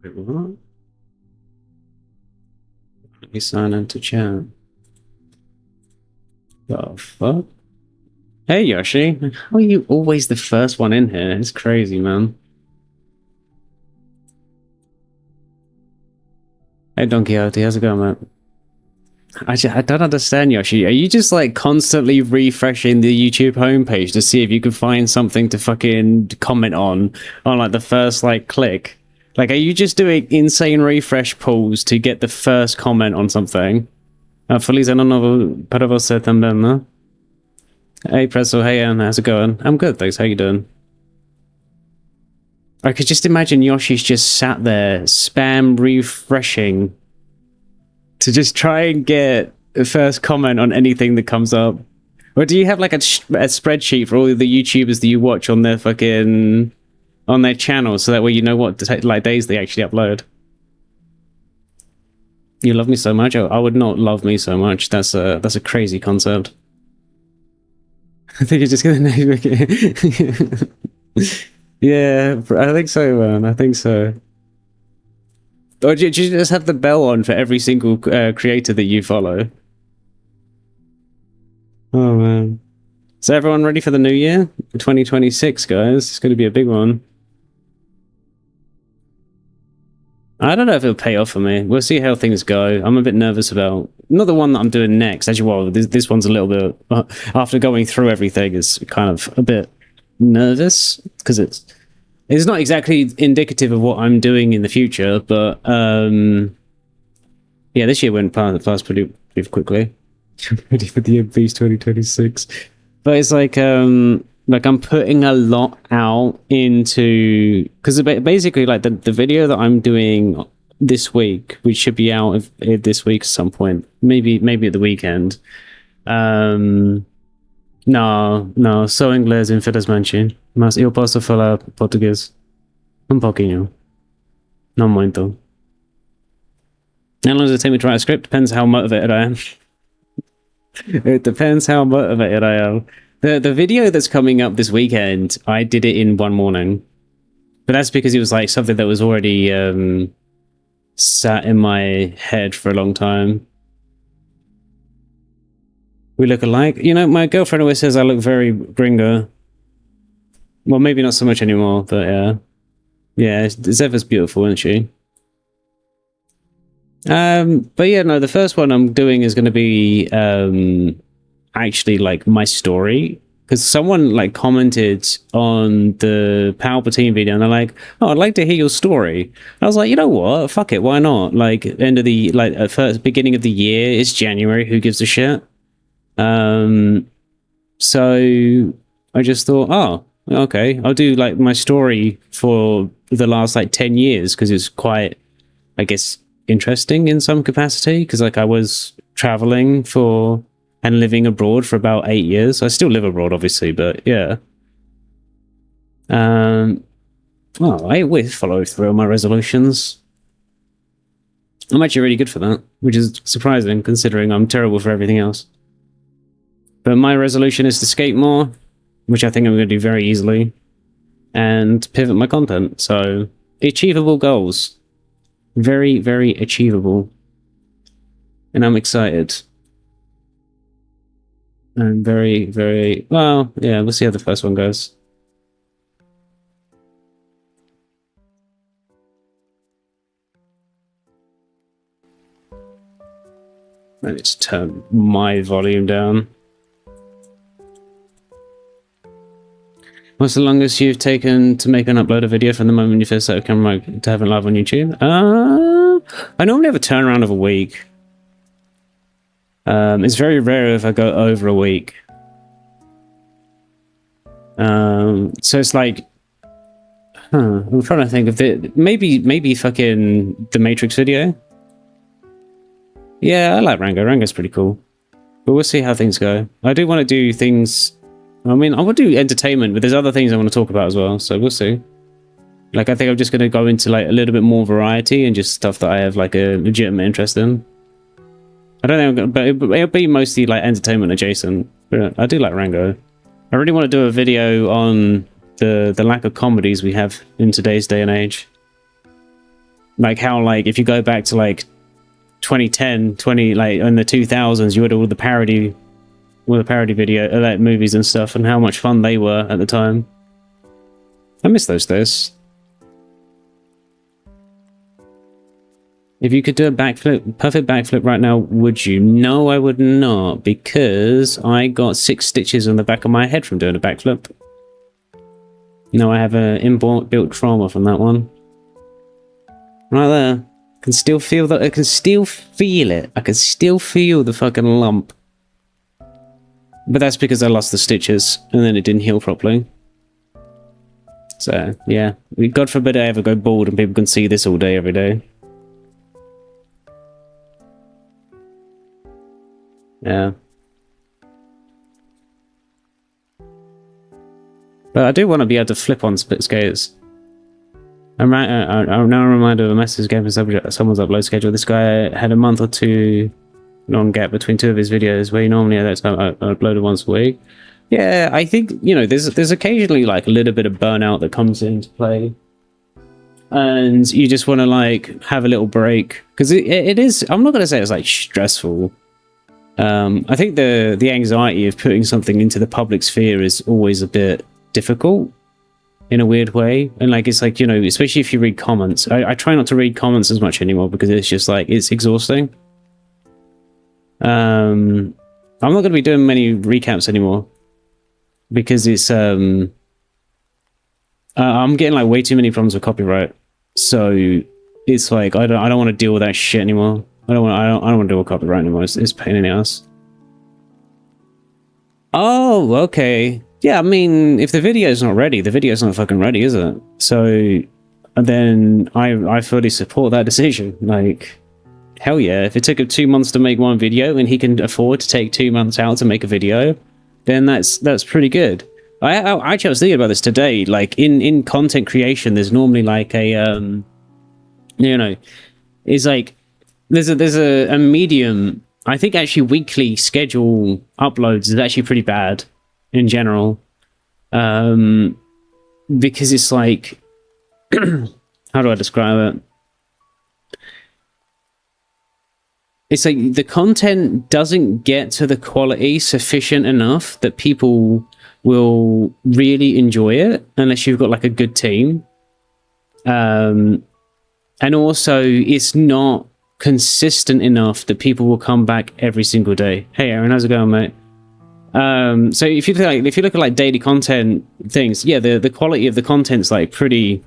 Wait, what? Let me sign into chat. The fuck? Hey Yoshi, how are you always the first one in here? It's crazy, man. Hey Don Quixote, how's it going, man? I don't understand, Yoshi. Are you just like constantly refreshing the YouTube homepage to see if you can find something to fucking comment on like the first like click? Like, are you just doing insane refresh pulls to get the first comment on something? Feliz ano novo para você também, no? Hey Presto, hey Ann, how's it going? I'm good, thanks. How you doing? I could just imagine Yoshi's just sat there spam refreshing to just try and get the first comment on anything that comes up. Or do you have like a spreadsheet for all the YouTubers that you watch on their fucking on their channel, so that way you know what like days they actually upload? You love me so much? I would not love me so much. That's a crazy concept. I think you're just gonna name it. Yeah, I think so, man. I think so. Or do you just have the bell on for every single creator that you follow? Oh, man. So everyone ready for the new year? 2026, guys. It's going to be a big one. I don't know if it'll pay off for me. We'll see how things go. I'm a bit nervous about... Not the one that I'm doing next. Actually, well, this one's a little bit... after going through everything, is kind of a bit nervous. Because it's not exactly indicative of what I'm doing in the future, but... yeah, this year went past pretty quickly. Ready for the MPs 2026. But it's like I'm putting a lot out into, because basically like the video that I'm doing this week, which should be out this week at some point, maybe at the weekend. No, sou inglês infelizmente, mas eu posso falar português um pouquinho, não muito. How long does it take me to write a script? Depends how motivated I am. It depends how motivated I am. The video that's coming up this weekend, I did it in one morning. But that's because it was like something that was already sat in my head for a long time. We look alike. You know, my girlfriend always says I look very gringo. Well, maybe not so much anymore, but yeah. Yeah, Zeva's beautiful, isn't she? But yeah, no, the first one I'm doing is going to be actually like my story, because someone like commented on the Palpatine video and they're like, oh, I'd like to hear your story. And I was like, you know what, fuck it, why not? Like end of the at first beginning of the year, it's January, who gives a shit? So I just thought, oh, okay, I'll do like my story for the last like 10 years, because it's quite, I guess, interesting in some capacity, because like I was traveling for and living abroad for about 8 years. I still live abroad, obviously, but yeah. Well, I always follow through on my resolutions. I'm actually really good for that, which is surprising considering I'm terrible for everything else. But my resolution is to skate more, which I think I'm going to do very easily, and pivot my content. So, achievable goals. Very, very achievable. And I'm excited. And very, very... Well, yeah, we'll see how the first one goes. I need to turn my volume down. What's the longest you've taken to make and upload a video from the moment you first set up camera to have it live on YouTube? I normally have a turnaround of a week. It's very rare if I go over a week. So it's like, I'm trying to think of it. Maybe fucking the Matrix video. Yeah, I like Rango. Rango's pretty cool. But we'll see how things go. I do want to do things. I mean, I want to do entertainment, but there's other things I want to talk about as well. So we'll see. Like, I think I'm just going to go into like a little bit more variety and just stuff that I have like a legitimate interest in. I don't think I'm gonna, but it'll be mostly like entertainment adjacent. But I do like Rango. I really want to do a video on the lack of comedies we have in today's day and age. Like how, like, if you go back to like 2010, like in the 2000s, you had all the parody video, like movies and stuff, and how much fun they were at the time. I miss those days. If you could do a backflip, perfect backflip right now, would you? No, I would not, because I got 6 stitches on the back of my head from doing a backflip. No, I have an inbuilt trauma from that one. Right there. I can still feel that. I can still feel it. I can still feel the fucking lump. But that's because I lost the stitches, and then it didn't heal properly. So, yeah. God forbid I ever go bald and people can see this all day, every day. Yeah. But I do want to be able to flip on split skates. I'm now reminded of a message game for someone's upload schedule. This guy had a month or 2 long gap between 2 of his videos, where he normally uploaded once a week. Yeah, I think, you know, there's occasionally like a little bit of burnout that comes into play, and you just want to like have a little break, because it is. I'm not going to say it's like stressful. I think the anxiety of putting something into the public sphere is always a bit difficult in a weird way, and like it's like, you know, especially if you read comments. I try not to read comments as much anymore, because it's just like, it's exhausting. I'm not going to be doing many recaps anymore, because it's I'm getting like way too many problems with copyright, so it's like I don't want to deal with that shit anymore. I don't want to deal with copyright anymore. It's a pain in the ass. Oh, okay. Yeah, I mean, if the video's not ready, the video's not fucking ready, is it? So then I fully support that decision. Like, hell yeah. If it took him 2 months to make one video and he can afford to take 2 months out to make a video, then that's pretty good. I actually was thinking about this today. Like in content creation, there's normally like a you know, it's like there's a medium. I think actually weekly schedule uploads is actually pretty bad in general, because it's like how do I describe it? It's like the content doesn't get to the quality sufficient enough that people will really enjoy it unless you've got like a good team. And also it's not consistent enough that people will come back every single day. Hey Aaron, how's it going, mate? So if you look at like daily content things, yeah, the quality of the content's like pretty,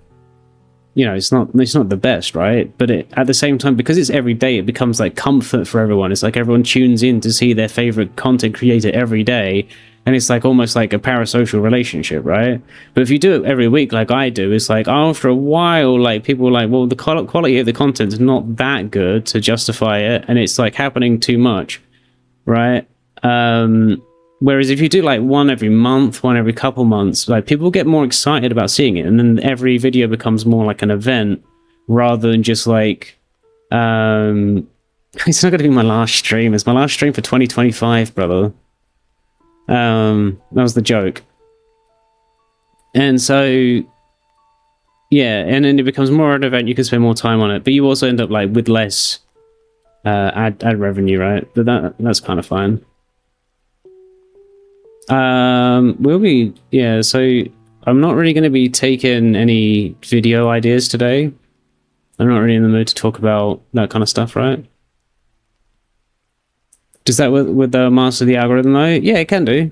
you know, it's not the best, right? But at the same time, because it's every day, it becomes like comfort for everyone. It's like everyone tunes in to see their favorite content creator every day, and it's like almost like a parasocial relationship, right? But if you do it every week like I do, it's like after a while, like people are like, well, the quality of the content is not that good to justify it, and it's like happening too much, right? Whereas if you do like one every month, one every couple months, like people get more excited about seeing it, and then every video becomes more like an event rather than just like it's not going to be my last stream. It's my last stream for 2025, brother. That was the joke. And so yeah, and then it becomes more an event. You can spend more time on it, but you also end up like with less ad revenue, right? But that's kind of fine. So I'm not really going to be taking any video ideas today. I'm not really in the mood to talk about that kind of stuff, right? Does that with the master the algorithm though? Yeah, it can do.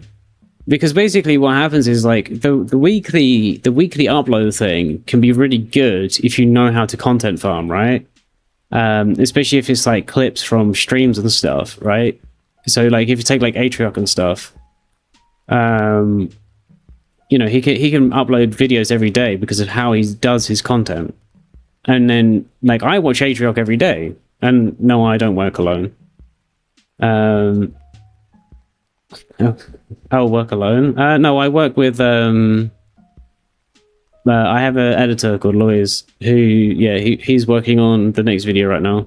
Because basically what happens is like the weekly upload thing can be really good if you know how to content farm, right? Especially if it's like clips from streams and stuff, right? So like if you take like Atrioc and stuff, you know, he can upload videos every day because of how he does his content. And then like I watch Atrioc every day, and no, I don't work alone. I'll work alone. No, I work with I have an editor called Lois who, yeah, he's working on the next video right now.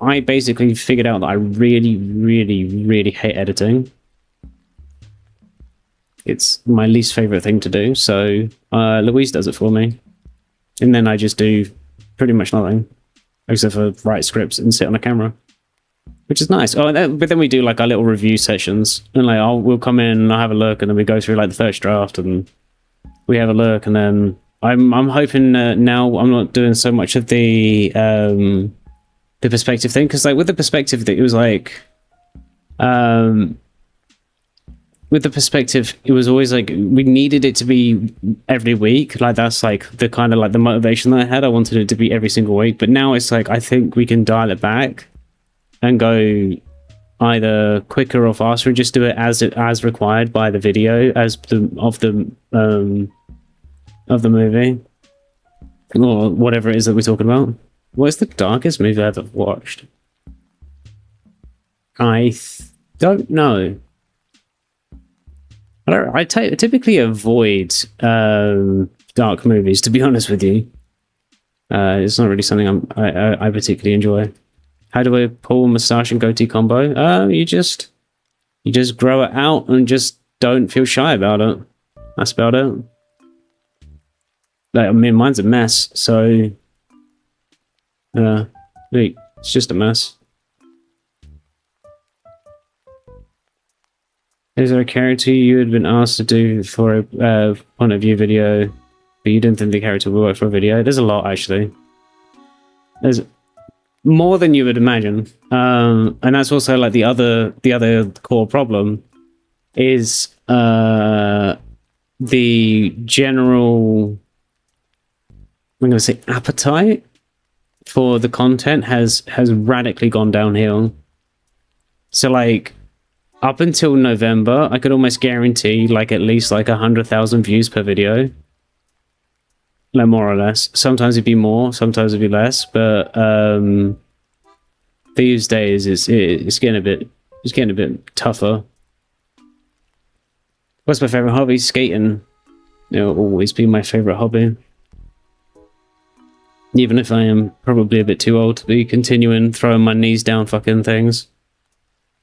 I basically figured out that I really hate editing. It's my least favorite thing to do, so Louise does it for me. and then I just do pretty much nothing except for write scripts and sit on a camera, which is nice. Oh, but then we do like our little review sessions, and like we'll come in and I'll have a look, and then we go through like the first draft, and we have a look, and then I'm hoping now I'm not doing so much of the perspective thing, because like with the perspective it was like with the perspective it was always like we needed it to be every week. Like that's like the kind of like the motivation that I had. I wanted it to be every single week, but now it's like I think we can dial it back and go either quicker or faster and just do it as required by the video of the movie or whatever it is that we're talking about. What is the darkest movie I've ever watched? I don't know. I typically avoid dark movies, to be honest with you. It's not really something I particularly enjoy. How do I pull mustache and goatee combo? You just grow it out and just don't feel shy about it. That's about it. Like, I mean, mine's a mess, so it's just a mess. Is there a character you had been asked to do for a point of view video, but you didn't think the character would work for a video? There's a lot, actually. There's more than you would imagine, and that's also like the other core problem is the general, I'm going to say, appetite for the content has radically gone downhill. So like up until November, I could almost guarantee like at least like 100,000 views per video, like more or less. Sometimes it'd be more, sometimes it'd be less, but these days it's getting a bit tougher. What's my favorite hobby? Skating. It'll always be my favorite hobby. Even if I am probably a bit too old to be continuing throwing my knees down fucking things.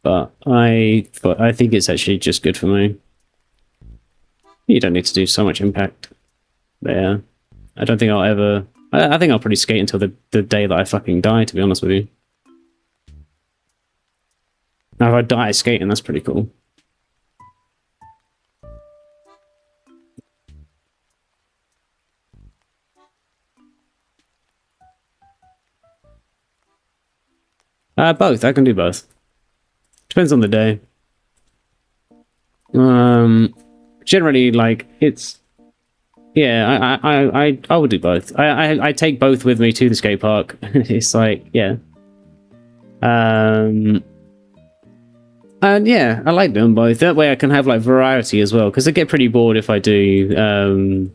But I think it's actually just good for me. You don't need to do so much impact. But yeah. I don't think I'll ever... I think I'll probably skate until the day that I fucking die, to be honest with you. Now if I die skating, that's pretty cool. Both. I can do both. Depends on the day. Generally, like, it's... Yeah, I would do both. I take both with me to the skate park. It's like, yeah. And yeah, I like doing both. That way I can have, like, variety as well. Because I get pretty bored if I do...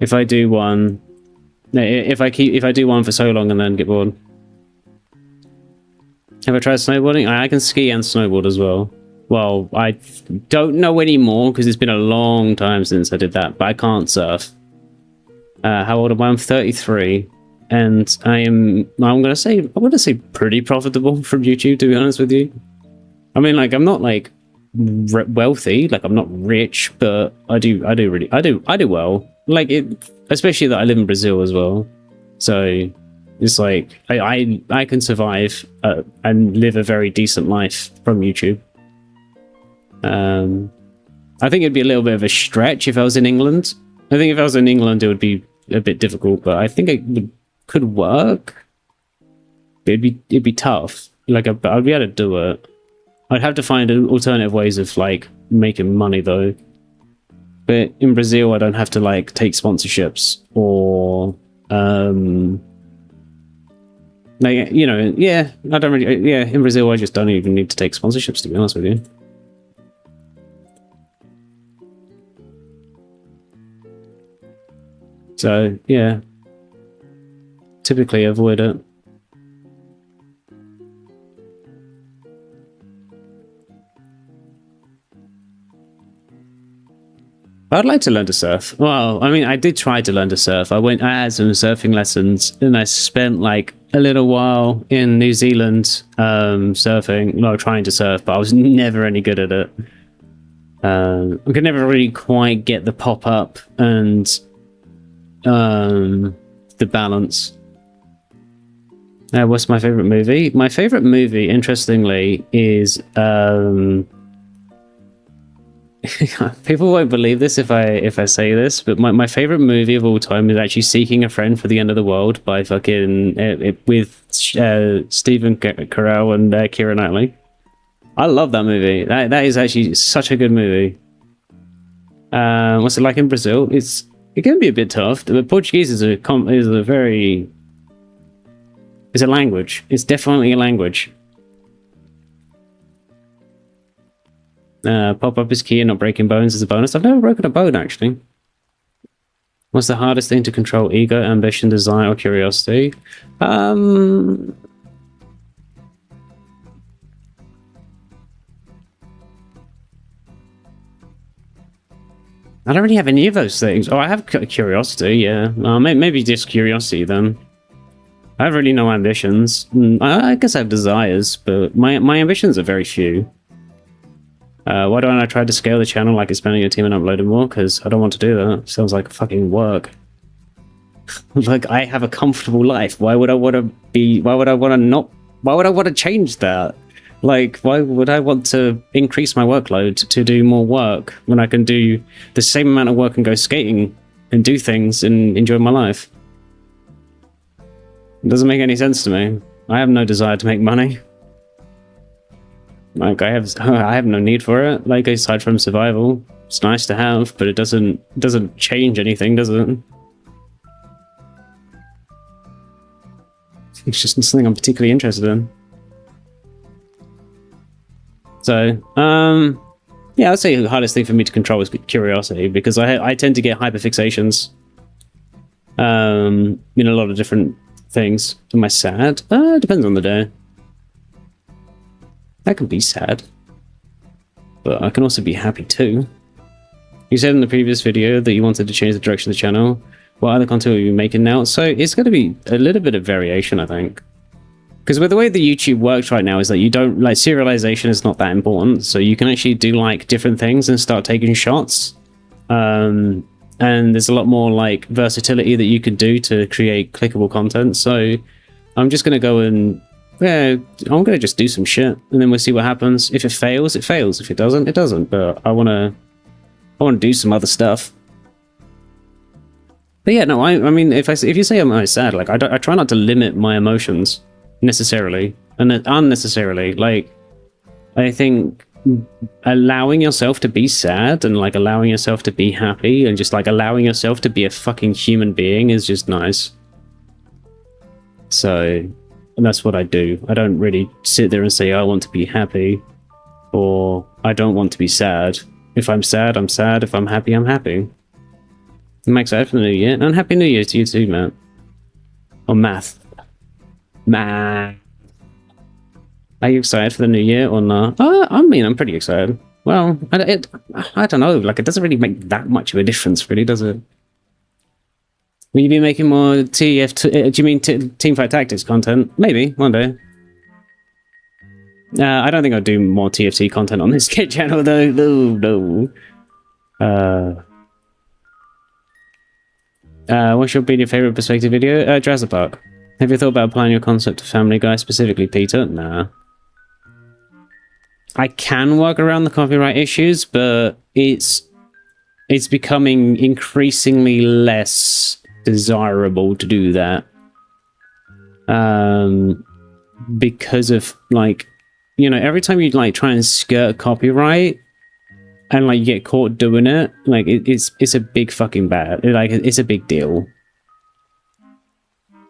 if I do one... If I do one for so long and then get bored. Have I tried snowboarding? I can ski and snowboard as well. Well, I don't know anymore because it's been a long time since I did that, but I can't surf. How old am I? I'm 33, and I'm gonna say pretty profitable from YouTube, to be honest with you. I mean, like, I'm not like wealthy, like I'm not rich, but I do well. Like it, especially that I live in Brazil as well, so. It's like I can survive and live a very decent life from YouTube. I think it'd be a little bit of a stretch if I was in England. I think if I was in England, it would be a bit difficult, but I think it could work. It'd be tough. Like I'd be able to do it. I'd have to find alternative ways of like making money though. But in Brazil, I don't have to like take sponsorships or like, you know, yeah, I don't really, yeah, in Brazil, I just don't even need to take sponsorships, to be honest with you. So, yeah, typically avoid it. I'd like to learn to surf. Well, I mean, I did try to learn to surf. I had some surfing lessons, and I spent like a little while in New Zealand surfing, well, trying to surf, but I was never any good at it. I could never really quite get the pop up, and the balance. What's my favorite movie? My favorite movie, interestingly, is people won't believe this if I say this, but my favorite movie of all time is actually Seeking a Friend for the End of the World by fucking with Stephen Carell and Keira Knightley. I love that movie. That is actually such a good movie. What's it like in Brazil? It can be a bit tough, but Portuguese is a very... It's a language. It's definitely a language. Pop-up is key and not breaking bones is a bonus. I've never broken a bone, actually. What's the hardest thing to control? Ego, ambition, desire, or curiosity? I don't really have any of those things. Oh, I have curiosity, yeah. Maybe just curiosity, then. I have really no ambitions. I guess I have desires, but my ambitions are very few. Why don't I try to scale the channel like expanding your team and uploading more? Because I don't want to do that. It sounds like fucking work. Like, I have a comfortable life. Why would I want to change that? Like, why would I want to increase my workload to do more work when I can do the same amount of work and go skating and do things and enjoy my life? It doesn't make any sense to me. I have no desire to make money. Like, I have no need for it. Like, aside from survival, it's nice to have, but it doesn't change anything, does it? It's just something I'm particularly interested in. So, yeah, I'd say the hardest thing for me to control is curiosity, because I tend to get hyperfixations in a lot of different things. Am I sad? It depends on the day. I can be sad, but I can also be happy too. You said in the previous video that you wanted to change the direction of the channel. What other content are you making now? So it's going to be a little bit of variation, I think. Because with the way that YouTube works right now is that you don't, like, serialization is not that important. So you can actually do, like, different things and start taking shots. And there's a lot more, like, versatility that you can do to create clickable content. So I'm just going to go and, yeah, I'm going to just do some shit. And then we'll see what happens. If it fails, it fails. If it doesn't, it doesn't. But I want to do some other stuff. But yeah, no, I mean, if you say I'm sad, like, I try not to limit my emotions necessarily and unnecessarily. Like, I think allowing yourself to be sad and, like, allowing yourself to be happy and just, like, allowing yourself to be a fucking human being is just nice. So, and that's what I do. I don't really sit there and say I want to be happy or I don't want to be sad. If I'm sad, I'm sad. If I'm happy, I'm happy. I'm excited for the new year. And Happy New Year to you too, Matt. Or Math. Math. Are you excited for the new year or not? I mean, I'm pretty excited. Well, I don't know. Like, it doesn't really make that much of a difference, really, does it? Will you be making more TF... do you mean Teamfight Tactics content? Maybe, one day. I don't think I'll do more TFT content on this channel, though. No. What's your favorite perspective video? Jurassic Park. Have you thought about applying your concept to Family Guy, specifically Peter? Nah. I can work around the copyright issues, but it's becoming increasingly less desirable to do that. Because of, like, you know, every time you, like, try and skirt copyright and, like, you get caught doing it, like, it's a big fucking bad. Like, it's a big deal.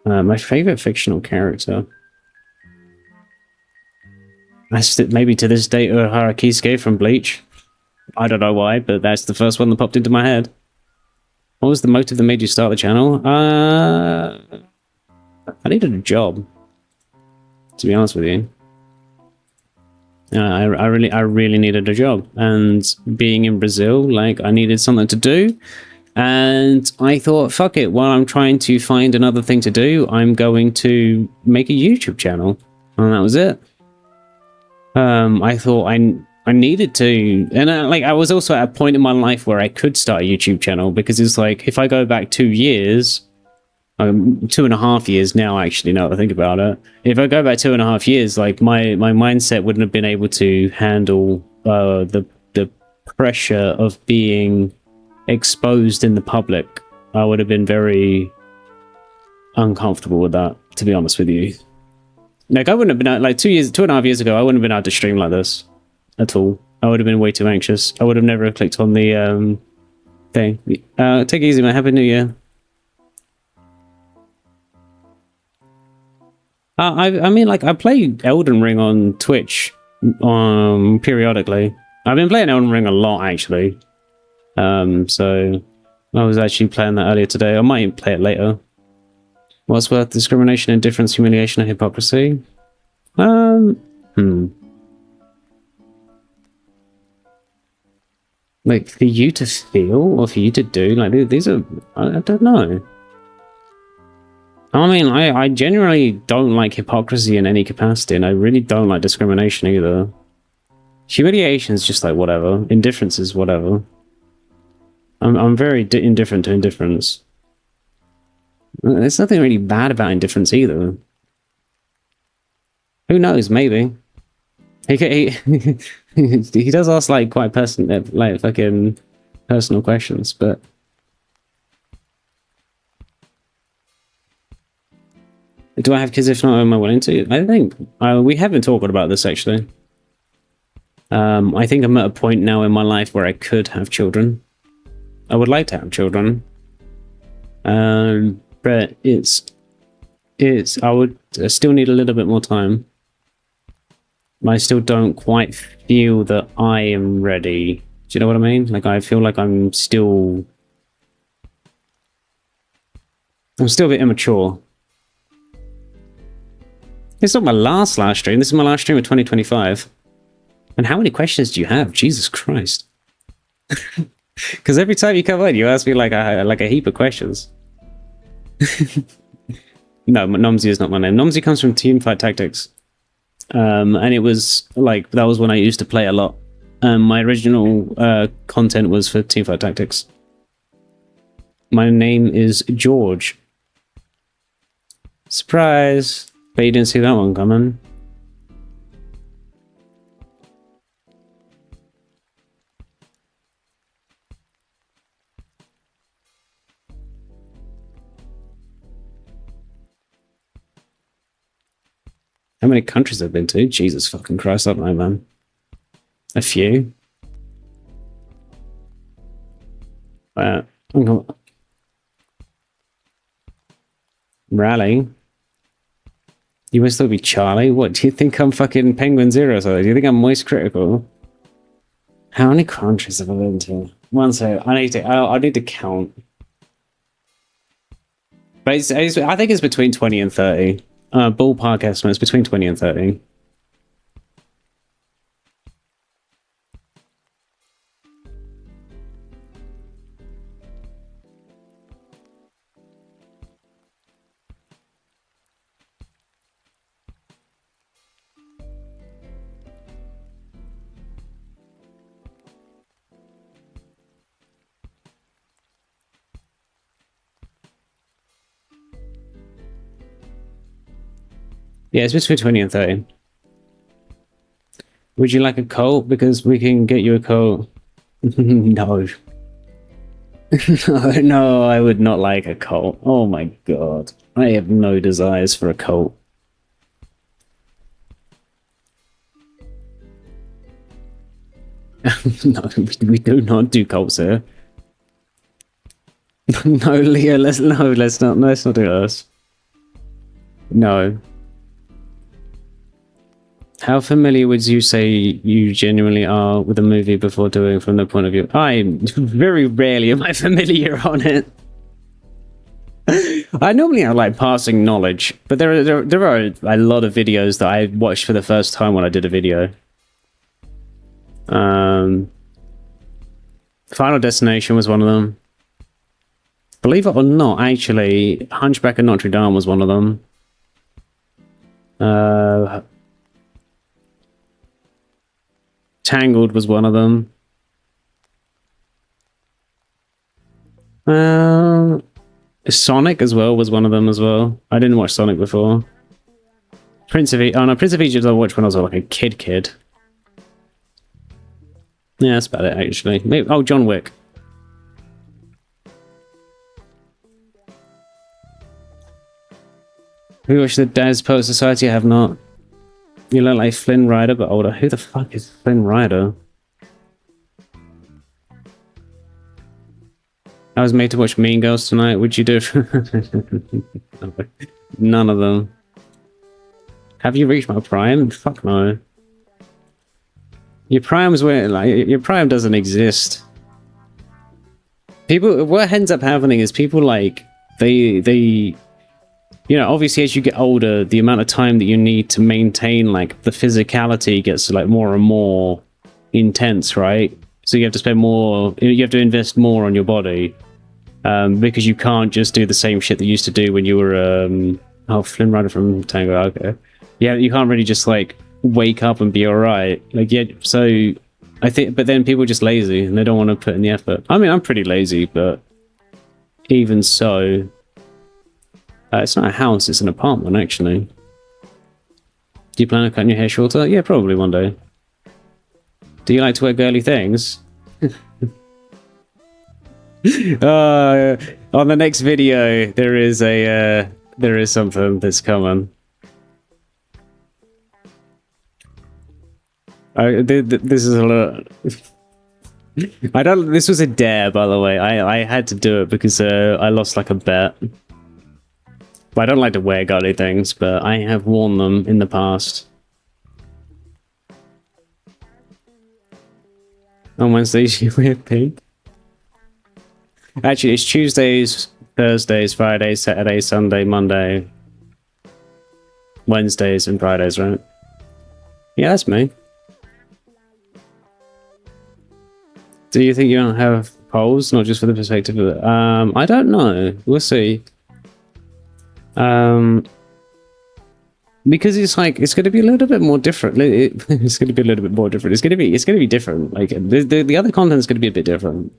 My favorite fictional character. Maybe to this day, Urahara Kisuke from Bleach. I don't know why, but that's the first one that popped into my head. What was the motive that made you start the channel? I needed a job, to be honest with you. I really needed a job, and being in Brazil, like, I needed something to do, and I thought, fuck it, while I'm trying to find another thing to do, I'm going to make a YouTube channel, and that was it. I thought I needed to, and I was also at a point in my life where I could start a YouTube channel, because it's like, if I go back 2 years, 2.5 years now, actually, now that I think about it, if I go back 2.5 years, like my mindset wouldn't have been able to handle the pressure of being exposed in the public. I would have been very uncomfortable with that, to be honest with you. Like, I wouldn't have been out, like 2.5 years ago, I wouldn't have been able to stream like this at all. I would have been way too anxious. I would have never clicked on the thing. Take it easy, man. Happy New Year. I mean, like, I play Elden Ring on Twitch periodically. I've been playing Elden Ring a lot, actually. So I was actually playing that earlier today. I might play it later. What's worth discrimination, indifference, humiliation, and hypocrisy? Like, for you to feel or for you to do, like, these are, I don't know. I mean, I genuinely don't like hypocrisy in any capacity, and I really don't like discrimination either. Humiliation is just like whatever. Indifference is whatever. I'm very indifferent to indifference. There's nothing really bad about indifference either. Who knows? Maybe. He does ask like quite personal, like fucking personal questions, but do I have kids? If not, am I willing to? I think we have been talking about this actually. I think I'm at a point now in my life where I could have children. I would like to have children, but I still need a little bit more time. I still don't quite feel that I am ready. Do you know what I mean? Like, I feel like I'm still a bit immature. It's not my last live stream. This is my last stream of 2025. And how many questions do you have? Jesus Christ. Because every time you come on, you ask me like a heap of questions. No, Nomsy is not my name. Nomsy comes from Teamfight Tactics. And it was like, that was when I used to play a lot. My original content was for Teamfight Tactics. My name is George. Surprise! Bet you didn't see that one coming. How many countries I've been to? Jesus fucking Christ, I don't know, man. A few. Rally. You must still be Charlie? What, do you think I'm fucking Penguin Zero? So do you think I'm Moist Critical? How many countries have I been to? One sec, I need to count. But I think it's between 20 and 30. Ballpark estimates between 20 and 30. Yeah, it's between 20 and 30. Would you like a coat? Because we can get you a coat. No. No, I would not like a coat. Oh my god. I have no desires for a coat. No, we do not do cults here. No, Leo, let's not do this. No. How familiar would you say you genuinely are with a movie before doing from the point of view? I'm very rarely am I familiar on it. I normally have like passing knowledge, but there are a lot of videos that I watched for the first time when I did a video. Final Destination was one of them. Believe it or not, actually, Hunchback of Notre Dame was one of them. Tangled was one of them. Sonic as well was one of them as well. I didn't watch Sonic before. Prince of Egypt. Oh no, Prince of Egypt I watched when I was like a kid. Yeah, that's about it actually. Maybe, oh, John Wick. Have you watched the Daz Poet Society? I have not. You look like Flynn Rider, but older. Who the fuck is Flynn Rider? I was made to watch Mean Girls tonight. Would you do it? None of them. Have you reached my prime? Fuck no. Your prime's where, like, your prime doesn't exist. People, what ends up happening is people, like, they you know, obviously as you get older, the amount of time that you need to maintain, like, the physicality gets, like, more and more intense, right? So you have to spend more, you have to invest more on your body. Because you can't just do the same shit that you used to do when you were, oh, Flynn Rider from Tango, okay. Yeah, you can't really just, like, wake up and be alright. Like, yeah, so, I think, but then people are just lazy, and they don't want to put in the effort. I mean, I'm pretty lazy, but even so... it's not a house, it's an apartment, actually. Do you plan on cutting your hair shorter? Yeah, probably one day. Do you like to wear girly things? On the next video, there is something that's coming. This is a lot. I don't. This was a dare, by the way. I had to do it because I lost like a bet. But I don't like to wear girly things, but I have worn them in the past. On Wednesdays, you wear pink. Actually, it's Tuesdays, Thursdays, Fridays, Saturdays, Sunday, Monday, Wednesdays, and Fridays, right? Yeah, that's me. Do you think you don't have polls, not just for the perspective of it? I don't know. We'll see. Because it's like it's going to be a little bit more different. It's going to be a little bit more different. It's going to be different. Like the other content is going to be a bit different.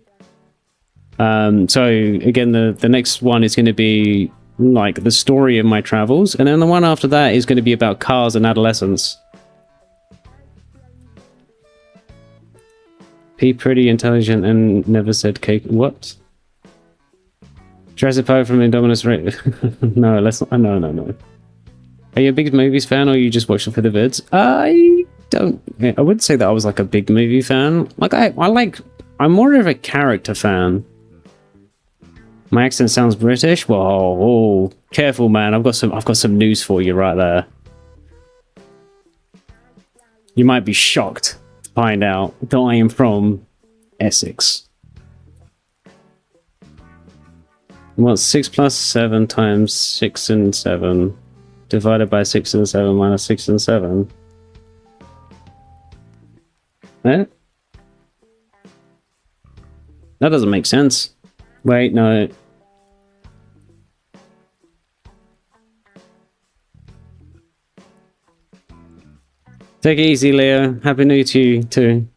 So again, the next one is going to be like the story of my travels, and then the one after that is going to be about cars and adolescence. Be pretty intelligent and never said cake. What? Jurassic Park from Indominus Rex. No, let's not. No. Are you a big movies fan, or you just watch them for the vids? I don't. I wouldn't say that I was like a big movie fan. Like I'm more of a character fan. My accent sounds British. Whoa, oh, careful, man! I've got some news for you right there. You might be shocked to find out that I am from Essex. What's 6 plus 7 times 6 and 7 divided by 6 and 7 minus 6 and 7? Eh? That doesn't make sense. Wait, no. Take it easy, Leo. Happy New Year to you too.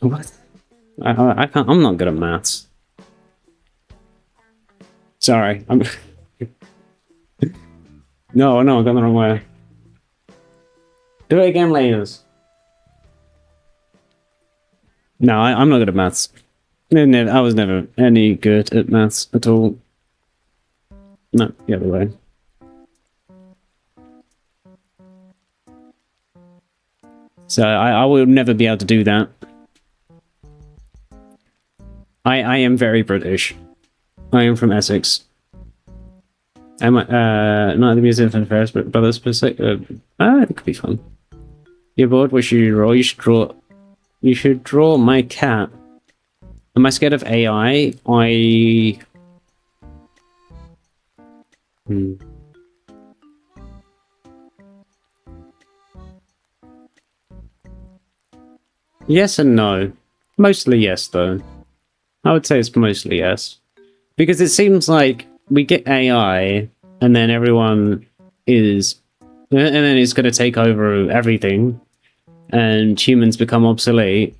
What? I can't. I'm not good at maths. Sorry. I'm. No, I've gone the wrong way. Do it again, Leos. No, I'm not good at maths. I was never any good at maths at all. No, the other way. So I will never be able to do that. I am very British. I am from Essex. Am I, not the Museum of Ferris, but Brothers per se. It could be fun. You're bored? What should you draw? You should draw my cat. Am I scared of AI? Yes and no. Mostly yes, though. I would say it's mostly yes. Because it seems like we get AI, and then everyone is and then it's going to take over everything, and humans become obsolete.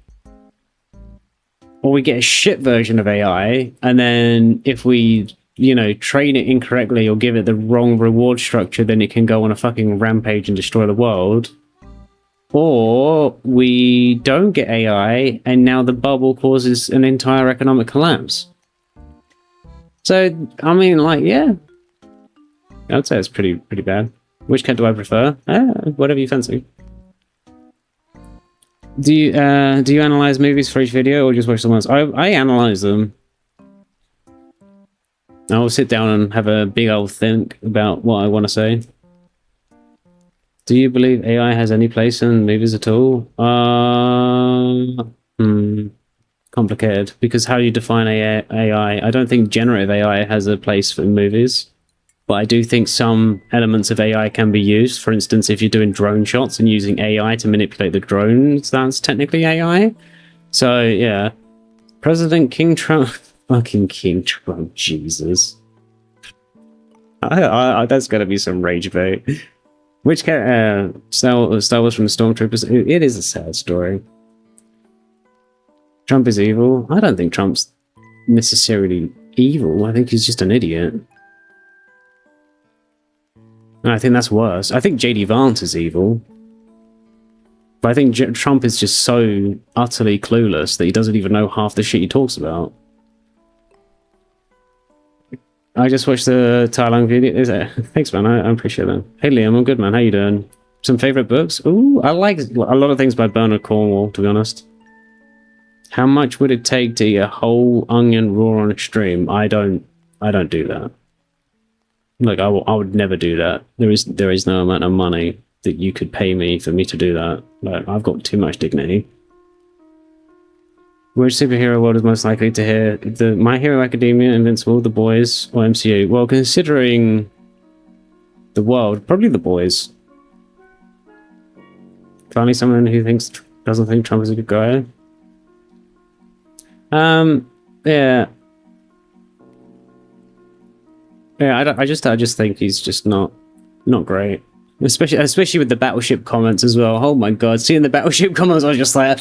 Or we get a shit version of AI, and then if we, train it incorrectly or give it the wrong reward structure, then it can go on a fucking rampage and destroy the world. Or we don't get AI, and now the bubble causes an entire economic collapse. So, I mean, yeah. I'd say it's pretty bad. Which cat do I prefer? Whatever you fancy. Do you analyze movies for each video, or just watch them once? I analyze them. I'll sit down and have a big old think about what I want to say. Do you believe AI has any place in movies at all? Complicated, because how do you define AI? I don't think generative AI has a place for movies. But I do think some elements of AI can be used. For instance, if you're doing drone shots and using AI to manipulate the drones, that's technically AI. So, yeah. President King Trump... Fucking King Trump, Jesus. That's gotta be some rage bait. Which Star Wars from the Stormtroopers? It is a sad story. Trump is evil? I don't think Trump's necessarily evil. I think he's just an idiot. And I think that's worse. I think JD Vance is evil. But I think Trump is just so utterly clueless that he doesn't even know half the shit he talks about. I just watched the Tai video. Thanks, man. I appreciate that. Hey, Liam, I'm good, man. How you doing? Some favorite books? Ooh, I like a lot of things by Bernard Cornwell, to be honest. How much would it take to eat a whole onion raw on a stream? I don't do that. Like, I would never do that. There is no amount of money that you could pay me for me to do that. Like, I've got too much dignity. Which superhero world is most likely to hear My Hero Academia, Invincible, The Boys, or MCU? Well, considering the world, probably The Boys. Finally, someone who doesn't think Trump is a good guy. Yeah. Yeah, I just think he's just not great. Especially with the Battleship comments as well. Oh my god, seeing the Battleship comments, I was just like,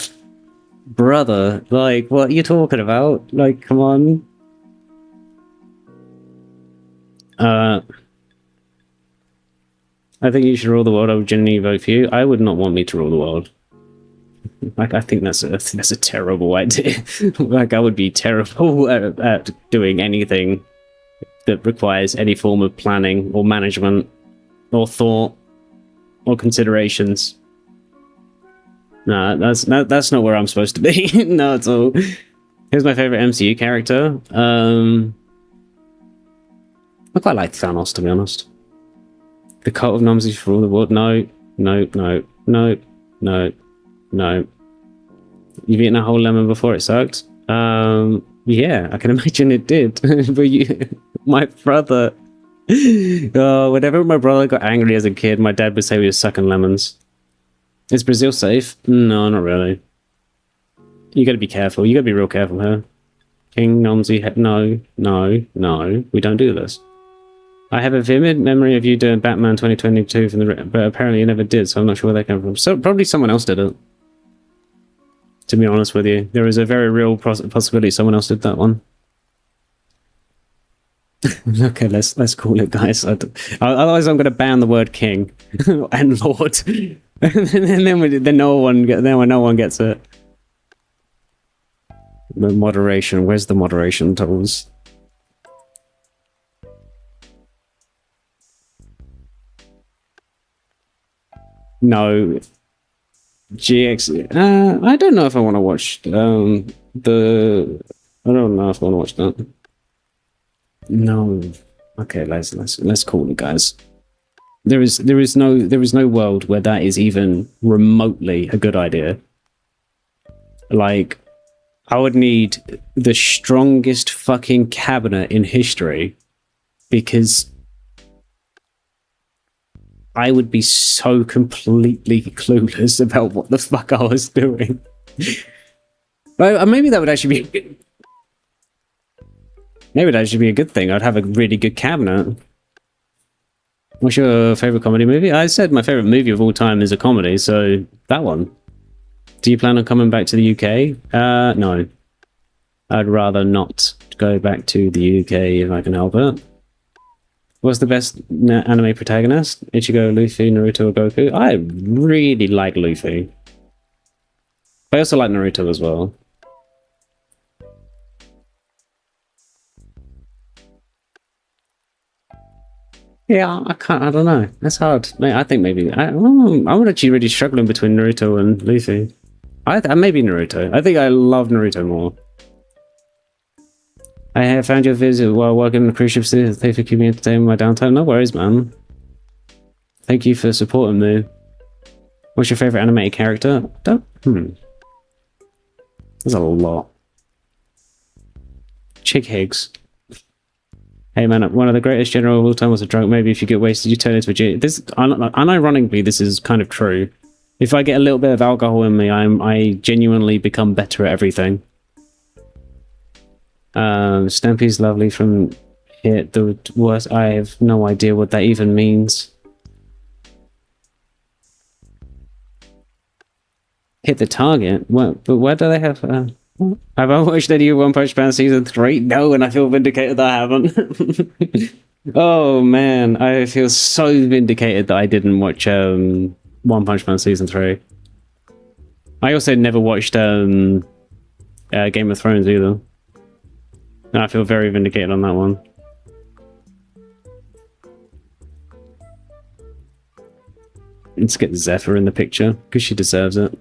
brother, like, what are you talking about? Like, come on. I think you should rule the world. I would genuinely vote for you. I would not want me to rule the world. Like, I think that's a terrible idea. Like, I would be terrible at doing anything that requires any form of planning or management or thought or considerations. Nah, that's not where I'm supposed to be. No, at all. Here's my favorite MCU character. I quite like Thanos, to be honest. The Cult of Nomsy for all the world. No. You've eaten a whole lemon before it sucked? Yeah, I can imagine it did. But my brother... whenever my brother got angry as a kid, my dad would say we were sucking lemons. Is Brazil safe? No, not really. You gotta be careful. You gotta be real careful here. King Nomsy... No. We don't do this. I have a vivid memory of you doing Batman 2022 from but apparently you never did, so I'm not sure where that came from. So probably someone else did it. To be honest with you, there is a very real possibility someone else did that one. Okay, let's call it, guys. Otherwise, I'm going to ban the word king and lord, and then no one gets it. The moderation. Where's the moderation tools? No. GX. I don't know if I want to watch I don't know if I want to watch that. No. Okay, let's call it, guys. There is no world where that is even remotely a good idea. Like, I would need the strongest fucking cabinet in history, because I would be so completely clueless about what the fuck I was doing. But maybe that would actually be... Maybe that should be a good thing. I'd have a really good cabinet. What's your favorite comedy movie? I said my favorite movie of all time is a comedy, so that one. Do you plan on coming back to the UK? No. I'd rather not go back to the UK if I can help it. What's the best anime protagonist? Ichigo, Luffy, Naruto, or Goku? I really like Luffy. I also like Naruto as well. Yeah, I don't know. That's hard. I think maybe I'm actually really struggling between Naruto and Luffy. I maybe Naruto. I think I love Naruto more. I have found your visit while working on the cruise ship. Thank you for keeping me entertained in my downtime. No worries, man. Thank you for supporting me. What's your favorite animated character? There's a lot. Chick Higgs. Hey man, one of the greatest general of all time was a drunk. Maybe if you get wasted, you turn into a genius. This, unironically, this is kind of true. If I get a little bit of alcohol in me, I genuinely become better at everything. Stampy's lovely from here. The worst. I have no idea what that even means. Hit the target. What? But where do they have? Have I watched any of One Punch Man season 3? No, and I feel vindicated that I haven't. Oh man, I feel so vindicated that I didn't watch One Punch Man season 3. I also never watched Game of Thrones either. And I feel very vindicated on that one. Let's get Zephyr in the picture because she deserves it.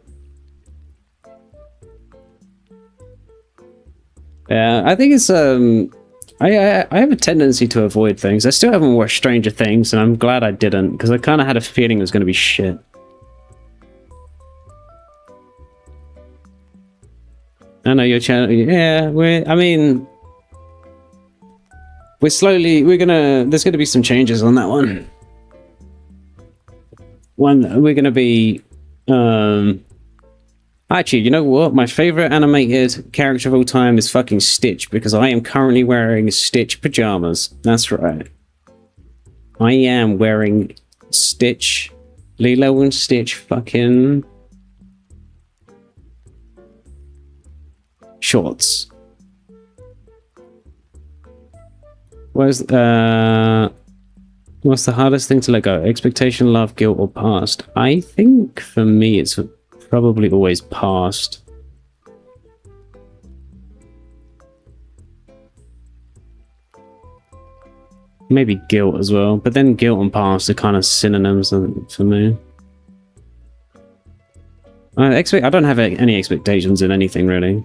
Yeah, I think it's I have a tendency to avoid things. I still haven't watched Stranger Things, and I'm glad I didn't because I kind of had a feeling it was going to be shit. I know your channel. Yeah, we're slowly. There's gonna be some changes on that one. We're gonna be Actually, you know what? My favorite animated character of all time is fucking Stitch, because I am currently wearing Stitch pajamas. That's right. I am wearing Stitch, Lilo and Stitch fucking shorts. What's the hardest thing to let go? Expectation, love, guilt, or past? I think for me it's probably always past. Maybe guilt as well, but then guilt and past are kind of synonyms for me. I don't have any expectations in anything really.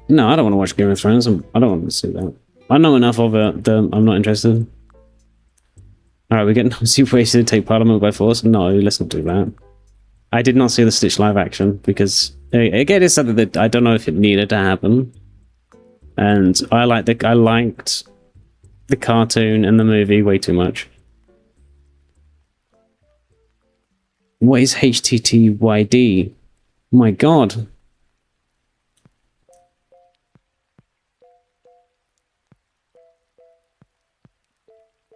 No, I don't want to watch Game of Thrones. I don't want to see that. I know enough of it that I'm not interested. Alright, we're getting super wasted to take Parliament by force. No, let's not do that. I did not see the Stitch live action because, again, it's something that I don't know if it needed to happen. And I liked the cartoon and the movie way too much. What is HTTYD? Oh my god.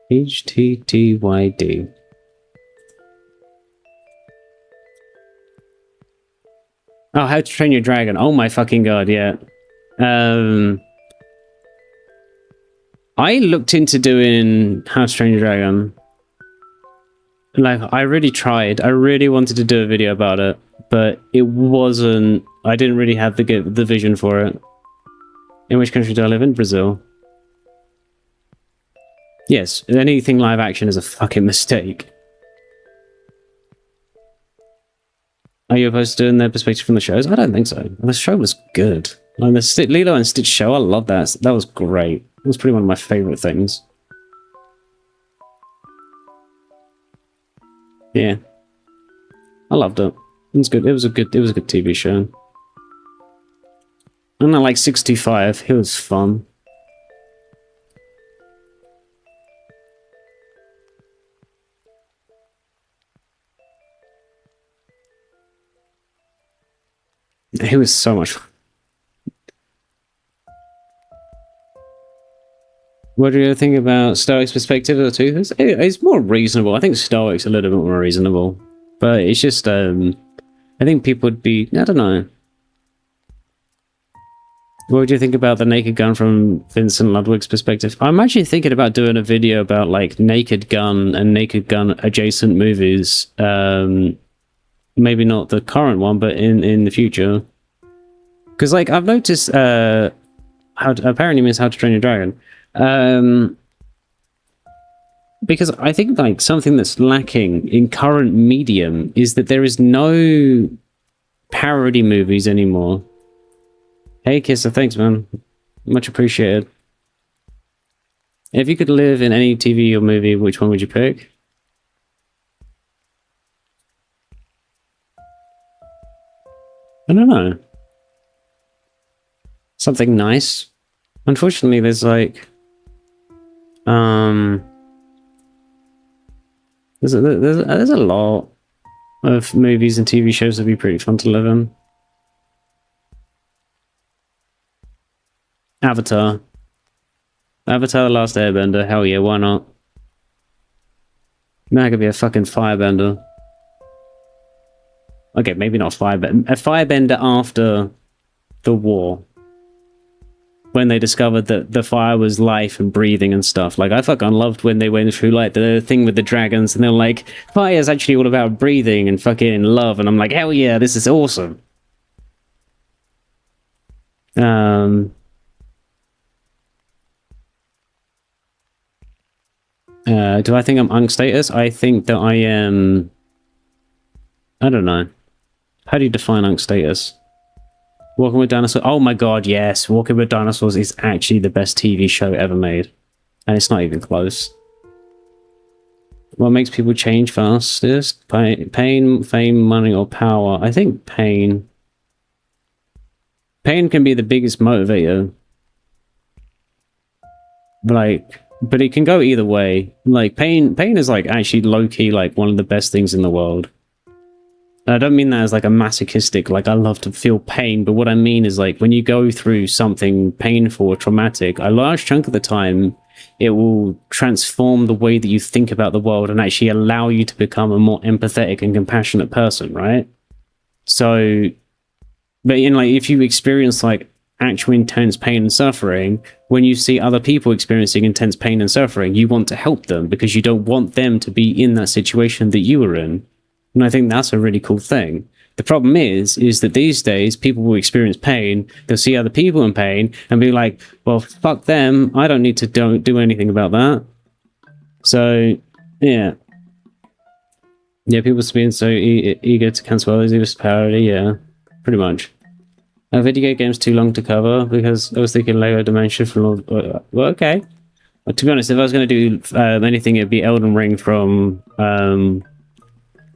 HTTYD. Oh, How to Train Your Dragon. Oh my fucking god, yeah. I looked into doing How to Train Your Dragon. Like, I really tried. I really wanted to do a video about it, but it wasn't... I didn't really have the vision for it. In which country do I live in? Brazil. Yes, anything live action is a fucking mistake. Are you opposed to doing their perspective from the shows? I don't think so. The show was good. Like the Lilo and Stitch show, I love that. That was great. It was pretty one of my favorite things. Yeah, I loved it. It was good. It was a good TV show. And I like 65. It was fun. It was so much fun. What do you think about Stoic's perspective of the Toothers? It's more reasonable. I think Stoic's a little bit more reasonable, but it's just I think people would be, I don't know. What would you think about the Naked Gun from Vincent Ludwig's perspective? I'm actually thinking about doing a video about like Naked Gun and Naked Gun adjacent movies. Maybe not the current one, but in the future. Because like I've noticed apparently means How to Train Your Dragon. Because I think like something that's lacking in current medium is that there is no parody movies anymore. Hey Kisser, thanks man. Much appreciated. If you could live in any TV or movie, which one would you pick? I don't know. Something nice. Unfortunately, there's like there's a lot of movies and TV shows that'd be pretty fun to live in. Avatar. Avatar The Last Airbender, hell yeah, why not? That could be a fucking firebender. Okay, maybe not firebender. A firebender after the war. When they discovered that the fire was life and breathing and stuff. Like, I fucking loved when they went through, like, the thing with the dragons, and they're like, fire is actually all about breathing and fucking love, and I'm like, hell yeah, this is awesome. Do I think I'm Unk status? I think that I am... I don't know. How do you define Unk status? Walking with Dinosaurs. Oh my god, yes. Walking with Dinosaurs is actually the best TV show ever made. And it's not even close. What makes people change fastest? Pain, fame, money, or power? I think pain. Pain can be the biggest motivator. Like, but it can go either way. Like, pain is like actually low-key like one of the best things in the world. I don't mean that as like a masochistic, like I love to feel pain, but what I mean is like when you go through something painful or traumatic, a large chunk of the time, it will transform the way that you think about the world and actually allow you to become a more empathetic and compassionate person, right? So, but in like, if you experience like actual intense pain and suffering, when you see other people experiencing intense pain and suffering, you want to help them because you don't want them to be in that situation that you were in. And I think that's a really cool thing. The problem is that these days people will experience pain, they'll see other people in pain and be like, well, fuck them, I don't need to do anything about that. So, yeah. Yeah, people being so eager to cancel all these parody, yeah, pretty much. Video game's too long to cover because I was thinking Lego Dimension from... well, okay. But to be honest, if I was going to do anything, it'd be Elden Ring from...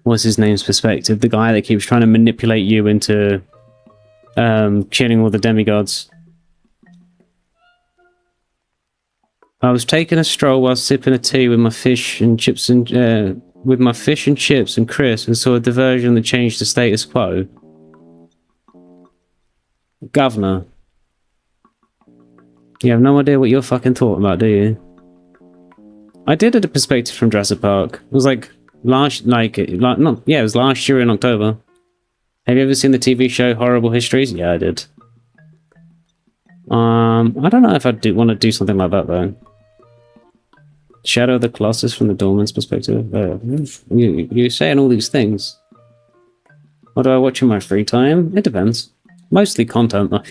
what's his name's perspective? The guy that keeps trying to manipulate you into killing all the demigods. I was taking a stroll while sipping a tea with my fish and chips and Chris, and saw a diversion that changed the status quo. Governor. You have no idea what you're fucking talking about, do you? I did a perspective from Jurassic Park. It was like it was last year in October. Have you ever seen the TV show Horrible Histories? Yeah, I did. I don't know if I want to do something like that though. Shadow of the Colossus from the Doorman's perspective. You're saying all these things. What do I watch in my free time? It depends. Mostly content though.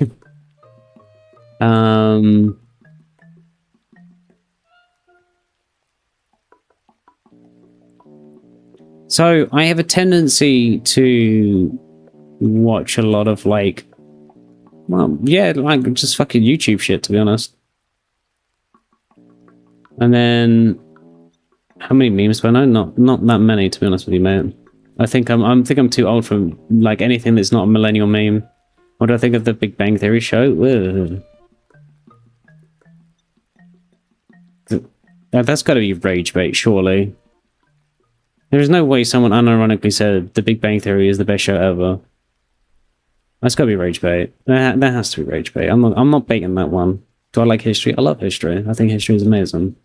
So I have a tendency to watch a lot of like, well, yeah, like just fucking YouTube shit, to be honest. And then, how many memes do I know? Not that many, to be honest with you, mate. I think I'm too old for like anything that's not a millennial meme. What do I think of the Big Bang Theory show? That's got to be rage bait, surely. There is no way someone unironically said The Big Bang Theory is the best show ever. That's got to be rage bait. That has to be rage bait. I'm not baiting that one. Do I like history? I love history. I think history is amazing.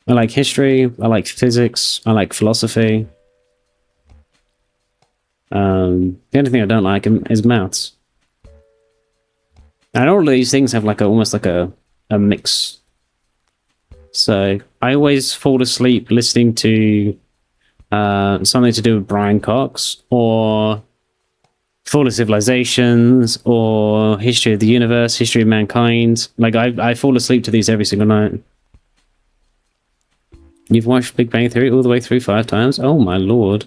I like history. I like physics. I like philosophy. The only thing I don't like is maths. And all of these things have like almost like a mix. So I always fall asleep listening to something to do with Brian Cox or Fall of Civilizations or History of the Universe, History of Mankind. Like I fall asleep to these every single night. You've watched Big Bang Theory all the way through 5 times? Oh my lord.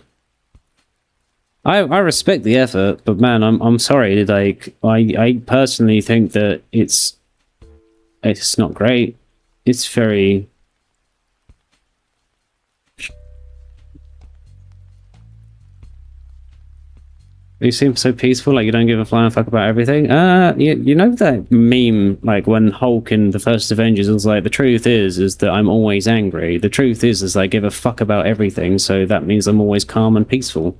I respect the effort, but man, I'm sorry. Like I personally think that it's not great. It's very. You seem so peaceful, like you don't give a flying fuck about everything. You know that meme, like when Hulk in the first Avengers was like, the truth is that I'm always angry. The truth is I give a fuck about everything, so that means I'm always calm and peaceful.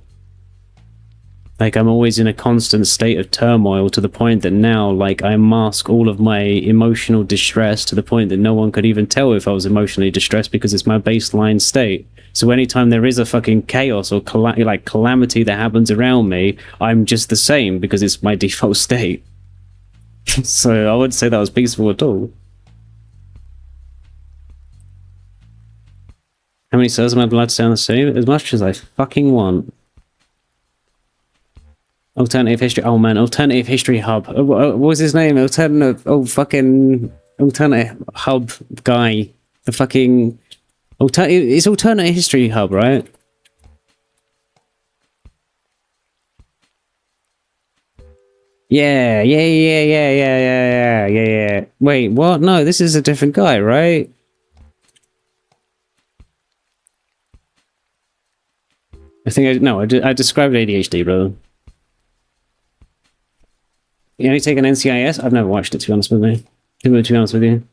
Like, I'm always in a constant state of turmoil to the point that now, like, I mask all of my emotional distress to the point that no one could even tell if I was emotionally distressed because it's my baseline state. So anytime there is a fucking chaos or calamity that happens around me, I'm just the same because it's my default state. So I wouldn't say that was peaceful at all. How many cells am I allowed to stay on the same? As much as I fucking want. Alternative history. Oh man, alternative history hub. What was his name? Alternative. Oh fucking alternative hub guy. The fucking it's alternative history hub, right? Yeah. Wait, what? No, this is a different guy, right? I described ADHD, brother. You only take an NCIS? I've never watched it, to be honest with me. To be honest with you.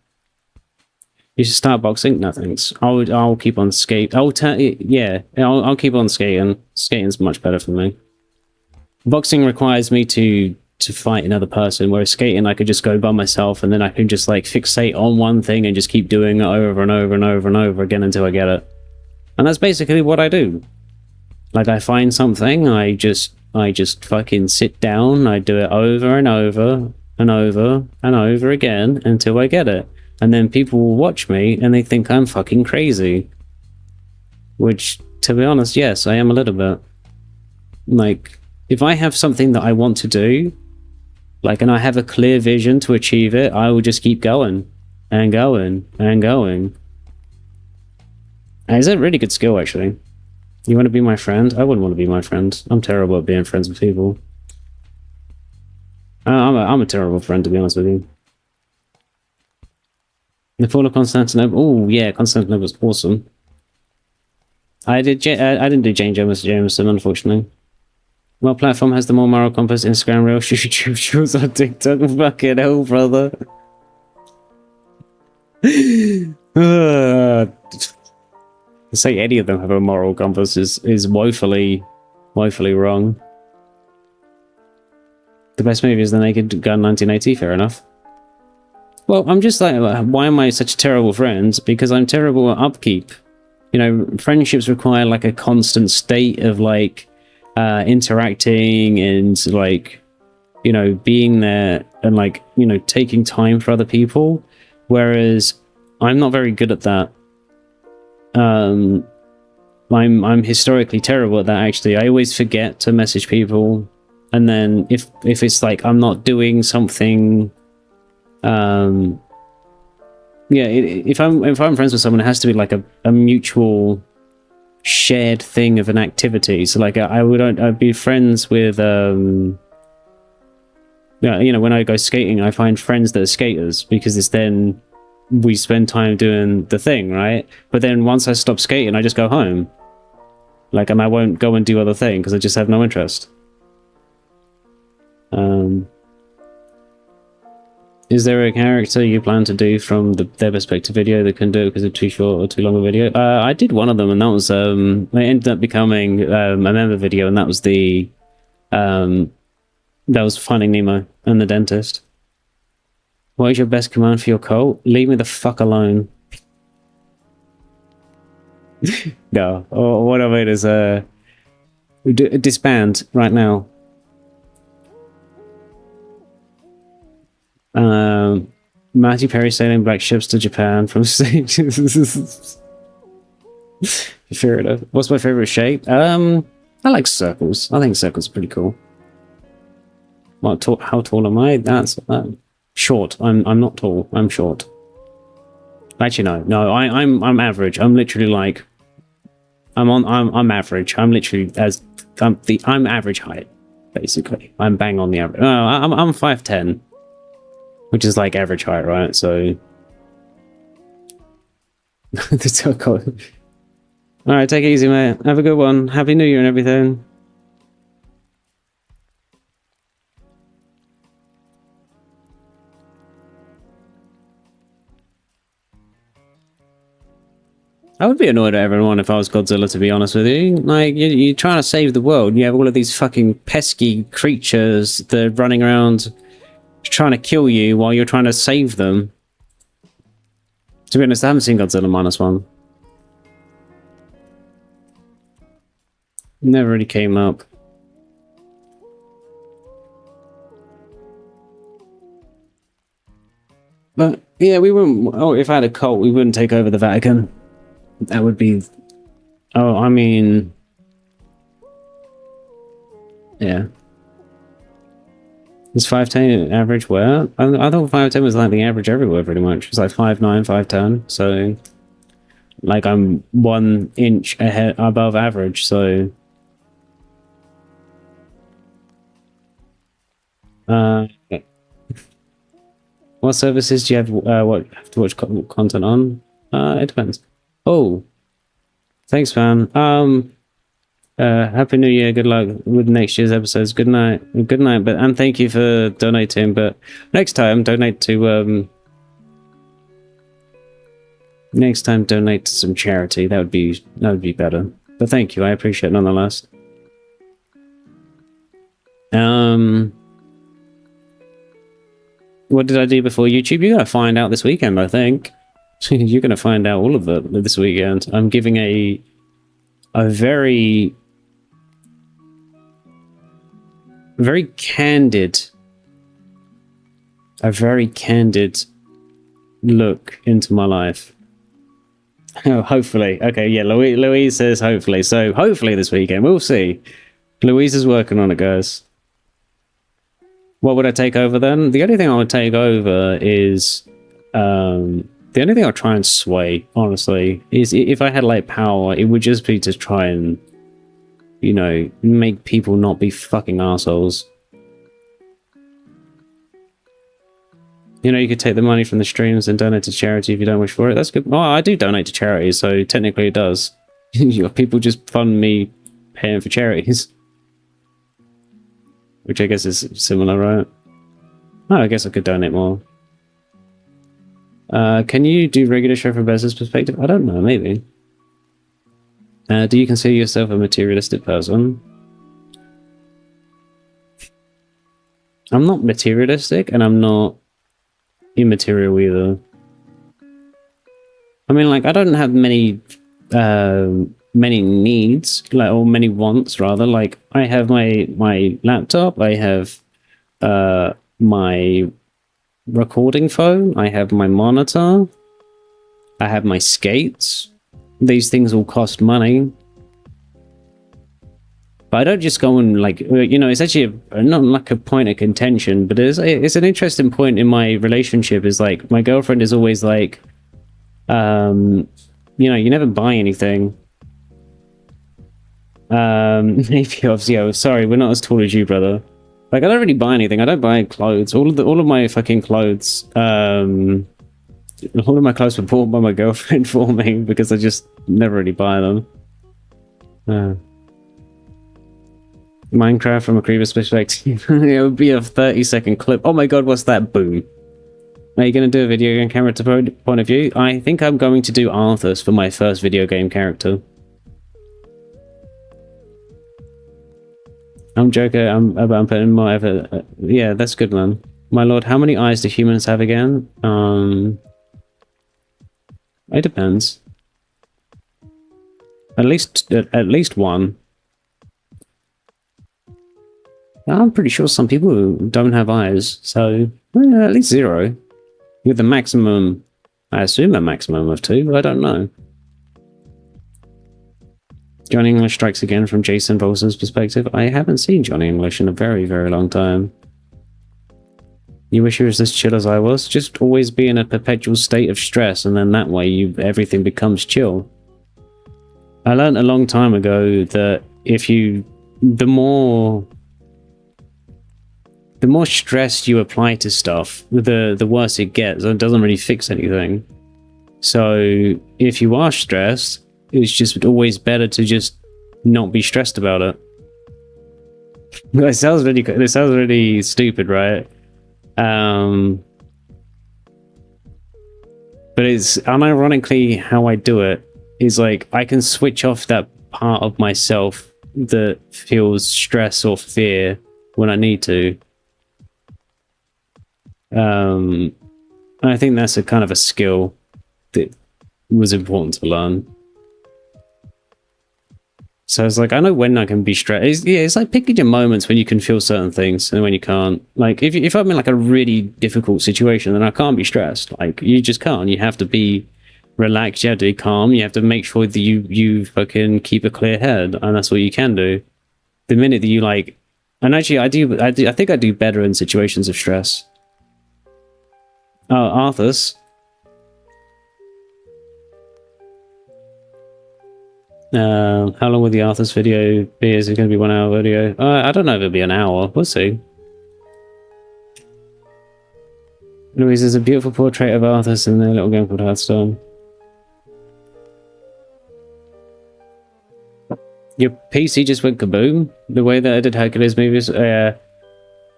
You should start boxing? No, thanks. I'll keep on skate. I'll keep on skating. Skating's much better for me. Boxing requires me to fight another person, whereas skating I could just go by myself and then I can just like fixate on one thing and just keep doing it over and over and over and over again until I get it. And that's basically what I do. Like, I find something, I just fucking sit down, I do it over and over and over and over again until I get it. And then people will watch me and they think I'm fucking crazy. Which, to be honest, yes, I am a little bit. Like, if I have something that I want to do, like, and I have a clear vision to achieve it, I will just keep going and going and going. And it's a really good skill, actually. You want to be my friend? I wouldn't want to be my friend. I'm terrible at being friends with people. I'm a terrible friend, to be honest with you. The Fall of Constantinople. Oh yeah, Constantinople was awesome. I didn't do Jane Jameson, unfortunately. What platform has the more moral compass? Instagram, Reels, YouTube, Shorts, on TikTok? Fucking hell, brother. To say any of them have a moral compass is woefully wrong. The best movie is The Naked Gun 1980, fair enough. Well, I'm just like, why am I such a terrible friend? Because I'm terrible at upkeep. You know, friendships require like a constant state of like interacting and like, you know, being there and like, you know, taking time for other people. Whereas I'm not very good at that. I'm historically terrible at that, actually. I always forget to message people, and then if it's like I'm not doing something, if I'm friends with someone, it has to be like a mutual shared thing of an activity. So like I'd be friends with you know, when I go skating, I find friends that are skaters because it's then we spend time doing the thing, right? But then once I stop skating, I just go home. Like, and I won't go and do other things because I just have no interest. Is there a character you plan to do from their perspective video that can do it because it's too short or too long a video? I did one of them, and that was it ended up becoming a member video, and that was Finding Nemo and the dentist. What is your best command for your cult? Leave me the fuck alone. No, or what of it is disband right now. Matthew Perry sailing black ships to Japan from stages. Fair enough. What's my favorite shape? I like circles. I think circles are pretty cool. What? How tall am I? That's short. I'm not tall. I'm short. Actually, no. I'm average. I'm literally like. I'm average. I'm literally I'm average height, basically. I'm bang on the average. I'm 5'10", which is like average height, right? So. That's so cool. All right, take it easy, mate. Have a good one. Happy New Year and everything. I would be annoyed at everyone if I was Godzilla, to be honest with you. Like, you're trying to save the world, and you have all of these fucking pesky creatures that are running around trying to kill you while you're trying to save them. To be honest, I haven't seen Godzilla -1. Never really came up. But, yeah, we wouldn't... Oh, if I had a cult, we wouldn't take over the Vatican. That would be... Oh, I mean... Yeah. Is 5'10" average where? I thought 5'10" was like the average everywhere, pretty much. It's like 5'9", 5'10", so... Like, I'm 1 inch ahead above average, so... What services do you have have to watch content on? It depends. Oh, thanks, man. Happy New Year. Good luck with next year's episodes. Good night. Good night. And thank you for donating. But next time, donate to next time donate to some charity. That would be better. But thank you. I appreciate it nonetheless. What did I do before YouTube? You're gonna find out this weekend, I think. You're gonna find out all of it this weekend. I'm giving a very candid look into my life. Oh, hopefully. Okay, yeah, Louise says hopefully. So hopefully this weekend. We'll see. Louise is working on it, guys. What would I take over then? The only thing I would take over is... the only thing I'll try and sway, honestly, is if I had, like, power, it would just be to try and, you know, make people not be fucking assholes. You know, you could take the money from the streams and donate to charity if you don't wish for it. That's good. Oh, I do donate to charities, so technically it does. People just fund me paying for charities. Which I guess is similar, right? Oh, I guess I could donate more. Can you do regular show from a business perspective? I don't know, maybe. Do you consider yourself a materialistic person? I'm not materialistic, and I'm not immaterial either. I mean, like, I don't have many needs, like, or many wants rather. Like, I have my laptop, I have my recording phone, I have my monitor, I have my skates. These things all cost money. But I don't just go and, like, you know, it's actually not like a point of contention, but it's an interesting point in my relationship. Is like, my girlfriend is always like, you know, you never buy anything. Maybe obviously, oh, sorry, we're not as tall as you, brother. Like, I don't really buy anything. I don't buy clothes. All of my fucking clothes, all of my clothes were bought by my girlfriend for me because I just never really buy them. Minecraft from a previous perspective. It would be a 30-second clip. Oh my god, what's that? Boom. Are you going to do a video game character point of view? I think I'm going to do Arthas for my first video game character. I'm joking. I'm putting more effort. Yeah, that's good, man. My lord, how many eyes do humans have again? It depends. At least one. I'm pretty sure some people don't have eyes, so at least 0. With a maximum, I assume a maximum of 2, but I don't know. Johnny English Strikes Again from Jason Volson's perspective. I haven't seen Johnny English in a very, very long time. You wish you was as chill as I was? Just always be in a perpetual state of stress, and then that way everything becomes chill. I learned a long time ago that the more stress you apply to stuff, the worse it gets. It doesn't really fix anything. So if you are stressed, it's just always better to just not be stressed about it. It sounds really stupid, right? But it's unironically how I do it is like I can switch off that part of myself that feels stress or fear when I need to. I think that's a kind of a skill that was important to learn. So it's like, I know when I can be stressed. It's like picking your moments when you can feel certain things and when you can't. Like, if I'm in like a really difficult situation, then I can't be stressed. Like, you just can't. You have to be relaxed. You have to be calm. You have to make sure that you fucking keep a clear head, and that's what you can do. The minute that you like, and actually, I think I do better in situations of stress. Oh, Arthas. How long will the Arthas video be? Is it going to be 1 hour video? I don't know if it'll be an hour. We'll see. Louise, there's a beautiful portrait of Arthas in the little game called Hearthstone. Your PC just went kaboom? The way that I did Hercules movies?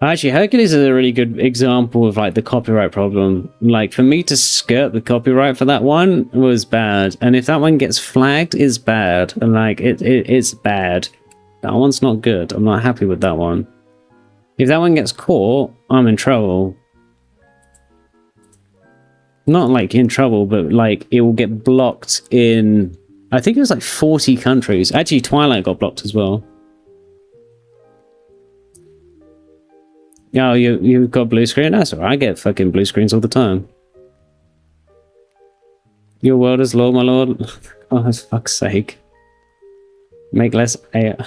Actually, Hercules is a really good example of like the copyright problem. Like, for me to skirt the copyright for that one was bad, and if that one gets flagged, it's bad. And like it's bad. That one's not good. I'm not happy with that one. If that one gets caught, I'm in trouble. Not like in trouble, but like it will get blocked in, I think it was like 40 countries. Actually, Twilight got blocked as well. Oh, you've got blue screen? That's alright. I get fucking blue screens all the time. Your world is low, my lord. Oh, for fuck's sake. Make less AI.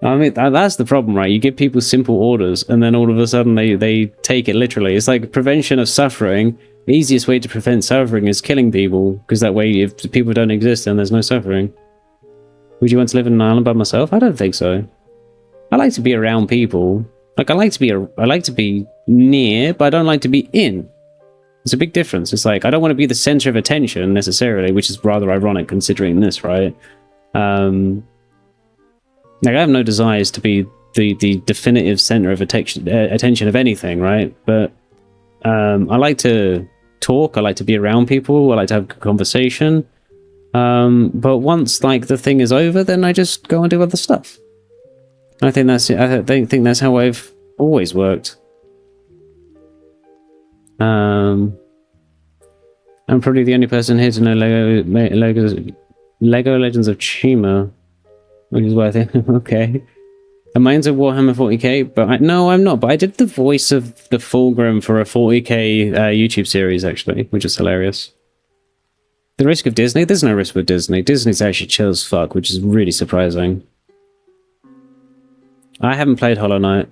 I mean, that's the problem, right? You give people simple orders, and then all of a sudden they take it literally. It's like prevention of suffering. The easiest way to prevent suffering is killing people, because that way, if people don't exist, then there's no suffering. Would you want to live in an island by myself? I don't think so. I like to be around people. Like, I like to be near, but I don't like to be in. There's a big difference. It's like, I don't want to be the center of attention necessarily, which is rather ironic considering this, right? Like, I have no desires to be the definitive center of attention of anything, right? But I like to talk. I like to be around people. I like to have a conversation. But once like the thing is over, then I just go and do other stuff. I think that's it. I think that's how I've always worked. I'm probably the only person here to know Lego Legends of Chima, which is why I think okay. Am I into Warhammer 40k? But no, I'm not. But I did the voice of the Fulgrim for a 40k YouTube series actually, which is hilarious. The risk of Disney? There's no risk with Disney. Disney's actually chill as fuck, which is really surprising. I haven't played Hollow Knight.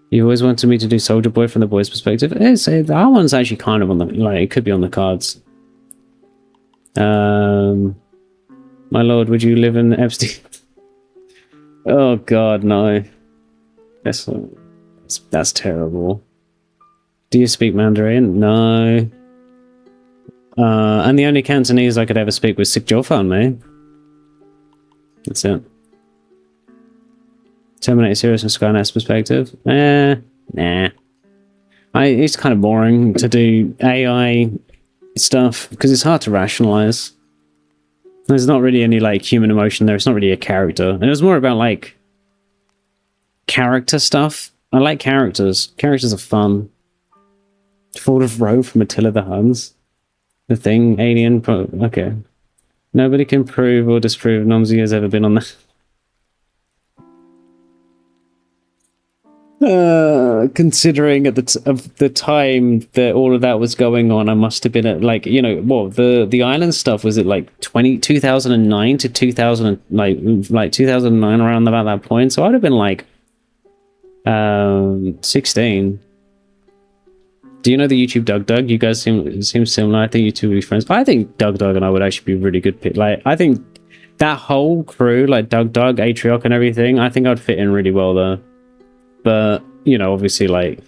You always wanted me to do Soldier Boy from the boys' perspective. That one's actually kind of on the, like, it could be on the cards. My lord, would you live in Epstein? Oh god, no. That's terrible. Do you speak Mandarin? No. And the only Cantonese I could ever speak was Sik Jofan, mate. That's it. Terminator series from Skynet's perspective? Nah. It's kind of boring to do AI stuff because it's hard to rationalize. There's not really any like human emotion there. It's not really a character. And it was more about like character stuff. I like characters. Characters are fun. Fall of Roe from Attila the Huns. The Thing, Alien. Okay. Nobody can prove or disprove Nomsy has ever been on that. Considering at the time that all of that was going on, I must have been at like, you know, what the island stuff was it like 2009 to 2000 like 2009 around about that point. So I'd have been like 16. Do you know the YouTube Doug Doug? You guys seem similar. I think you two would be friends. I think Doug Doug and I would actually be really good pick. Like I think that whole crew, like Doug Doug, Atrioc and everything, I think I'd fit in really well there. But, you know, obviously, like,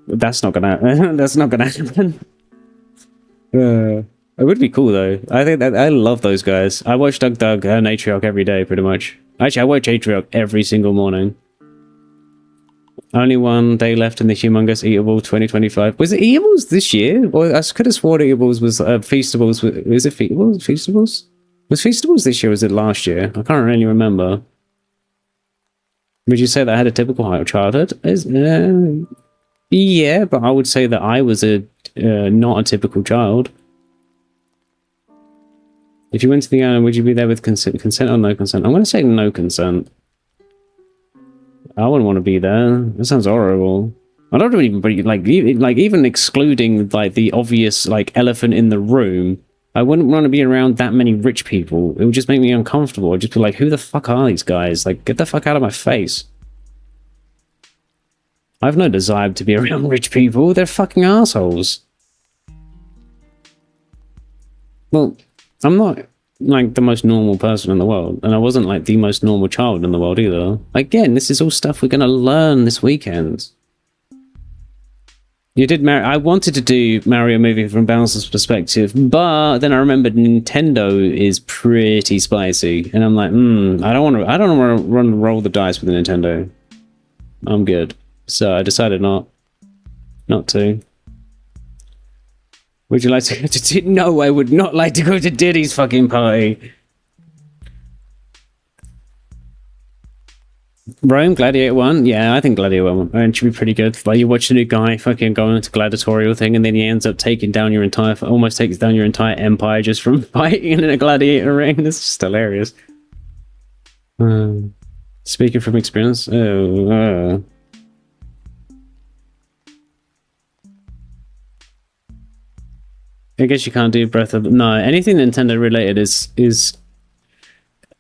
that's not gonna happen. It would be cool, though. I think that I love those guys. I watch Doug Doug and Atrioc every day, pretty much. Actually, I watch Atrioc every single morning. Only one day left in the Humongous Eatable 2025. Was it Eatables this year? Or I could have sworn Eatables was Feastables. Was it Feastables? Was Feastables this year or was it last year? I can't really remember. Would you say that I had a typical childhood? Yeah, but I would say that I was not a typical child. If you went to the island, would you be there with consent or no consent? I'm going to say no consent. I wouldn't want to be there. That sounds horrible. I don't even like even excluding like the obvious like elephant in the room. I wouldn't want to be around that many rich people. It would just make me uncomfortable. I'd just be like, who the fuck are these guys? Like, get the fuck out of my face. I have no desire to be around rich people. They're fucking assholes. Well, I'm not like the most normal person in the world. And I wasn't like the most normal child in the world either. Again, this is all stuff we're going to learn this weekend. You did I wanted to do Mario movie from Bowser's perspective, but then I remembered Nintendo is pretty spicy, and I'm like, I don't want to roll the dice with the Nintendo. I'm good, so I decided not to. Would you like to go to? No, I would not like to go to Diddy's fucking party. Rome, Gladiator 1? Yeah, I think Gladiator 1 should be pretty good. Like, you watch a new guy fucking going into gladiatorial thing, and then he ends up taking down your almost takes down your entire empire just from fighting in a gladiator ring. That's just hilarious. Speaking from experience, I guess you can't do Breath of... No, anything Nintendo related is...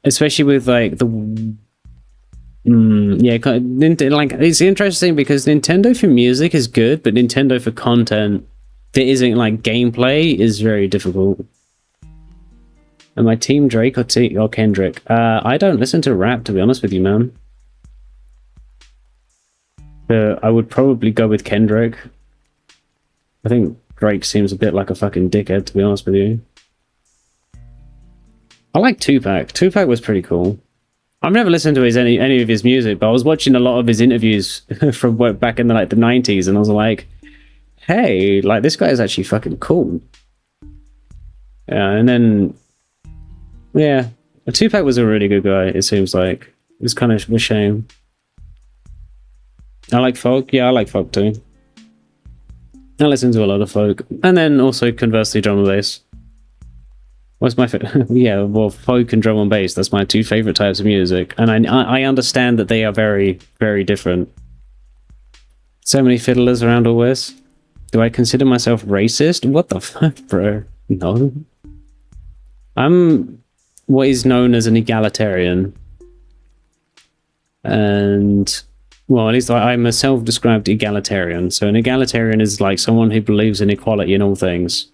Especially with, like, the... yeah, like it's interesting because Nintendo for music is good, but Nintendo for content that isn't like gameplay is very difficult. Am I Team Drake or Kendrick? I don't listen to rap, to be honest with you, man. I would probably go with Kendrick. I think Drake seems a bit like a fucking dickhead, to be honest with you. I like Tupac. Tupac was pretty cool. I've never listened to any of his music, but I was watching a lot of his interviews from back in the 90s, and I was like, hey, like this guy is actually fucking cool. And then, yeah, Tupac was a really good guy. It seems like it's kind of a shame. I like folk. Yeah, I like folk too. I listen to a lot of folk, and then also conversely drum and bass. What's my favorite? Yeah, well, folk and drum and bass. That's my two favorite types of music, and I understand that they are very, very different. So many fiddlers around always. Do I consider myself racist? What the fuck, bro? No. I'm what is known as an egalitarian, and well, at least I'm a self-described egalitarian. So an egalitarian is like someone who believes in equality in all things.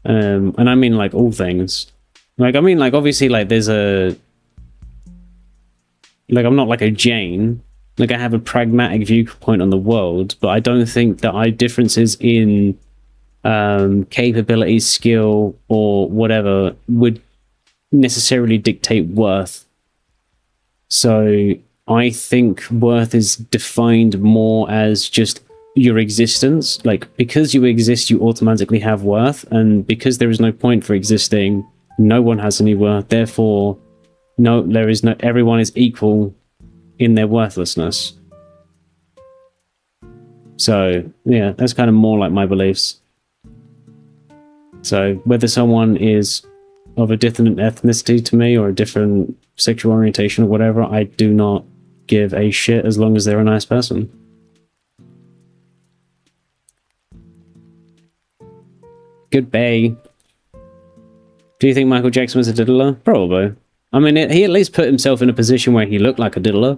And I mean like all things. Like I mean like obviously like there's a like I'm not like a Jane. Like I have a pragmatic viewpoint on the world, but I don't think that our differences in capability, skill, or whatever would necessarily dictate worth. So I think worth is defined more as just your existence. Like because you exist, you automatically have worth, and because there is no point for existing, no one has any worth. Therefore, everyone is equal in their worthlessness. So, yeah, that's kind of more like my beliefs. So, whether someone is of a different ethnicity to me or a different sexual orientation or whatever, I do not give a shit as long as they're a nice person. Good bay. Do you think Michael Jackson was a diddler? Probably. I mean, he at least put himself in a position where he looked like a diddler.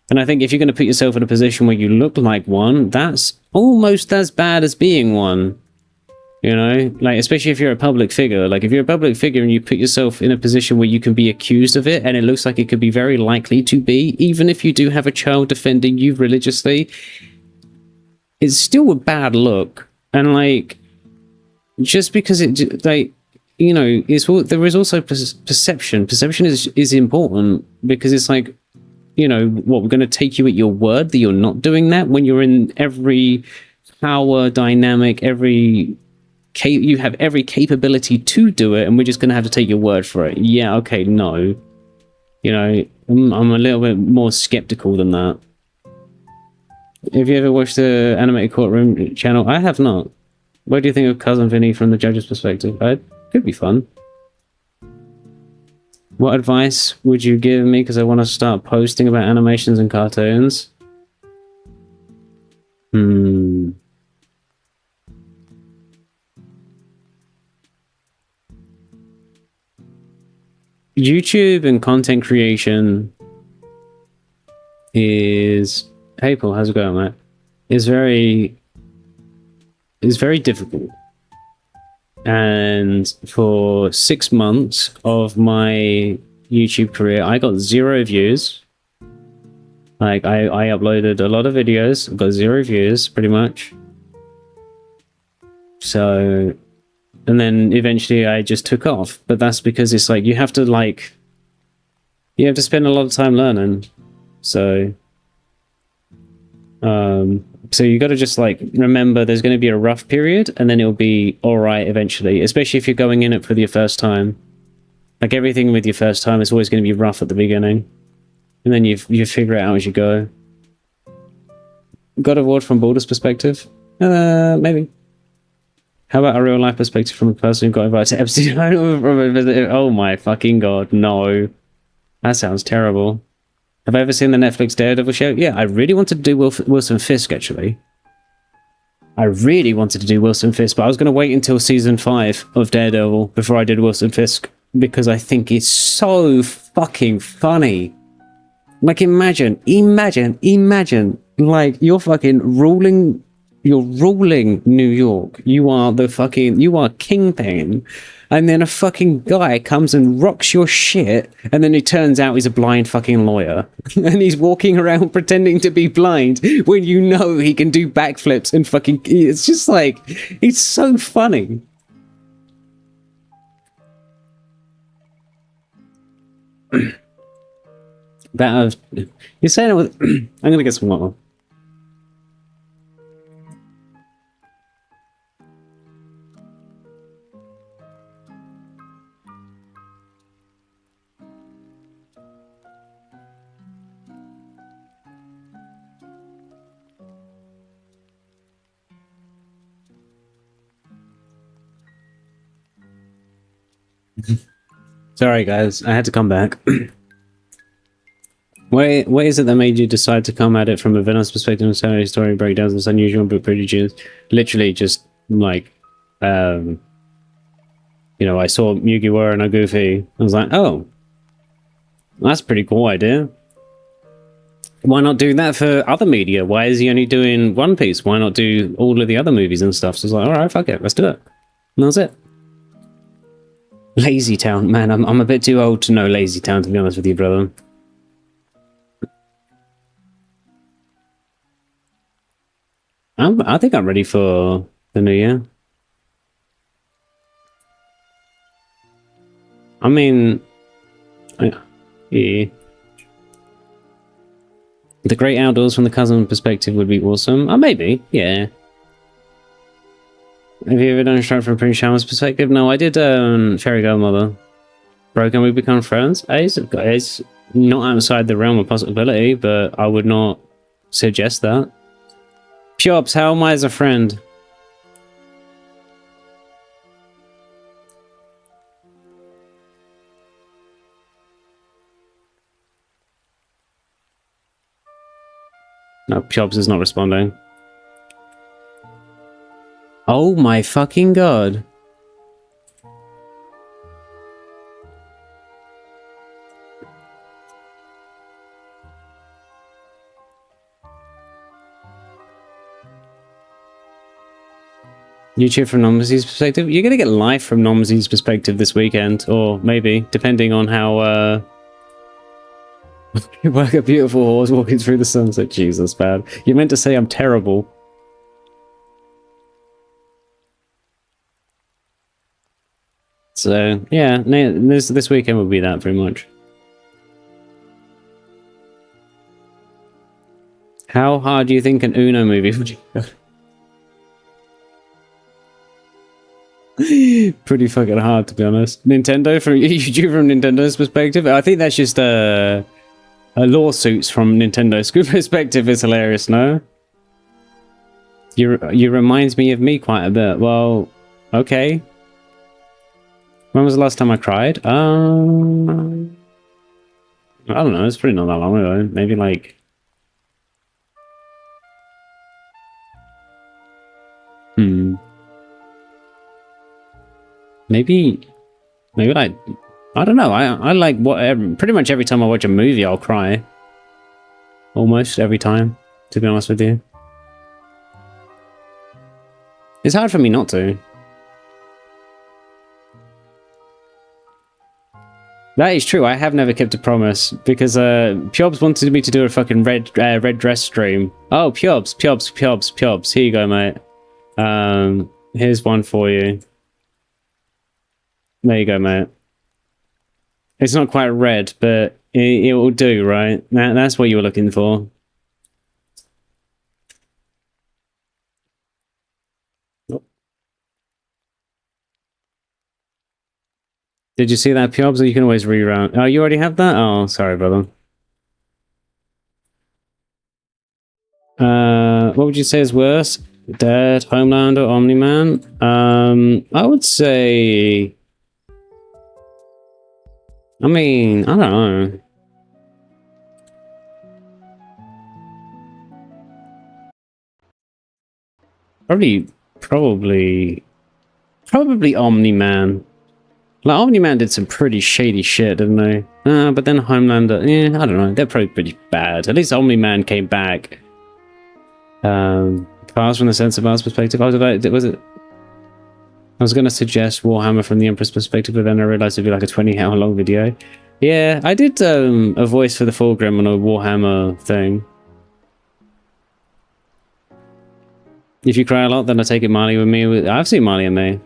And I think if you're going to put yourself in a position where you look like one, that's almost as bad as being one. You know? Like, especially if you're a public figure. Like, if you're a public figure and you put yourself in a position where you can be accused of it, and it looks like it could be very likely to be, even if you do have a child defending you religiously, it's still a bad look. And, like, just because it, like, you know, there is also perception. Perception is important, because it's like, you know, what, we're going to take you at your word that you're not doing that when you're in every power dynamic, you have every capability to do it, and we're just going to have to take your word for it. Yeah, okay, no. You know, I'm a little bit more skeptical than that. Have you ever watched the Animated Courtroom channel? I have not. What do you think of Cousin Vinny from the judge's perspective? It could be fun. What advice would you give me? Because I want to start posting about animations and cartoons. YouTube and content creation is... Hey Paul, how's it going, mate? Is very difficult. And for 6 months of my YouTube career, I got 0 views. Like, I uploaded a lot of videos, got 0 views, pretty much. So, and then eventually I just took off. But that's because it's like, you have to spend a lot of time learning. So, so you got to just, like, remember there's going to be a rough period, and then it'll be all right eventually, especially if you're going in it for your first time. Like, everything with your first time is always going to be rough at the beginning, and then you figure it out as you go. God of War from Baldur's perspective? Maybe. How about a real life perspective from a person who got invited to Epstein Island? Oh my fucking god, no. That sounds terrible. Have I ever seen the Netflix Daredevil show? Yeah, I really wanted to do Wilson Fisk, actually. I really wanted to do Wilson Fisk, but I was going to wait until season 5 of Daredevil before I did Wilson Fisk, because I think it's so fucking funny. Like, imagine, like, you're ruling New York. You are Kingpin. And then a fucking guy comes and rocks your shit, and then it turns out he's a blind fucking lawyer. And he's walking around pretending to be blind when you know he can do backflips and fucking... It's just like... It's so funny. You're saying it with... I'm gonna get some water. Sorry guys, I had to come back. What is it that made you decide to come at it from a villain's perspective and tell story breakdowns and unusual but pretty tunes? Literally just like, you know, I saw Mugiwara and a Goofy. I was like, oh, that's a pretty cool idea. Why not do that for other media? Why is he only doing One Piece? Why not do all of the other movies and stuff? So I was like, all right, fuck it, let's do it. And that was it. Lazy Town, man, I'm a bit too old to know Lazy Town, to be honest with you, brother. I think I'm ready for the new year. I mean, yeah. The Great Outdoors from the cousin perspective would be awesome. Oh, maybe, yeah. Have you ever done a show from Prince Shaman's perspective? No, I did Fairy Godmother. Bro, can we become friends? It's not outside the realm of possibility, but I would not suggest that. Piops, how am I as a friend? No, Piops is not responding. Oh my fucking god. YouTube from Nomsy's perspective? You're gonna get live from Nomsy's perspective this weekend, or maybe, depending on how, like a beautiful horse walking through the sunset. Jesus, man. You meant to say I'm terrible. So, yeah, this weekend will be that, pretty much. How hard do you think an Uno movie would be? Pretty fucking hard, to be honest. Nintendo, from YouTube from Nintendo's perspective, I think that's just a lawsuits from Nintendo's perspective is hilarious. No, you reminds me of me quite a bit. Well, okay. When was the last time I cried? I don't know. It's pretty not that long ago. Maybe like. Maybe like, I don't know. I like pretty much every time I watch a movie, I'll cry. Almost every time, to be honest with you. It's hard for me not to. That is true. I have never kept a promise because Pjobs wanted me to do a fucking red dress stream. Oh, Pjobs. Here you go, mate. Here's one for you. There you go, mate. It's not quite red, but it will do, right? That's what you were looking for. Did you see that, Pjobs? Or you can always rerun. Oh, you already have that? Oh, sorry, brother. What would you say is worse? Dead, Homeland, or Omni-Man? I would say... I mean, I don't know. Probably Omni-Man. Like, Omni-Man did some pretty shady shit, didn't they? But then Homelander, yeah, I don't know. They're probably pretty bad. At least Omni-Man came back. Fast from the Sense of Ours perspective. Was it? I was going to suggest Warhammer from the Emperor's perspective, but then I realized it'd be like a 20-hour long video. Yeah, I did a voice for the Fulgrim on a Warhammer thing. If you cry a lot, then I take it Marley with me. I've seen Marley and me.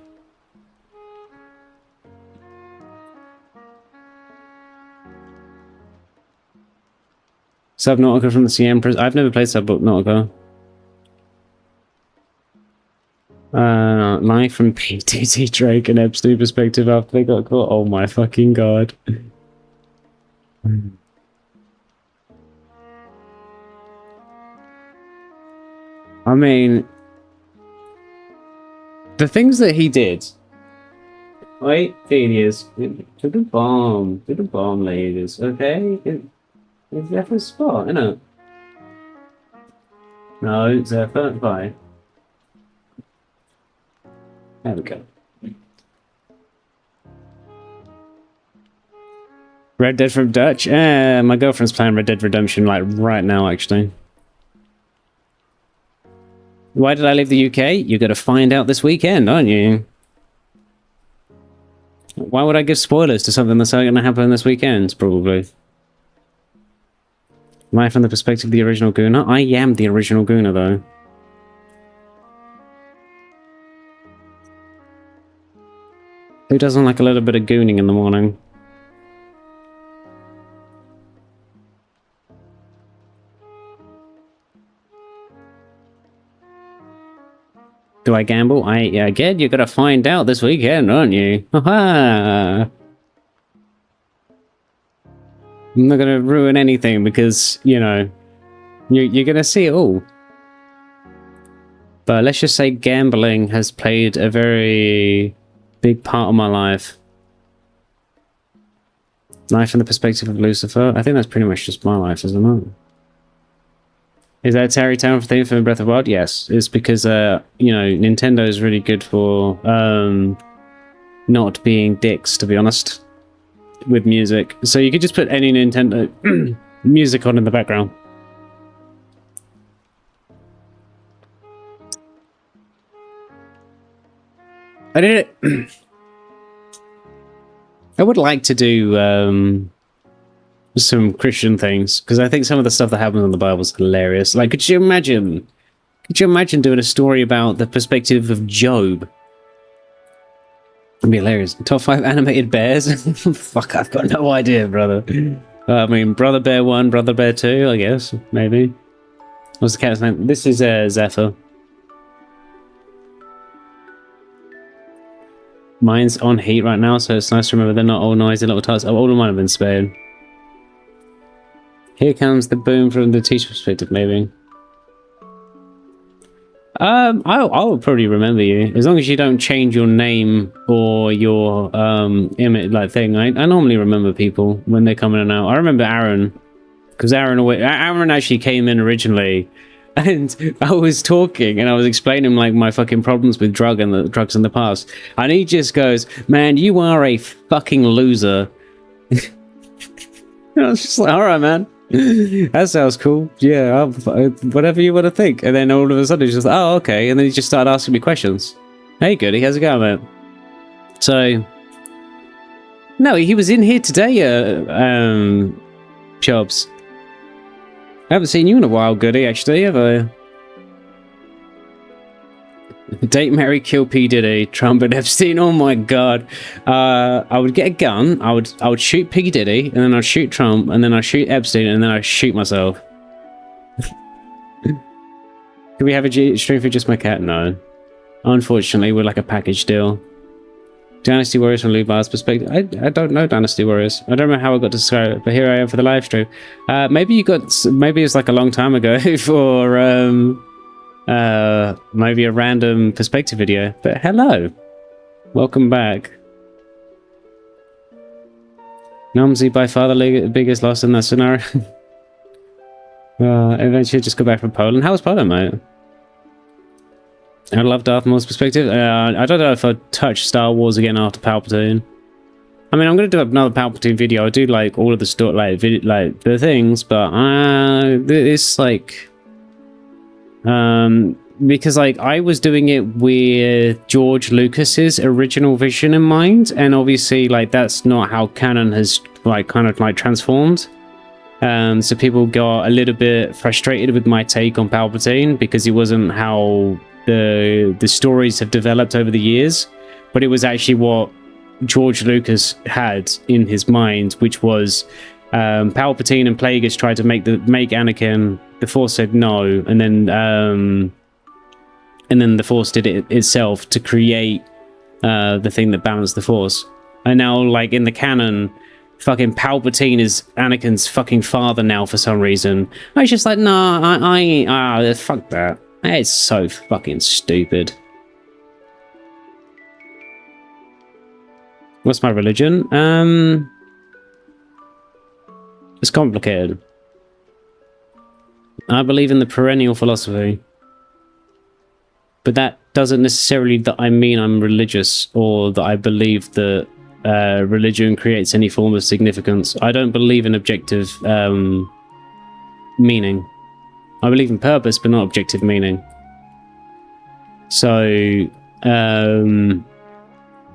Subnautica from the Sea Empress. I've never played Subnautica. Live from PTT Drake and Epstein perspective after they got caught. Oh my fucking god. I mean, the things that he did. Wait, failures. To the bomb, ladies. Okay, it's Zephyr's spot, isn't it? No, Zephyr, bye. There we go. Red Dead from Dutch? My girlfriend's playing Red Dead Redemption like right now, actually. Why did I leave the UK? You're gonna find out this weekend, aren't you? Why would I give spoilers to something that's going to happen this weekend? Probably. Life from the perspective of the original Gooner? I am the original Gooner, though. Who doesn't like a little bit of gooning in the morning? Do I gamble? Again, you're gonna find out this weekend, aren't you? Haha! I'm not gonna ruin anything because, you know, you're gonna see it all. But let's just say gambling has played a very big part of my life. Life from the perspective of Lucifer. I think that's pretty much just my life, isn't it? Is that Terry Town thing from Breath of the Wild? Yes. It's because, you know, Nintendo is really good for not being dicks, to be honest, with music. So you could just put any Nintendo music on in the background. I did it. I would like to do some Christian things, because I think some of the stuff that happens in the Bible is hilarious. Like, could you imagine doing a story about the perspective of Job? It'd be hilarious. Top 5 animated bears? Fuck, I've got no idea, brother. I mean, Brother Bear 1, Brother Bear 2, I guess, maybe. What's the cat's name? This is Zephyr. Mine's on heat right now, so it's nice to remember they're not all noisy little tots. Oh, all of mine have been spared. Here comes the boom from the teacher perspective, maybe. I will probably remember you as long as you don't change your name or your image, like thing. I normally remember people when they come in and out. I remember Aaron, because Aaron actually came in originally. And I was talking and I was explaining like my fucking problems with drugs in the past. And he just goes, "Man, you are a fucking loser." And I was just like, all right, man. That sounds cool. Yeah, whatever you want to think. And then all of a sudden he's just like, oh, okay. And then he just started asking me questions. Hey, goody, how's it going, mate? So, no, he was in here today, Chobs. I haven't seen you in a while, Goody, actually, have I? Date, marry, kill P. Diddy, Trump and Epstein. Oh my god. I would get a gun, I would shoot P. Diddy, and then I'd shoot Trump, and then I'd shoot Epstein, and then I'd shoot myself. Can we have a stream for just my cat? No. Unfortunately, we're like a package deal. Dynasty Warriors from Lubar's perspective. I don't know Dynasty Warriors. I don't know how I got to Skyrim, but here I am for the live stream. Maybe it's like a long time ago for maybe a random perspective video. But hello, welcome back. Nomsy by far the biggest loss in that scenario. Eventually just go back from Poland. How was Poland, mate? I love Darth Maul's perspective. I don't know if I'd touch Star Wars again after Palpatine. I mean, I'm gonna do another Palpatine video. I do like all of the stuff, like the things, but it's like, because like I was doing it with George Lucas's original vision in mind, and obviously like that's not how canon has like kind of like transformed. So people got a little bit frustrated with my take on Palpatine because it wasn't how the stories have developed over the years, but it was actually what George Lucas had in his mind, which was Palpatine and Plagueis tried to make Anakin. The Force said no, and then the Force did it itself to create the thing that balanced the Force. And now, like in the canon, fucking Palpatine is Anakin's fucking father now for some reason. I was just like, nah, fuck that. It's so fucking stupid. What's my religion? It's complicated. I believe in the perennial philosophy. But that doesn't necessarily that I mean I'm religious or that I believe that religion creates any form of significance. I don't believe in objective meaning. I believe in purpose, but not objective meaning. So,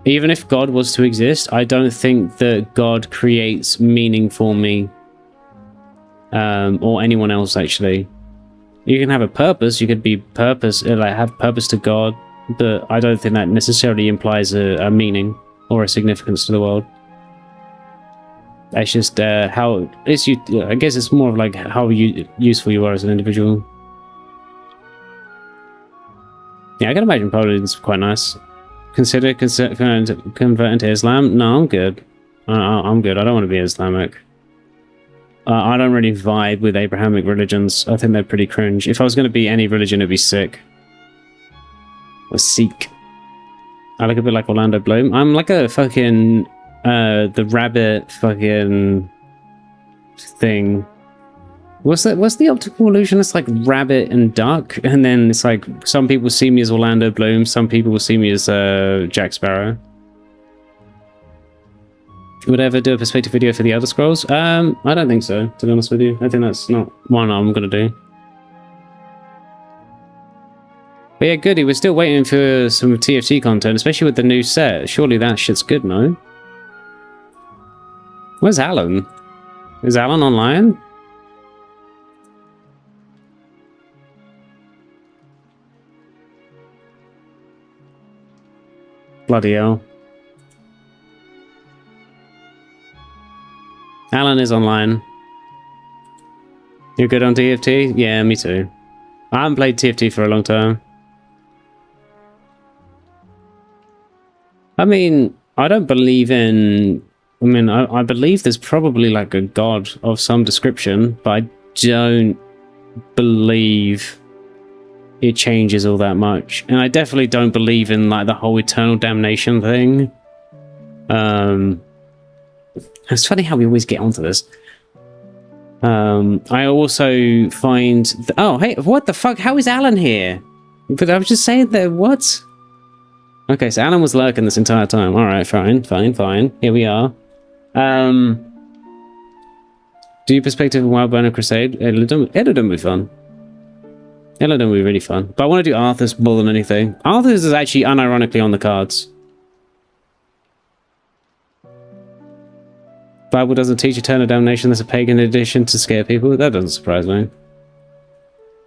even if God was to exist, I don't think that God creates meaning for me, or anyone else, actually. You can have a purpose, you could be have purpose to God, but I don't think that necessarily implies a meaning or a significance to the world. That's just how it's you. I guess it's more of like how useful you are as an individual. Yeah, I can imagine Poland's quite nice. Consider converting to Islam? No, I'm good. I'm good. I don't want to be Islamic. I don't really vibe with Abrahamic religions. I think they're pretty cringe. If I was going to be any religion, it'd be Sikh. Or Sikh. I look a bit like Orlando Bloom. I'm like a fucking... the rabbit fucking... thing. What's that? What's the optical illusion? It's like rabbit and duck. And then it's like, some people see me as Orlando Bloom. Some people will see me as Jack Sparrow. Would I ever do a perspective video for the Elder Scrolls? I don't think so, to be honest with you. I think that's not one I'm gonna do. But yeah, goody, we're still waiting for some TFT content, especially with the new set. Surely that shit's good, no? Where's Alan? Is Alan online? Bloody hell. Alan is online. You're good on TFT? Yeah, me too. I haven't played TFT for a long time. I mean, I don't believe in... I mean, I believe there's probably like a god of some description, but I don't believe it changes all that much. And I definitely don't believe in like the whole eternal damnation thing. It's funny how we always get onto this. I also find... oh, hey, what the fuck? How is Alan here? But I was just saying that, what? Okay, so Alan was lurking this entire time. Alright, fine. Here we are. Do your perspective of Wildburner Crusade? Edidom would be fun. Edidom would be really fun. But I want to do Arthas more than anything. Arthas is actually unironically on the cards. Bible doesn't teach eternal damnation. There's a pagan edition to scare people. That doesn't surprise me.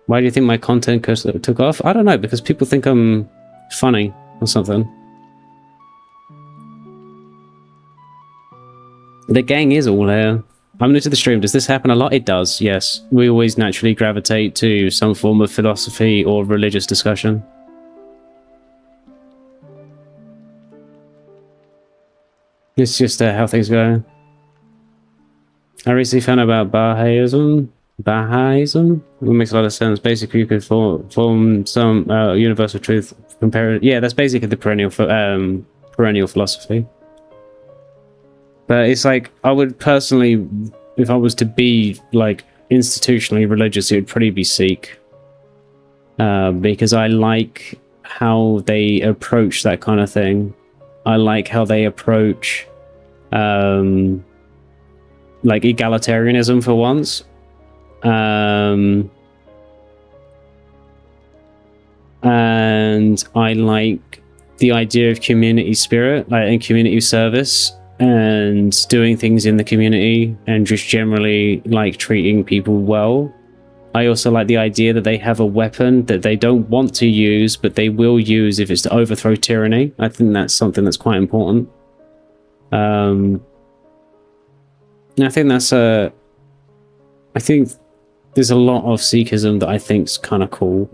Why do you think my content took off? I don't know, because people think I'm funny or something. The gang is all here. I'm new to the stream. Does this happen a lot? It does, yes. We always naturally gravitate to some form of philosophy or religious discussion. It's just how things go. I recently found out about Bahaism. Bahaism? It makes a lot of sense. Basically, you could form some universal truth. Compare it. Yeah, that's basically the perennial philosophy. But it's like, I would personally, if I was to be like institutionally religious, it would probably be Sikh. Because I like how they approach that kind of thing. I like how they approach like egalitarianism for once. And I like the idea of community spirit, like and community service, and doing things in the community, and just generally like treating people well. I also like the idea that they have a weapon that they don't want to use, but they will use if it's to overthrow tyranny. I think that's something that's quite important. I think that's I think there's a lot of Sikhism that I think's kind of cool.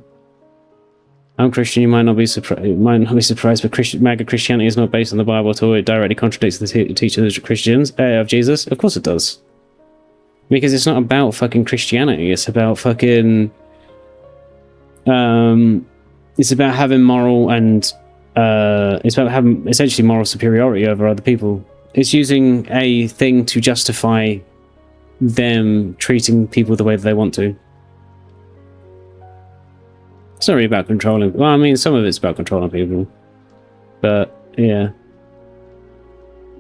I'm Christian. You might not be surprised, but MAGA Christianity is not based on the Bible at all. It directly contradicts the teachings of Christians of Jesus. Of course, it does. Because it's not about fucking Christianity. It's about fucking. It's about having moral and it's about having essentially moral superiority over other people. It's using a thing to justify them treating people the way that they want to. It's not really about controlling. Well, I mean, some of it's about controlling people. But, yeah.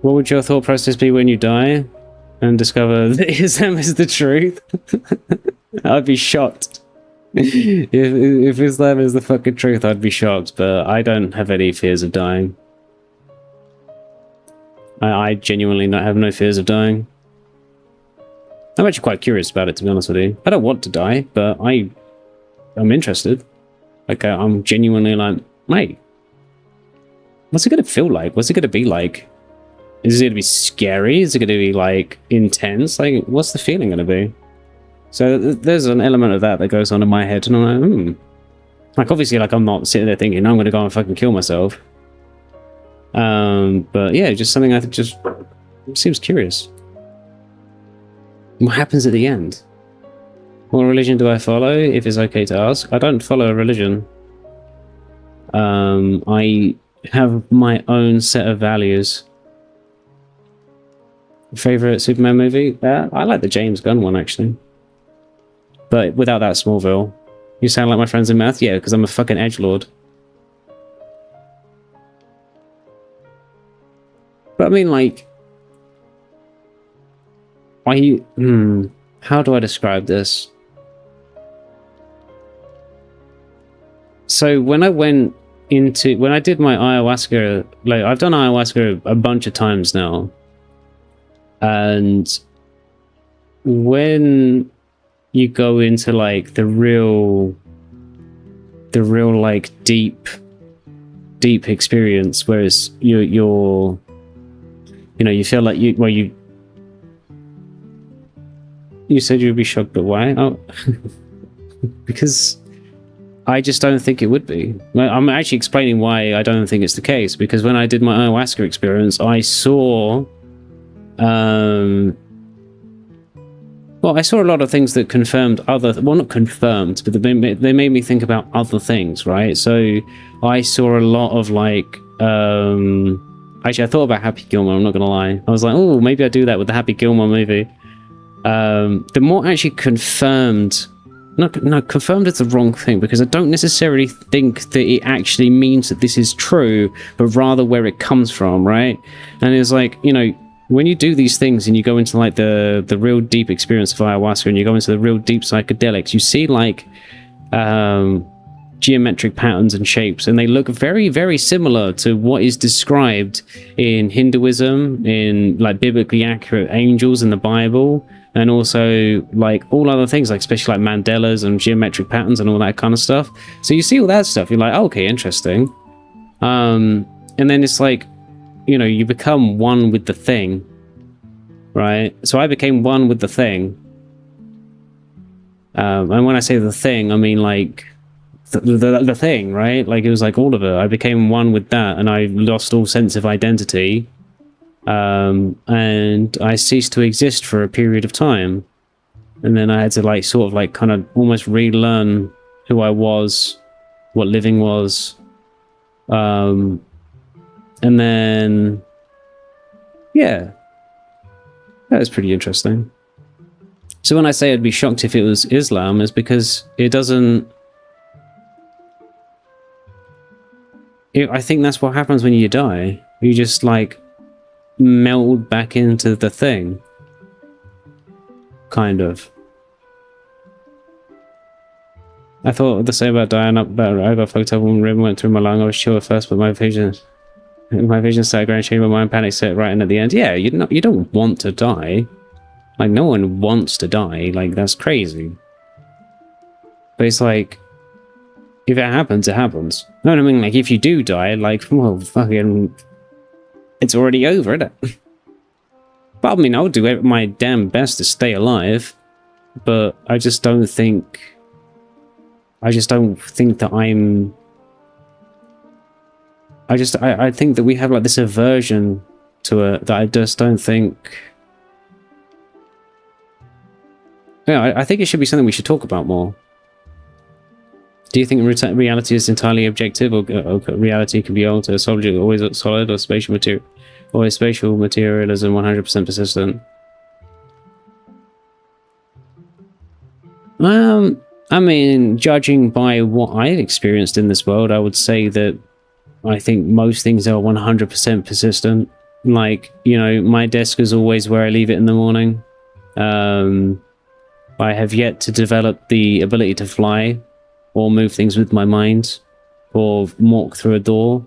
What would your thought process be when you die and discover that Islam is the truth? I'd be shocked. If Islam is the fucking truth, I'd be shocked. But I don't have any fears of dying. I genuinely have no fears of dying. I'm actually quite curious about it, to be honest with you. I don't want to die, but I'm interested. Like, I'm genuinely like, mate, what's it going to feel like? What's it going to be like? Is it going to be scary? Is it going to be, like, intense? Like, what's the feeling going to be? So there's an element of that goes on in my head, and I'm like, Like, obviously, like, I'm not sitting there thinking, I'm going to go and fucking kill myself. But yeah, just something I think just seems curious. What happens at the end? What religion do I follow, if it's okay to ask? I don't follow a religion. I have my own set of values. Favorite Superman movie? I like the James Gunn one, actually. But without that Smallville. You sound like my friends in math? Yeah, because I'm a fucking edgelord. But I mean, like... how do I describe this? So when I did my ayahuasca, like I've done ayahuasca a bunch of times now, and when you go into like the real like deep experience, whereas you feel like you said you'd be shocked, but why? Oh, because I just don't think it would be. I'm actually explaining why I don't think it's the case, because when I did my ayahuasca experience, I saw I saw a lot of things that confirmed not confirmed, but they made me think about other things, right? So I saw a lot of like actually I thought about Happy Gilmore, I'm not gonna lie. I was like, oh, maybe I do that with the Happy Gilmore movie. The more actually confirmed, confirmed is the wrong thing, because I don't necessarily think that it actually means that this is true, but rather where it comes from, right? And it's like, when you do these things and you go into like the real deep experience of ayahuasca, and you go into the real deep psychedelics, you see like geometric patterns and shapes, and they look very, very similar to what is described in Hinduism, in like biblically accurate angels in the Bible, and also like all other things, like especially like mandalas and geometric patterns and all that kind of stuff. So you see all that stuff, you're like, oh, okay, interesting. And then it's like, you become one with the thing, right? So I became one with the thing. And when I say the thing, I mean like the thing, right? Like it was like all of it. I became one with that, and I lost all sense of identity. And I ceased to exist for a period of time. And then I had to like sort of like kind of almost relearn who I was, what living was. And then, yeah, that was pretty interesting. So when I say I'd be shocked if it was Islam, is because it doesn't... I think that's what happens when you die. You just like meld back into the thing. Kind of. I thought the same about dying up, but I got fucked up when Ribbon went through my lung. I was chill at first, but my vision started going straight, my mind panic set right in at the end. Yeah, you don't want to die. Like, no one wants to die. Like, that's crazy. But it's like, if it happens, it happens. You know what I mean? Like, if you do die, like, well, fucking... it's already over, isn't it? But, I mean, I'll do my damn best to stay alive. But I just don't think... that I'm... I think that we have, like, this aversion to it that I just don't think... Yeah, I think it should be something we should talk about more. Do you think reality is entirely objective, or reality can be altered? Solid, always solid, or spatial material, or is spatial materialism 100% persistent? I mean, judging by what I've experienced in this world, I would say that I think most things are 100% persistent. Like, my desk is always where I leave it in the morning. I have yet to develop the ability to fly, or move things with my mind, or walk through a door.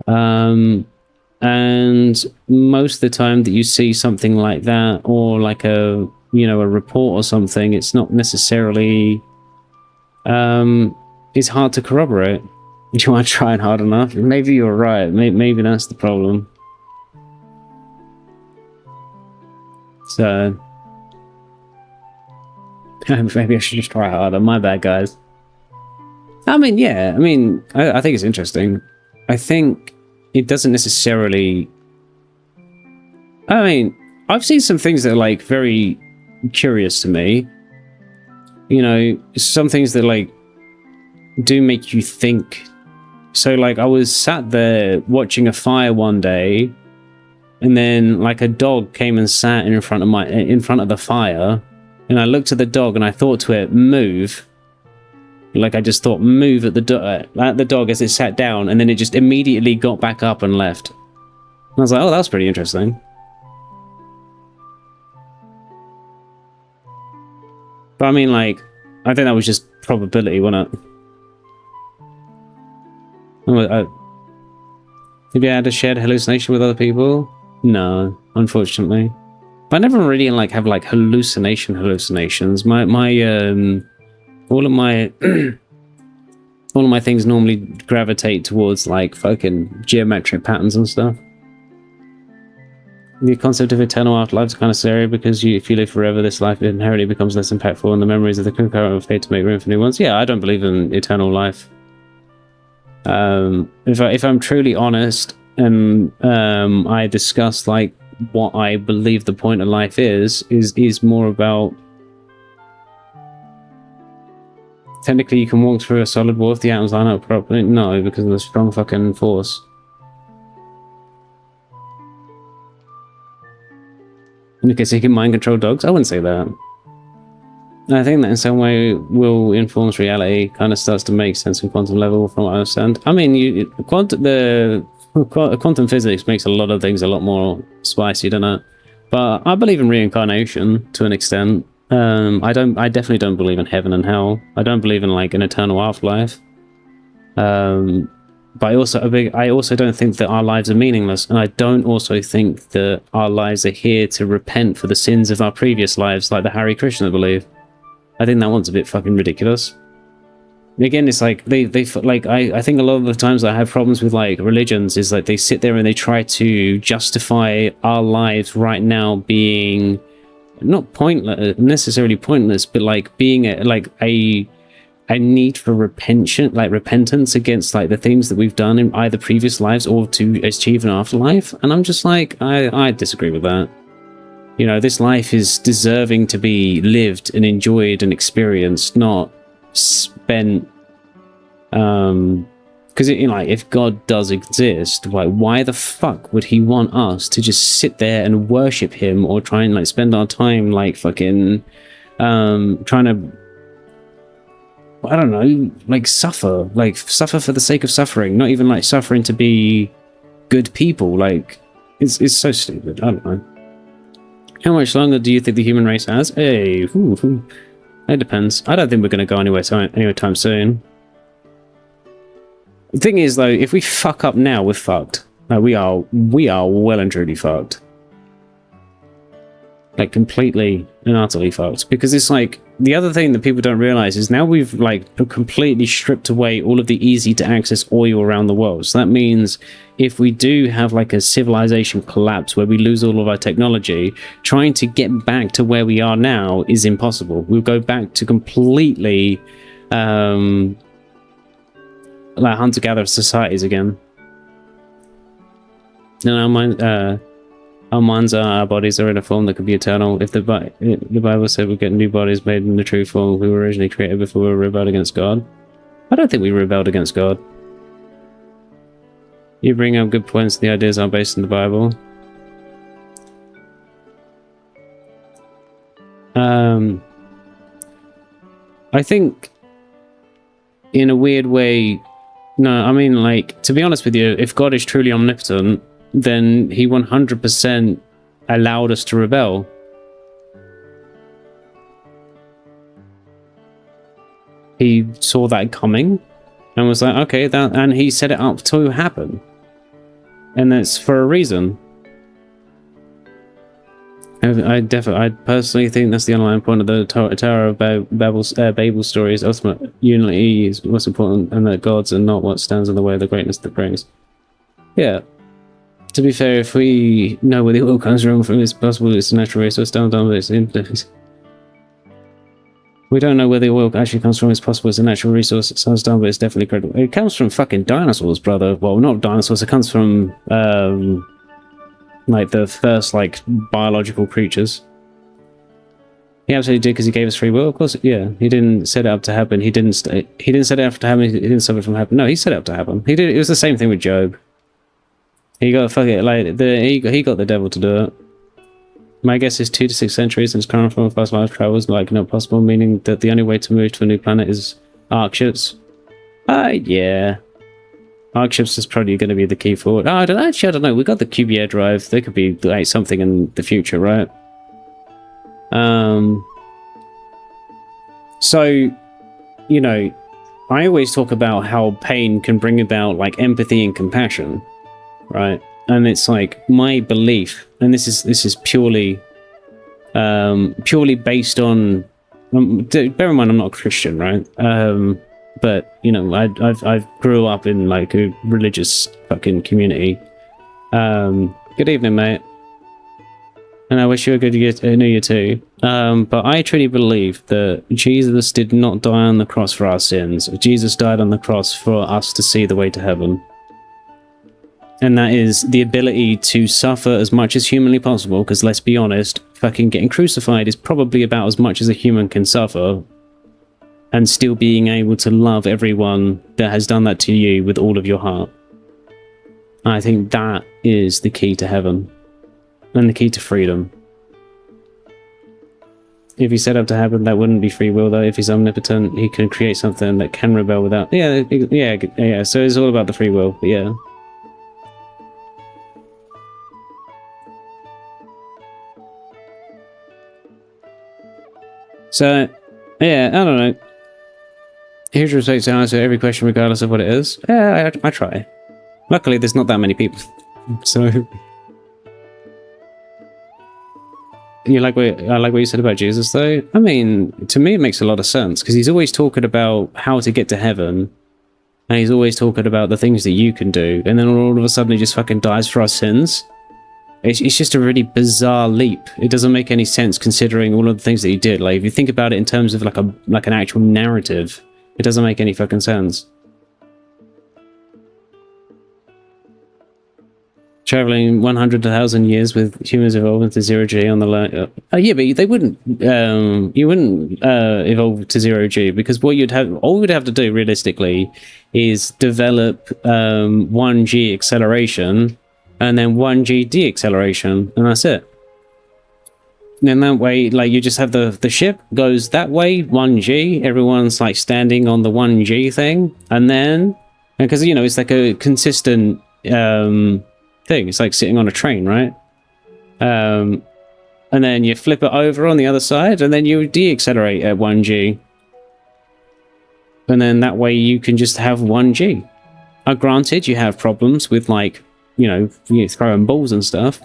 And most of the time that you see something like that, or like a report or something, it's not necessarily, it's hard to corroborate. You aren't trying hard enough. Maybe you're right. Maybe that's the problem. So... maybe I should just try harder. My bad, guys. I mean, yeah. I mean, I think it's interesting. I think it doesn't necessarily... I mean, I've seen some things that are, like, very curious to me. You know, some things that like do make you think. So like I was sat there watching a fire one day, and then like a dog came and sat in front of the fire, and I looked at the dog and I thought to it, move. Like I just thought, move at the dog as it sat down, and then it just immediately got back up and left. And I was like, oh, that's pretty interesting. But I mean, like, I think that was just probability, wasn't it? Have you had a shared hallucination with other people? No, unfortunately. But I never really like have like hallucinations. All of my things normally gravitate towards like fucking geometric patterns and stuff. The concept of eternal afterlife is kind of scary because if you live forever, this life inherently becomes less impactful, and the memories of the concurrent fate to make room for new ones. Yeah, I don't believe in eternal life. If I'm truly honest, and I discuss like what I believe the point of life is more about. Technically, you can walk through a solid wall if the atoms line up properly. No, because of the strong fucking force. Okay, so you can mind control dogs? I wouldn't say that. I think that in some way will informs reality kind of starts to make sense in quantum level from what I understand. I mean, quantum physics makes a lot of things a lot more spicy, doesn't it? But I believe in reincarnation to an extent. I definitely don't believe in heaven and hell. I don't believe in like an eternal afterlife. But I also don't think that our lives are meaningless, and I don't also think that our lives are here to repent for the sins of our previous lives, like the Hare Krishna believe. I think that one's a bit fucking ridiculous. Again, it's like I think a lot of the times I have problems with like religions is like they sit there and they try to justify our lives right now being not necessarily pointless, but like being a need for repentance against like the things that we've done in either previous lives or to achieve an afterlife. And I'm just like, I disagree with that. You know, this life is deserving to be lived and enjoyed and experienced, not spent. Because like, if God does exist, like, why the fuck would he want us to just sit there and worship him or try and like spend our time like fucking trying to, I don't know, like suffer for the sake of suffering, not even like suffering to be good people. Like, it's so stupid. I don't know. How much longer do you think the human race has? Hey, it depends. I don't think we're going to go anywhere anytime soon. The thing is, though, if we fuck up now, we're fucked. Like, we are well and truly fucked. Like, completely and utterly fucked. Because it's like, the other thing that people don't realize is now we've like completely stripped away all of the easy to access oil around the world. So that means if we do have like a civilization collapse where we lose all of our technology, trying to get back to where we are now is impossible. We'll go back to completely like hunter-gatherer societies again. And our minds our bodies are in a form that could be eternal. If the Bible said we get new bodies made in the true form we were originally created before we rebelled against God. I don't think we rebelled against God. You bring up good points. The ideas are based in the Bible. I think in a weird way, no, I mean, like, to be honest with you, if God is truly omnipotent, then he 100% allowed us to rebel. He saw that coming and was like, okay, and he set it up to happen. And that's for a reason. I personally think that's the underlying point of the Tower of Babel story. Ultimate unity is what's important, and that gods are not what stands in the way of the greatness that brings. Yeah. To be fair, if we know where the oil comes from it's possible it's a natural resource down, but it's we don't know where the oil actually comes from. It's possible it's a natural resource. It sounds dumb, but it's definitely credible. It comes from fucking dinosaurs, brother. Well, not dinosaurs. It comes from like the first like biological creatures. He absolutely did because he gave us free will. Of course, yeah. He didn't set it up to happen. He didn't set it up to happen. He didn't stop it from happening. No, he set it up to happen. He did. It was the same thing with Job. He got he got the devil to do it. My guess is 2 to 6 centuries since current form of past life travel is like not possible, meaning that the only way to move to a new planet is arc ships. Yeah. Arc ships is probably going to be the key forward. I don't know. We got the QBR drive. There could be like something in the future, right? So, you know, I always talk about how pain can bring about like empathy and compassion, right? And it's like my belief, and this is purely based on. Bear in mind, I'm not a Christian, right? But you know, I've grew up in like a religious fucking community. Good evening, mate. And I wish you a good New Year too. But I truly believe that Jesus did not die on the cross for our sins. Jesus died on the cross for us to see the way to heaven. And that is the ability to suffer as much as humanly possible, because let's be honest, fucking getting crucified is probably about as much as a human can suffer, and still being able to love everyone that has done that to you with all of your heart. I think that is the key to heaven, and the key to freedom. If he's set up to happen, that wouldn't be free will, though. If he's omnipotent, he can create something that can rebel without... Yeah, so it's all about the free will, but yeah. So, yeah, I don't know. Huge respect to answer every question regardless of what it is. Yeah, I try. Luckily, there's not that many people. So... I like what you said about Jesus, though. I mean, to me, it makes a lot of sense, because he's always talking about how to get to heaven, and he's always talking about the things that you can do, and then all of a sudden he just fucking dies for our sins. It's just a really bizarre leap. It doesn't make any sense considering all of the things that he did. Like, if you think about it in terms of like an actual narrative, it doesn't make any fucking sense. Traveling 100,000 years with humans evolving to 0G on the line. Yeah, but they wouldn't. You wouldn't evolve to 0G, because all you'd have to do realistically is develop 1G acceleration and then 1G deacceleration, and that's it. And then that way, like, you just have the ship goes that way, 1G. Everyone's like standing on the 1G thing, and then because you know it's like a consistent thing. It's like sitting on a train, right? And then you flip it over on the other side, and then you deaccelerate at 1G. And then that way you can just have 1G. Granted, you have problems with, like, you know, throwing balls and stuff.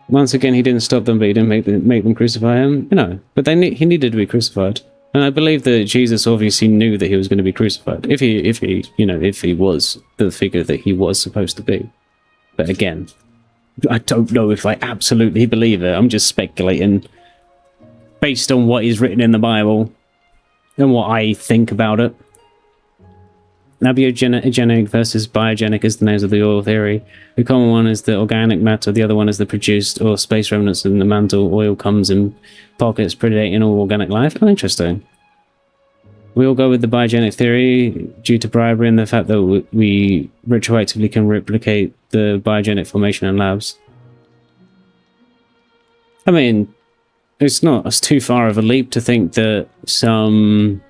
Once again, he didn't stop them, but he didn't make them crucify him. You know, but he needed to be crucified. And I believe that Jesus obviously knew that he was going to be crucified, if he was the figure that he was supposed to be. But again, I don't know if I absolutely believe it. I'm just speculating based on what is written in the Bible and what I think about it. Abiogenic versus biogenic is the names of the oil theory. The common one is the organic matter, the other one is the produced or space remnants in the mantle. Oil comes in pockets, predating all organic life. Oh, interesting. We all go with the biogenic theory due to bribery and the fact that we retroactively can replicate the biogenic formation in labs. I mean, it's too far of a leap to think that some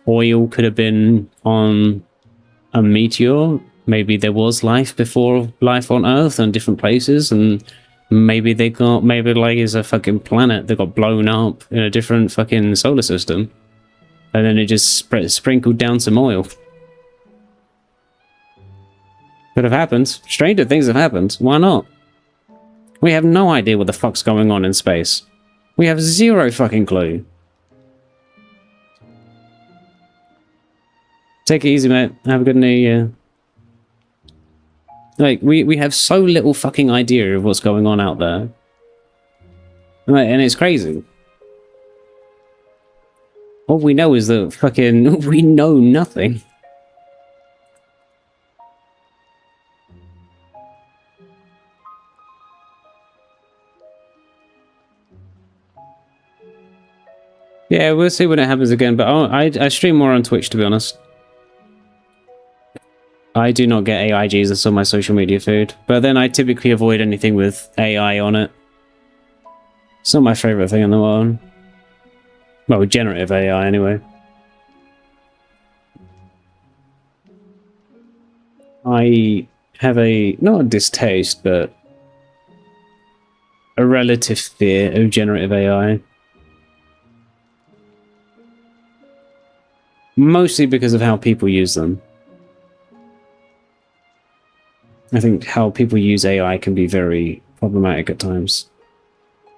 oil could have been on a meteor. Maybe there was life before life on Earth and different places, and maybe like it's a fucking planet that got blown up in a different fucking solar system, and then it just sprinkled down some oil. Could have happened. Stranger things have happened. Why not? We have no idea what the fuck's going on in space. We have zero fucking clue. Take it easy, mate. Have a good New Year. Like, we have so little fucking idea of what's going on out there. Right, and it's crazy. All we know is that fucking... we know nothing. Yeah, we'll see when it happens again. But I stream more on Twitch, to be honest. I do not get AI Jesus on my social media feed, but then I typically avoid anything with AI on it. It's not my favorite thing in the world. Well, generative AI anyway. I have not a distaste, but a relative fear of generative AI. Mostly because of how people use them. I think how people use AI can be very problematic at times.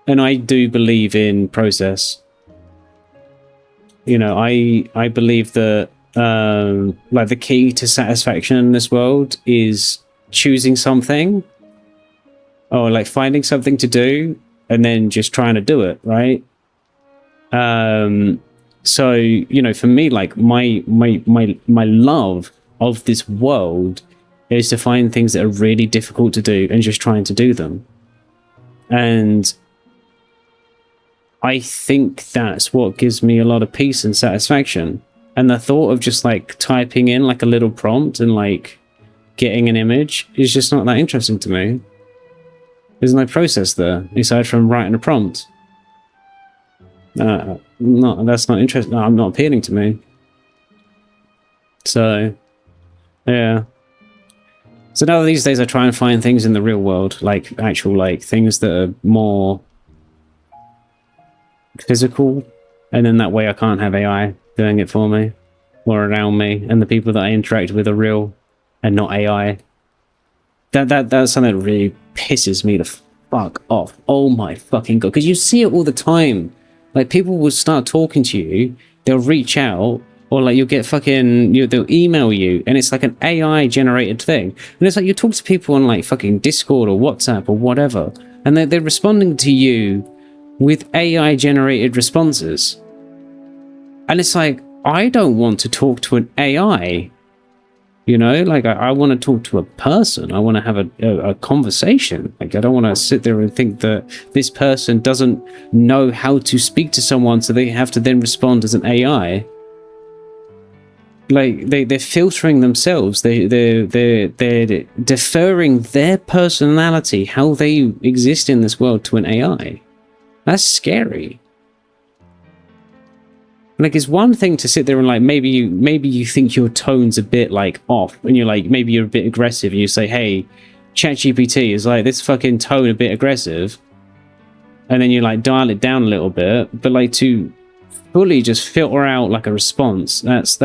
And I do believe in process. You know, I believe that like the key to satisfaction in this world is choosing something or like finding something to do and then just trying to do it, right? So, you know, for me, like my love of this world is to find things that are really difficult to do and just trying to do them. And I think that's what gives me a lot of peace and satisfaction. And the thought of just like typing in like a little prompt and like getting an image is just not that interesting to me. There's no process there aside from writing a prompt. That's not interesting. No, not appealing to me. So, yeah. So now these days I try and find things in the real world, like actual like things that are more physical, and then that way I can't have AI doing it for me or around me, and the people that I interact with are real and not AI. That's something that really pisses me the fuck off. Oh my fucking god, because you see it all the time. Like people will start talking to you, they'll reach out, or like you'll get fucking they'll email you, and it's like an AI generated thing, and it's like you talk to people on like fucking Discord or WhatsApp or whatever, and they're responding to you with AI generated responses, and it's like, I don't want to talk to an AI, you know, like I want to talk to a person. I want to have a conversation. Like I don't want to sit there and think that this person doesn't know how to speak to someone, so they have to then respond as an AI. Like they're filtering themselves. They're deferring their personality, how they exist in this world, to an AI. That's scary. Like it's one thing to sit there and like maybe you think your tone's a bit like off, and you're like maybe you're a bit aggressive, and you say, hey, ChatGPT is like this fucking tone a bit aggressive, and then you like dial it down a little bit, but like to fully just filter out like a response, that's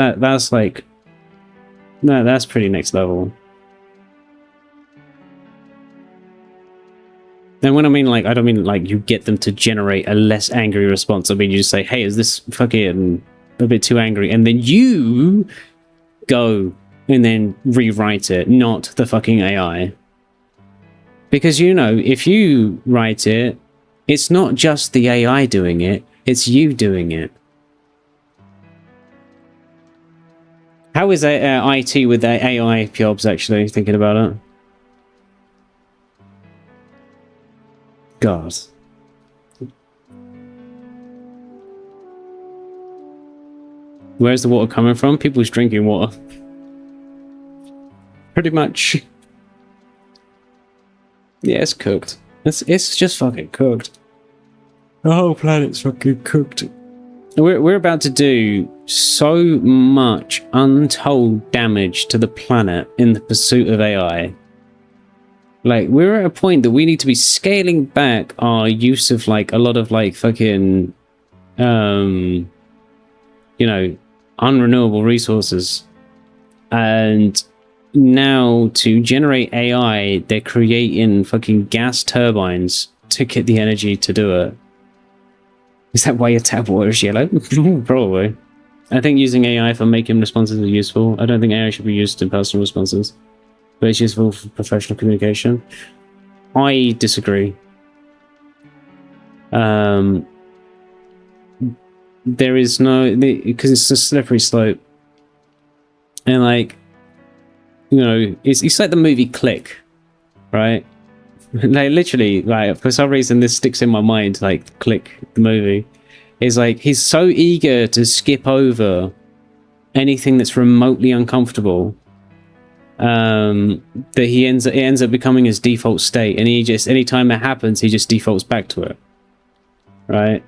like, no, that's pretty next level. And when I mean like, I don't mean like you get them to generate a less angry response. I mean you just say, hey, is this fucking a bit too angry, and then you go and then rewrite it, not the fucking AI. Because, you know, if you write it, it's not just the AI doing it, it's you doing it. How is IT with the AI jobs, actually, thinking about it? God. Where's the water coming from? People's drinking water. Pretty much. Yeah, it's cooked. It's just fucking cooked. The whole planet's fucking cooked. We're about to do so much untold damage to the planet in the pursuit of AI. Like, we're at a point that we need to be scaling back our use of, like, a lot of, like, fucking, you know, unrenewable resources. And now, to generate AI, they're creating fucking gas turbines to get the energy to do it. Is that why your tap water is yellow? Probably. I think using AI for making responses is useful. I don't think AI should be used in personal responses, but it's useful for professional communication. I disagree. There is no, because it's a slippery slope, and like, you know, it's like the movie Click, right? Like literally, like for some reason this sticks in my mind, like Click, the movie. is like he's so eager to skip over anything that's remotely uncomfortable that it ends up becoming his default state, and he just, anytime it happens, he just defaults back to it, right?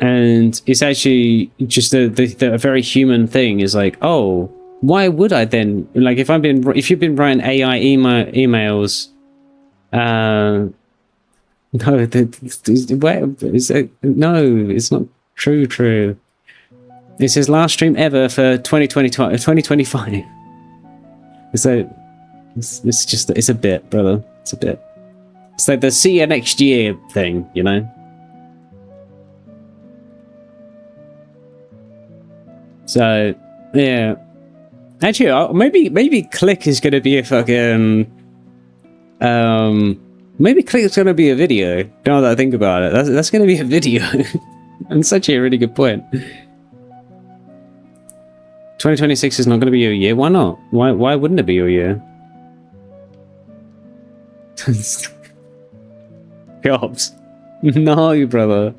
And it's actually just a very human thing is like, oh, why would I then, like, if you've been writing AI emails, no, it's not true. It's his last stream ever for 2025. So it's just, it's a bit, brother. It's a bit. It's like the see you next year thing, you know? So, yeah. Actually, maybe Click is going to be a fucking... maybe Click is going to be a video. Now that I think about it. That's going to be a video. And such a really good point. 2026 is not going to be your year. Why not? Why wouldn't it be your year? Cops. No, brother.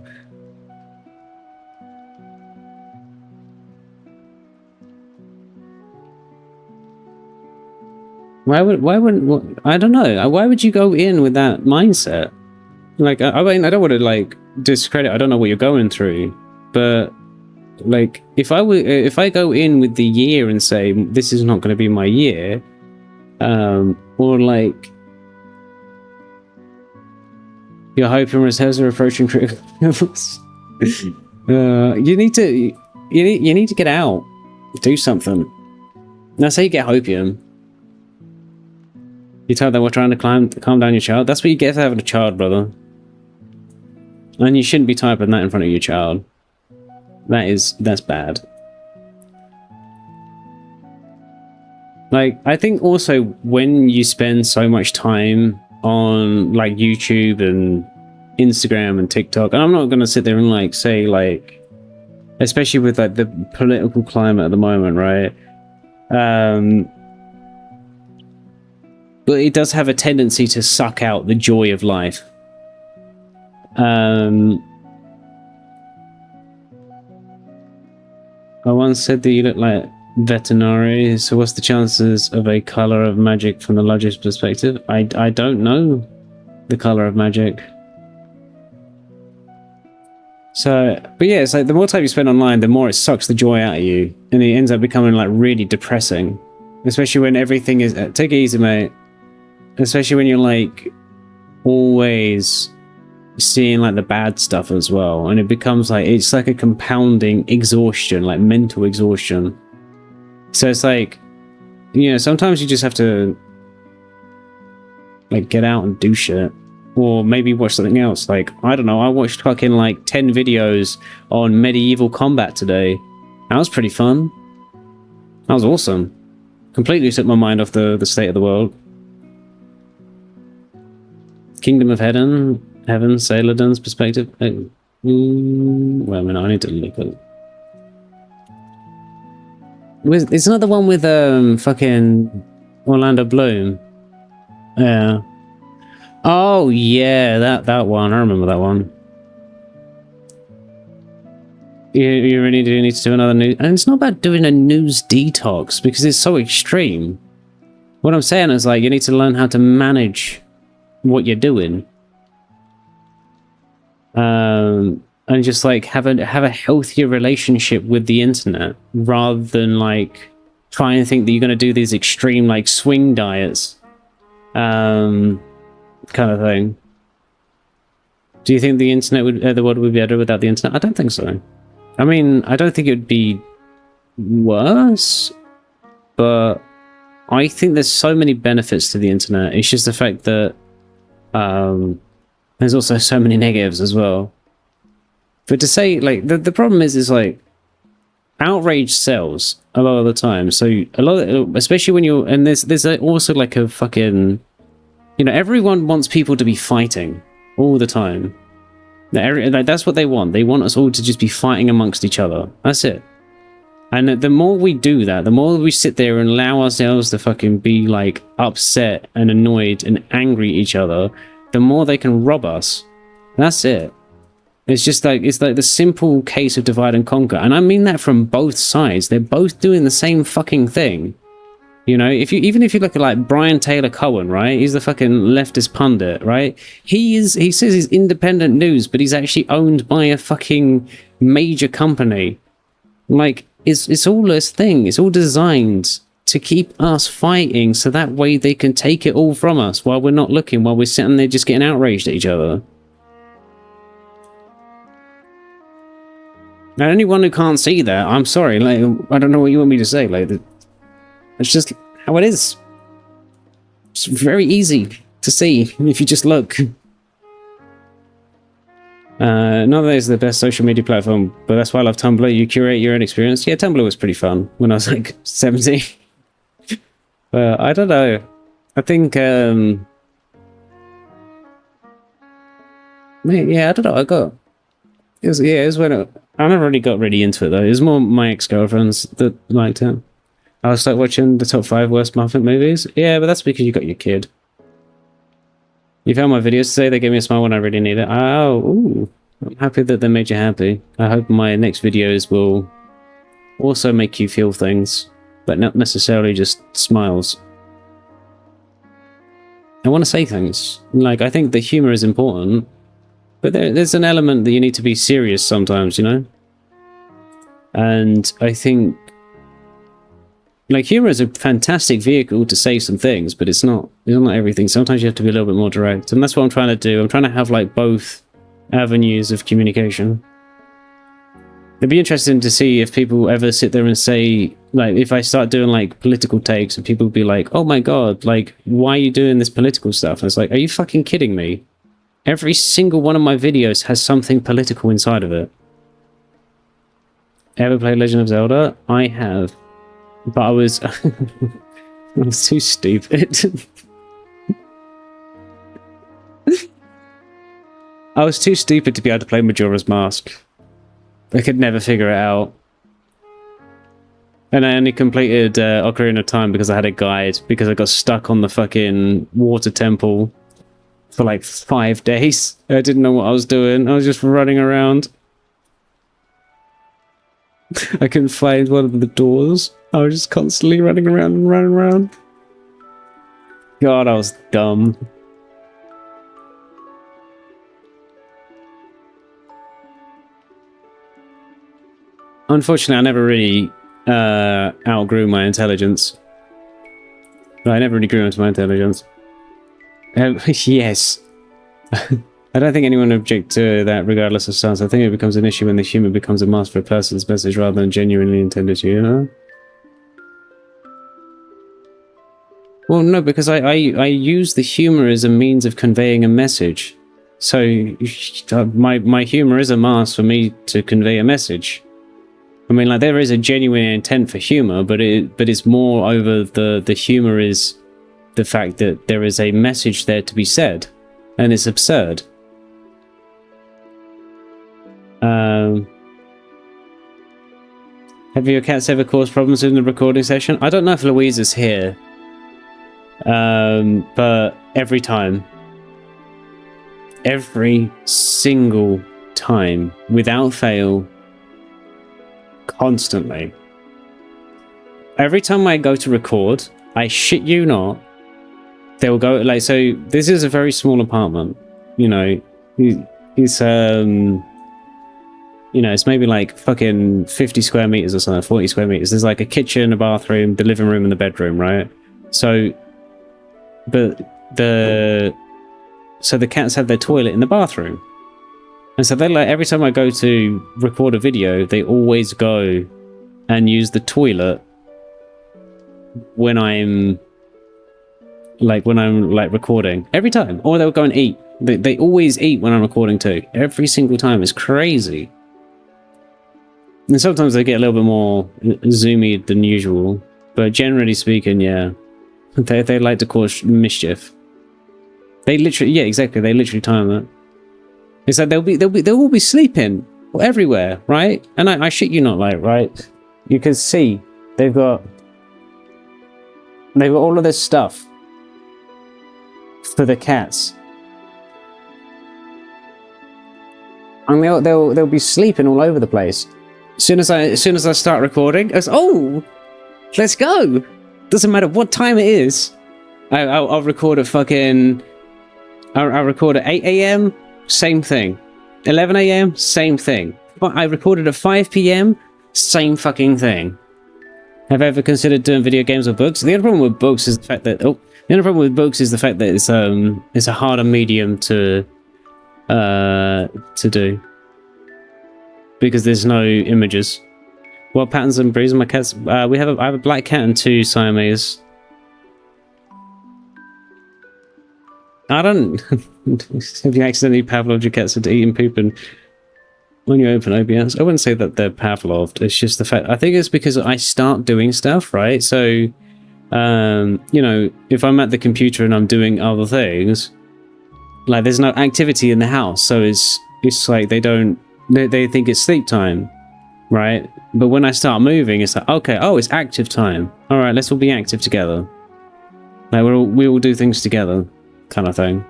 Why wouldn't I don't know. Why would you go in with that mindset? Like, I mean, I don't want to like discredit. I don't know what you're going through, but like, if I go in with the year and say this is not going to be my year, or like you're hoping reserves are approaching critical levels, you need to get out, do something. Now, say you get hopium. You tell them we're trying to calm down your child. That's what you get for having a child, brother. And you shouldn't be typing that in front of your child. That's bad. Like, I think also when you spend so much time on like YouTube and Instagram and TikTok, and I'm not gonna sit there and like say like, especially with like the political climate at the moment, right? But it does have a tendency to suck out the joy of life. I once said that you look like veterinary, so what's the chances of a color of magic from the largest perspective? I don't know the color of magic. So, but yeah, it's like the more time you spend online, the more it sucks the joy out of you, and it ends up becoming like really depressing. Especially when everything is, take it easy, mate. Especially when you're like always seeing like the bad stuff as well, and it becomes like, it's like a compounding exhaustion, like mental exhaustion. So it's like, you know, sometimes you just have to like get out and do shit, or maybe watch something else. Like, I don't know, I watched fucking like 10 videos on medieval combat today. That was pretty fun. That was awesome. Completely took my mind off the state of the world. Kingdom of Heaven, Saladin's perspective. Wait a minute, I need to look at it. It's not the one with fucking Orlando Bloom. Yeah. Oh yeah, that one. I remember that one. You really do need to do another news, and it's not about doing a news detox because it's so extreme. What I'm saying is like, you need to learn how to manage what you're doing, and just like have a healthier relationship with the internet, rather than like try and think that you're going to do these extreme like swing diets, kind of thing. Do you think the internet the world would be better without the internet? I don't think so. I mean, I don't think it would be worse, but I think there's so many benefits to the internet. It's just the fact that there's also so many negatives as well. But to say, like, the problem is like, outrage sells a lot of the time. So a lot of, especially when you're, and there's also like a fucking, you know, everyone wants people to be fighting all the time. Like, that's what they want. They want us all to just be fighting amongst each other. That's it. And the more we do that, the more we sit there and allow ourselves to fucking be like upset and annoyed and angry at each other, the more they can rob us. That's it. It's just like, it's like the simple case of divide and conquer. And I mean that from both sides. They're both doing the same fucking thing. You know, even if you look at like Brian Taylor Cohen, right? He's the fucking leftist pundit, right? He says he's independent news, but he's actually owned by a fucking major company. Like, it's all this thing. It's all designed to keep us fighting so that way they can take it all from us while we're not looking, while we're sitting there just getting outraged at each other. Now, anyone who can't see that, I'm sorry. Like, I don't know what you want me to say. Like, it's just how it is. It's very easy to see if you just look. Not that it's the best social media platform, but that's why I love Tumblr. You curate your own experience. Yeah, Tumblr was pretty fun when I was like 17. But I don't know. I think, yeah, I don't know. It was when I never really got really into it though. It was more my ex-girlfriends that liked it. I was like watching the top 5 worst Muppet movies. Yeah, but that's because you got your kid. You found my videos today. They gave me a smile when I really need it. Oh, ooh. I'm happy that they made you happy. I hope my next videos will also make you feel things, but not necessarily just smiles. I want to say things. Like, I think the humor is important, but there's an element that you need to be serious sometimes, you know? And I think, like, humor is a fantastic vehicle to say some things, but it's not everything. Sometimes you have to be a little bit more direct, and that's what I'm trying to do. I'm trying to have, like, both avenues of communication. It'd be interesting to see if people ever sit there and say, like, if I start doing, like, political takes, and people be like, oh my god, like, why are you doing this political stuff? And it's like, are you fucking kidding me? Every single one of my videos has something political inside of it. Ever played Legend of Zelda? I have. But I was... I was too stupid. I was too stupid to be able to play Majora's Mask. I could never figure it out. And I only completed Ocarina of Time because I had a guide, because I got stuck on the fucking water temple for like 5 days. I didn't know what I was doing. I was just running around. I couldn't find one of the doors. I was just constantly running around and running around. God, I was dumb. Unfortunately, I never really outgrew my intelligence. I never really grew into my intelligence. Yes. I don't think anyone would object to that regardless of stance. I think it becomes an issue when the human becomes a mask for a person's message rather than genuinely intended to, you know? Well, no, because I use the humor as a means of conveying a message. So my humor is a mask for me to convey a message. I mean, like, there is a genuine intent for humor, but it's more over the humor is the fact that there is a message there to be said, and it's absurd. Have your cats ever caused problems in the recording session? I don't know if Louise is here, but every time, every single time, without fail, constantly. Every time I go to record, I shit you not, they'll go, like, so this is a very small apartment, you know, it's you know, it's maybe like fucking 50 square meters or something, 40 square meters. There's like a kitchen, a bathroom, the living room and the bedroom, right? So, but the cats have their toilet in the bathroom. And so they, like, every time I go to record a video, they always go and use the toilet when I'm recording. Every time. Or they'll go and eat. They always eat when I'm recording too. Every single time. It's crazy. And sometimes they get a little bit more zoomy than usual. But generally speaking, yeah. They like to cause mischief. They literally, yeah, exactly. They literally time it. It's like they'll all be sleeping everywhere, right? And I shit you not, like, right? You can see they've got all of this stuff for the cats. and they'll be sleeping all over the place. As soon as I start recording, it's let's go. Doesn't matter what time it is. I'll record at fucking. I'll record at 8 a.m. Same thing. 11 a.m. Same thing. But I recorded at 5 p.m. Same fucking thing. Have I ever considered doing video games or books? The only problem with books is the fact that it's a harder medium to do because there's no images. What patterns and breeds my cats? I have a black cat and 2 Siamese. I don't. Have you accidentally Pavloved your cats into eating poop and when you open OBS? I wouldn't say that they're Pavloved. It's just the fact. I think it's because I start doing stuff, right? So, you know, if I'm at the computer and I'm doing other things, like there's no activity in the house, so it's like they think it's sleep time, right? But when I start moving, it's like, okay, it's active time. All right, let's all be active together. Like we all do things together, kind of thing.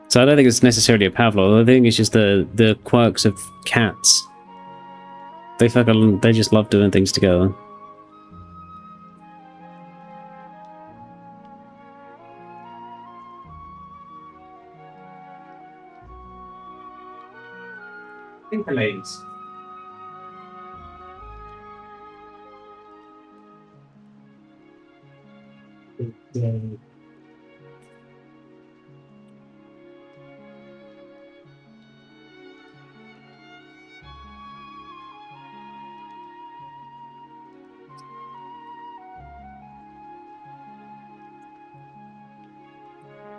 So I don't think it's necessarily a Pavlov. I think it's just the quirks of cats. They just love doing things together. I think the ladies.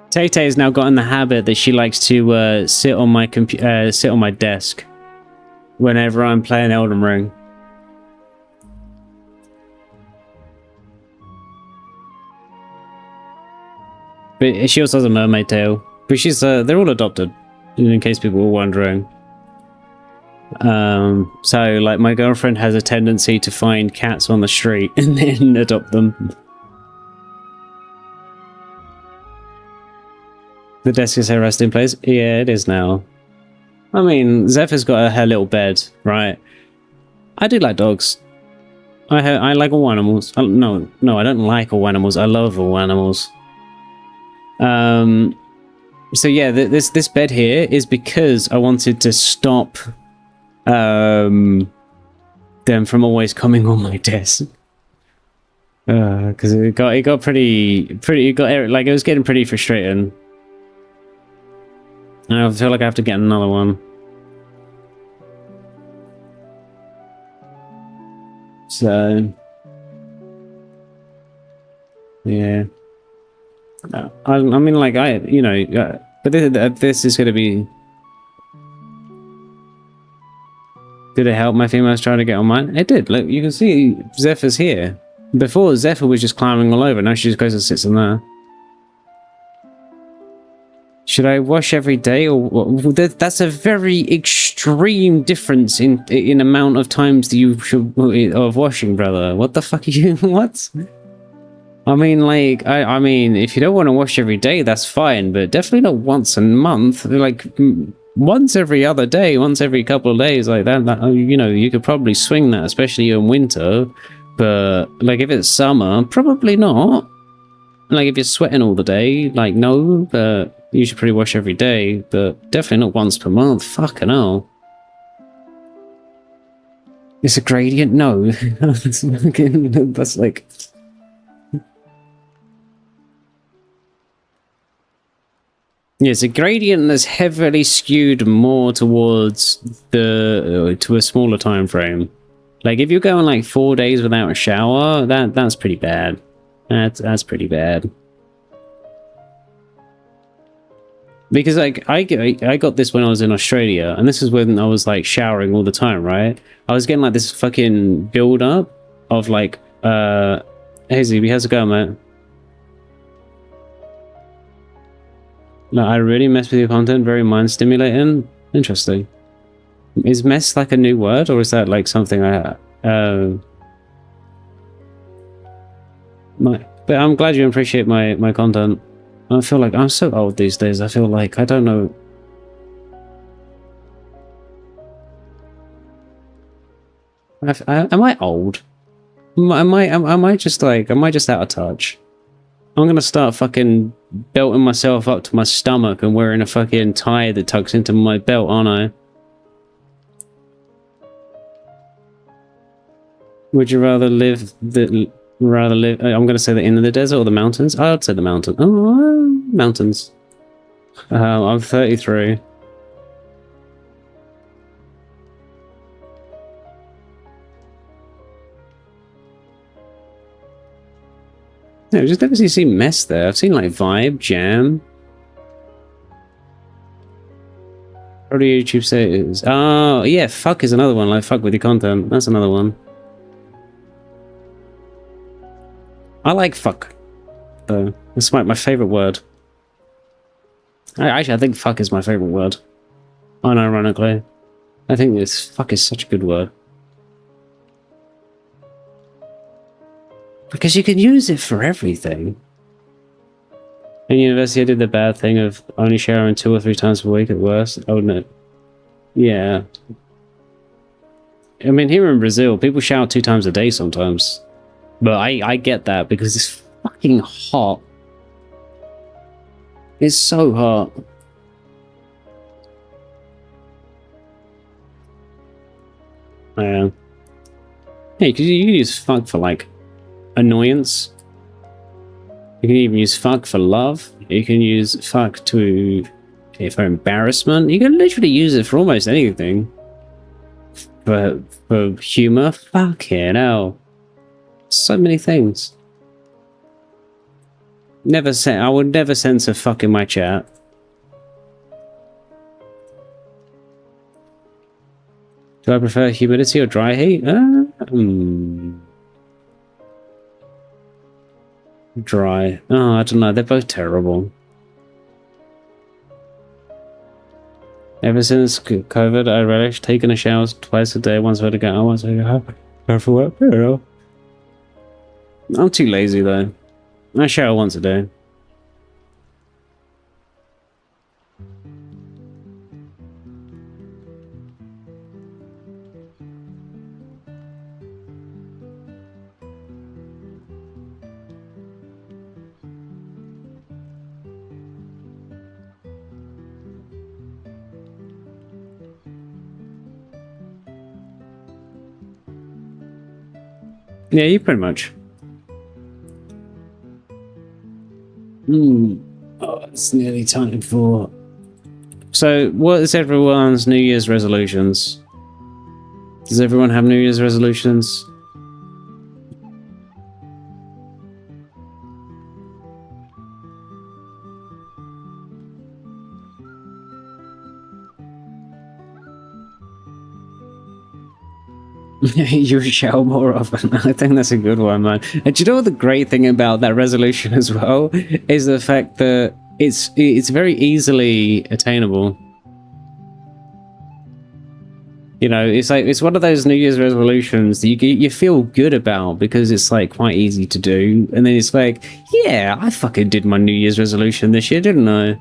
Tay-Tay has now got in the habit that she likes to sit on my desk whenever I'm playing Elden Ring. But she also has a mermaid tail. But she's they're all adopted, in case people were wondering. So like my girlfriend has a tendency to find cats on the street and then adopt them. The desk is her resting place. Yeah, it is now. I mean, Zephyr's got her little bed, right? I do like dogs. I like all animals. No, I don't like all animals. I love all animals. So yeah, this bed here is because I wanted to stop them from always coming on my desk. Because it was getting pretty frustrating. I feel like I have to get another one. So, yeah. I mean, like, but this is going to be... Did it help my females trying to get on mine? It did. Look, you can see Zephyr's here. Before, Zephyr was just climbing all over. Now she just goes and sits in there. Should I wash every day, or what? That's a very extreme difference in amount of times that you should of washing, brother. What the fuck are you? What? I mean, like, I mean, if you don't want to wash every day, that's fine, but definitely not once a month. Like once every other day, once every couple of days, like that. You know, you could probably swing that, especially in winter. But like if it's summer, probably not. Like if you're sweating all the day, like no, but. You should pretty wash every day, but definitely not once per month. Fucking hell. It's a gradient? No. That's like... Yeah, it's a gradient that's heavily skewed more towards to a smaller time frame. Like if you're going like 4 days without a shower, that's pretty bad. That's pretty bad. Because like I got this when I was in Australia, and this is when I was like showering all the time, right? I was getting like this fucking build up of like hey ZB, how's it going, mate? No, I really mess with your content, very mind stimulating. Interesting. Is mess like a new word, or is that like something but I'm glad you appreciate my content. I feel like I'm so old these days. I feel like I don't know Am I old? Am I just like, am I just out of touch? I'm gonna start fucking belting myself up to my stomach and wearing a fucking tie that tucks into my belt, aren't I? Would you rather live I'm gonna say the in the desert or the mountains? I'd say the mountain. Oh, mountains. I'm 33. No, just never seen mess there. I've seen like Vibe, Jam. What do YouTube say it is? Oh, yeah, fuck is another one. Like, fuck with your content. That's another one. I like fuck, though. It's my favorite word. I think fuck is my favorite word. Unironically. I think this fuck is such a good word. Because you can use it for everything. In university, I did the bad thing of only showering 2 or 3 times per week at worst. Oh, no. Yeah. I mean, here in Brazil, people shower 2 times a day sometimes. But I get that because it's fucking hot. It's so hot. Yeah. Hey, because you can use fuck for, like, annoyance. You can even use fuck for love. You can use fuck for embarrassment. You can literally use it for almost anything. For humor. Fucking hell. So many things. I would never censor fuck in my chat. Do I prefer humidity or dry heat? Dry. Oh, I don't know. They're both terrible. Ever since COVID, I relish taking a shower twice a day. Once I go out, once I go for work. Yeah. I'm too lazy though. I shower once a day. Yeah, you pretty much. Oh, it's nearly time for... So, what is everyone's New Year's resolutions? Does everyone have New Year's resolutions? You shower more often. I think that's a good one, man. And do you know what the great thing about that resolution as well is the fact that it's very easily attainable. You know, it's like it's one of those New Year's resolutions that you feel good about because it's like quite easy to do, and then it's like, yeah, I fucking did my New Year's resolution this year, didn't I?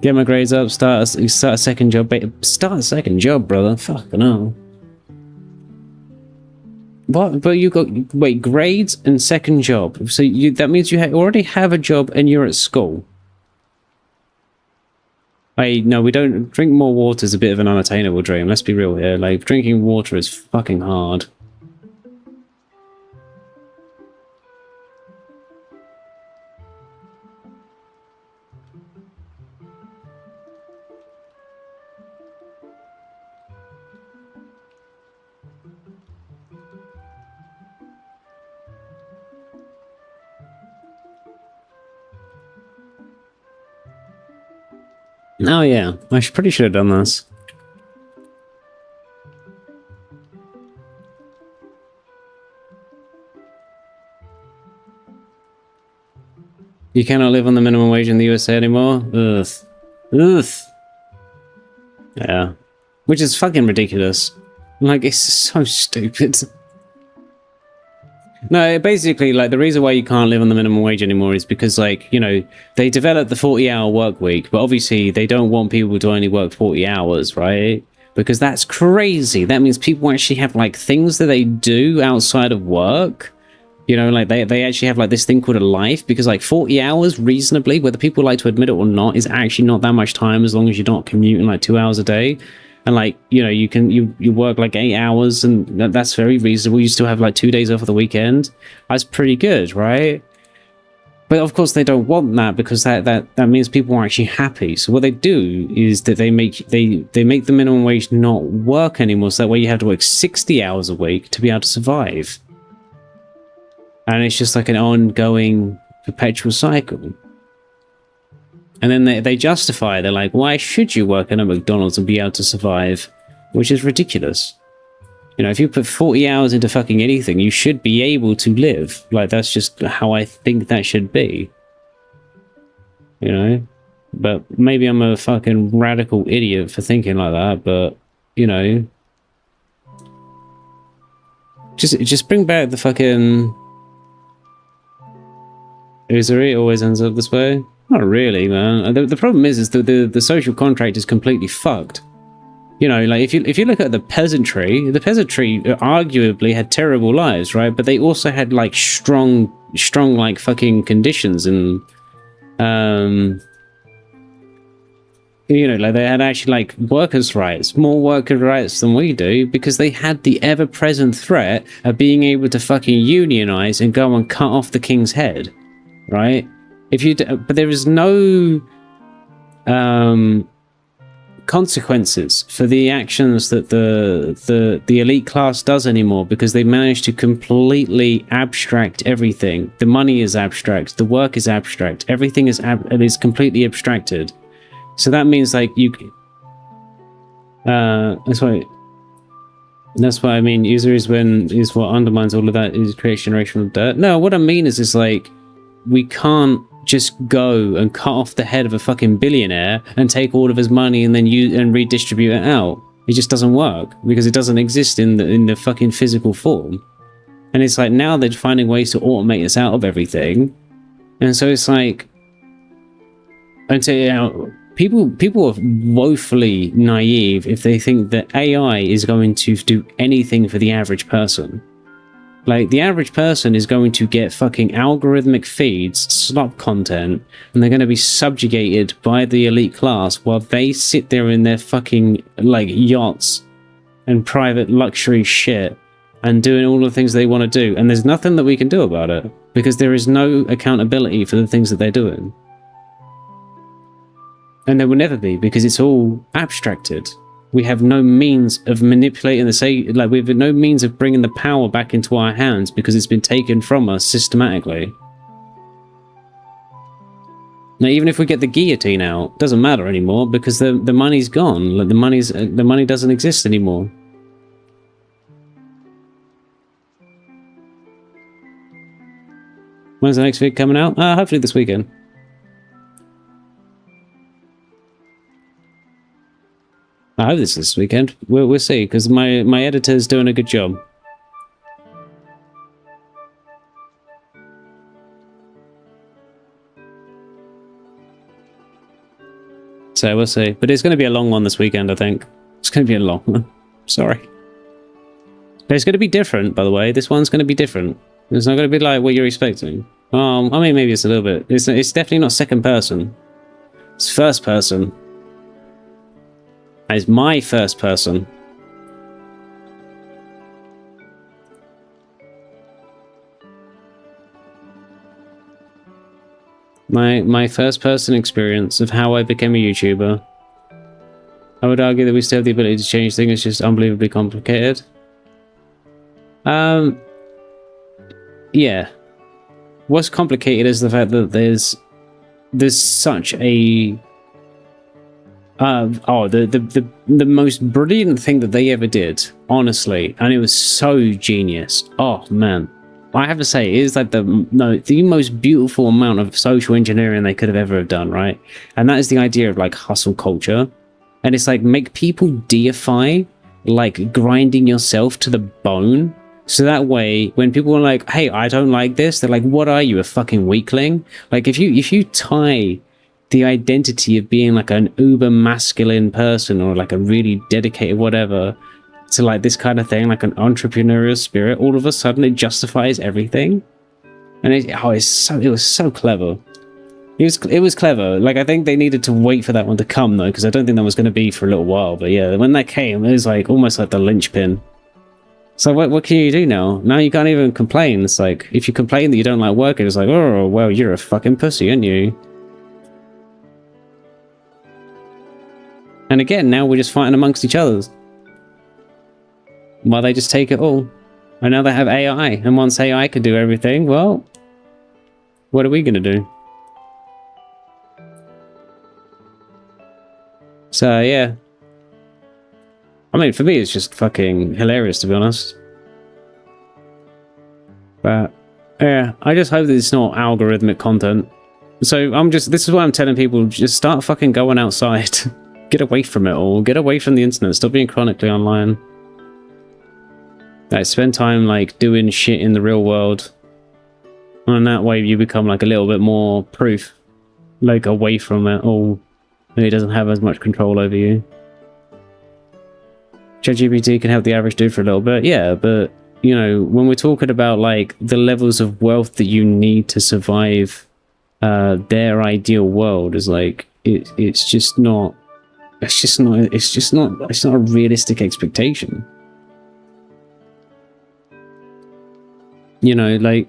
Get my grades up, start a second job. Start a second job, brother. Fucking hell. What? But you got, wait, grades and second job. So that means you already have a job and you're at school. No, we don't. Drink more water is a bit of an unattainable dream. Let's be real here. Like, drinking water is fucking hard. Oh yeah, I pretty should have done this. You cannot live on the minimum wage in the USA anymore? Ugh. Ugh. Yeah. Which is fucking ridiculous. Like, it's so stupid. No, basically, like, the reason why you can't live on the minimum wage anymore is because, like, you know, they developed the 40-hour work week, but obviously they don't want people to only work 40 hours, right? Because that's crazy. That means people actually have, like, things that they do outside of work. You know, like, they actually have, like, this thing called a life, because, like, 40 hours reasonably, whether people like to admit it or not, is actually not that much time as long as you're not commuting, like, 2 hours a day. And, like, you know, you work like 8 hours, and that's very reasonable. You still have like 2 days off of the weekend. That's pretty good, right? But of course they don't want that, because that means people are actually happy. So what they do is that they make the minimum wage not work anymore. So that way you have to work 60 hours a week to be able to survive. And it's just like an ongoing perpetual cycle. And then they justify, they're like, why should you work in a McDonald's and be able to survive? Which is ridiculous. You know, if you put 40 hours into fucking anything, you should be able to live. Like, that's just how I think that should be. You know? But maybe I'm a fucking radical idiot for thinking like that, but, you know. Just bring back the fucking... Usury always ends up this way. Not really, man. The problem is that the social contract is completely fucked. You know, like, if you look at the peasantry arguably had terrible lives, right? But they also had, like, strong like fucking conditions, and you know, like, they had actually, like, workers' rights, more worker rights than we do, because they had the ever-present threat of being able to fucking unionize and go and cut off the king's head, right? But there is no consequences for the actions that the elite class does anymore, because they managed to completely abstract everything. The money is abstract, the work is abstract, everything is completely abstracted. So that means, like, you that's why I mean user is what undermines all of that, is create generational debt. No, what I mean is like, we can't just go and cut off the head of a fucking billionaire and take all of his money and then redistribute it out. It just doesn't work, because it doesn't exist in the fucking physical form. And it's like, now they're finding ways to automate this out of everything. And so it's like, and so, you know, people are woefully naive if they think that AI is going to do anything for the average person. Like, the average person is going to get fucking algorithmic feeds, slop content, and they're going to be subjugated by the elite class while they sit there in their fucking, like, yachts and private luxury shit and doing all the things they want to do. And there's nothing that we can do about it, because there is no accountability for the things that they're doing. And there will never be, because it's all abstracted. We have no means of manipulating we have no means of bringing the power back into our hands, because it's been taken from us systematically. Now, even if we get the guillotine out, it doesn't matter anymore, because the money's gone. Like, the money doesn't exist anymore. When's the next vid coming out? Hopefully this weekend. I hope this weekend. We'll see, because my editor's doing a good job. So we'll see. But it's going to be a long one this weekend, I think. It's going to be a long one. Sorry. But it's going to be different, by the way. This one's going to be different. It's not going to be like what you're expecting. I mean, maybe it's a little bit. It's definitely not second person. It's first person. It's my first person. My first person experience of how I became a YouTuber. I would argue that we still have the ability to change things. It's just unbelievably complicated. Yeah. What's complicated is the fact that there's such a the most brilliant thing that they ever did, honestly, and it was so genius. Oh man, I have to say, it is like the most beautiful amount of social engineering they could have ever done, right? And that is the idea of, like, hustle culture, and it's like, make people deify, like, grinding yourself to the bone, So that way, when people are like, hey, I don't like this, they're like, what are you, a fucking weakling? Like, if you tie the identity of being like an uber masculine person or like a really dedicated whatever to like this kind of thing, like an entrepreneurial spirit, all of a sudden it justifies everything. And it was so clever. It was clever. Like, I think they needed to wait for that one to come though, because I don't think that was going to be for a little while. But yeah, when that came, it was like almost like the linchpin. So what can you do now? Now you can't even complain. It's like, if you complain that you don't like working, it's like, oh, well, you're a fucking pussy, aren't you? And again, now we're just fighting amongst each other. While they just take it all. And now they have AI. And once AI can do everything, well, what are we going to do? So, yeah. I mean, for me, it's just fucking hilarious, to be honest. But, yeah, I just hope that it's not algorithmic content. So, this is why I'm telling people, just start fucking going outside. Get away from it all. Get away from the internet. Stop being chronically online. Like, spend time, like, doing shit in the real world. And that way you become, like, a little bit more proof. Like, away from it all. And it doesn't have as much control over you. ChatGPT can help the average dude for a little bit, yeah, but, you know, when we're talking about, like, the levels of wealth that you need to survive their ideal world, is like, it's not a realistic expectation. You know, like,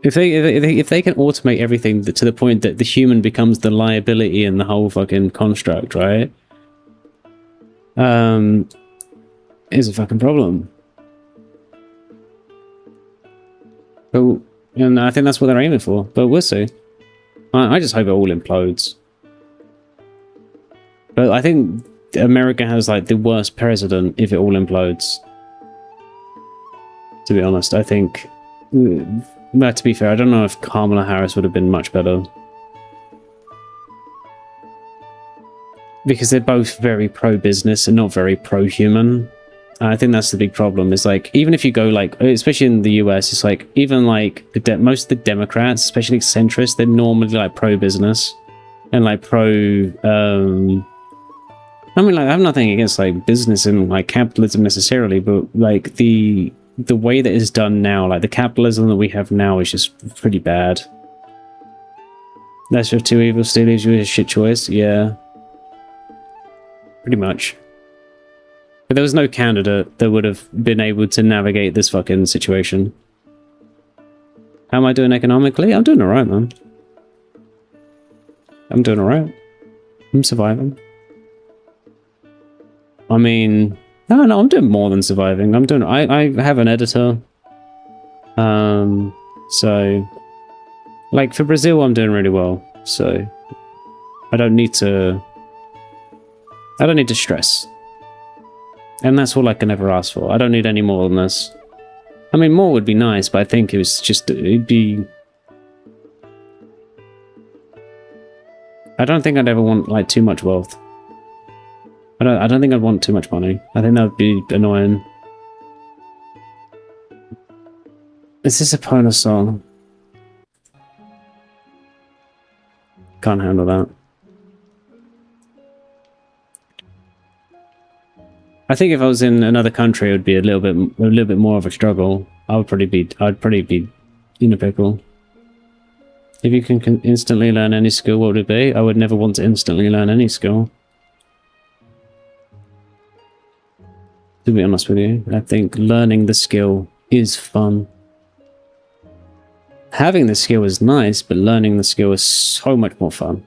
if they can automate everything to the point that the human becomes the liability in the whole fucking construct, right? Is a fucking problem. But, and I think that's what they're aiming for, but we'll see. I just hope it all implodes. But I think America has, like, the worst president if it all implodes. To be honest, I think... But to be fair, I don't know if Kamala Harris would have been much better. Because they're both very pro-business and not very pro-human. I think that's the big problem, is like, even if you go like, especially in the US, it's like, even like, most of the Democrats, especially centrists, they're normally like pro-business. And like pro, I mean, like, I have nothing against like business and like capitalism necessarily, but like the way that it's done now, like the capitalism that we have now is just pretty bad. Lesser of two evils still leaves you with a shit choice, yeah. Pretty much. But there was no candidate that would have been able to navigate this fucking situation. How am I doing economically? I'm doing alright, man. I'm doing alright. I'm surviving. I mean... No, I'm doing more than surviving. I have an editor. So... Like, for Brazil, I'm doing really well. So... I don't need to stress. And that's all I can ever ask for. I don't need any more than this. I mean, more would be nice, but I think it'd be... I don't think I'd ever want, like, too much wealth. I don't think I'd want too much money. I think that would be annoying. Is this a Pona song? Can't handle that. I think if I was in another country, it would be a little bit more of a struggle. I'd probably be in a pickle. If you can instantly learn any skill, what would it be? I would never want to instantly learn any skill. To be honest with you, I think learning the skill is fun. Having the skill is nice, but learning the skill is so much more fun.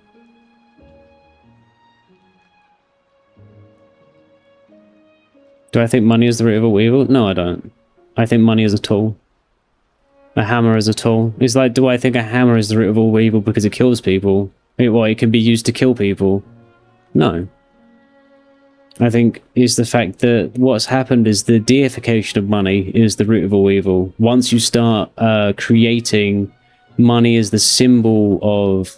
Do I think money is the root of all evil? No, I don't. I think money is a tool. A hammer is a tool. It's like, do I think a hammer is the root of all evil because it kills people? Well, it can be used to kill people. No. I think it's the fact that what's happened is the deification of money is the root of all evil. Once you start creating money as the symbol of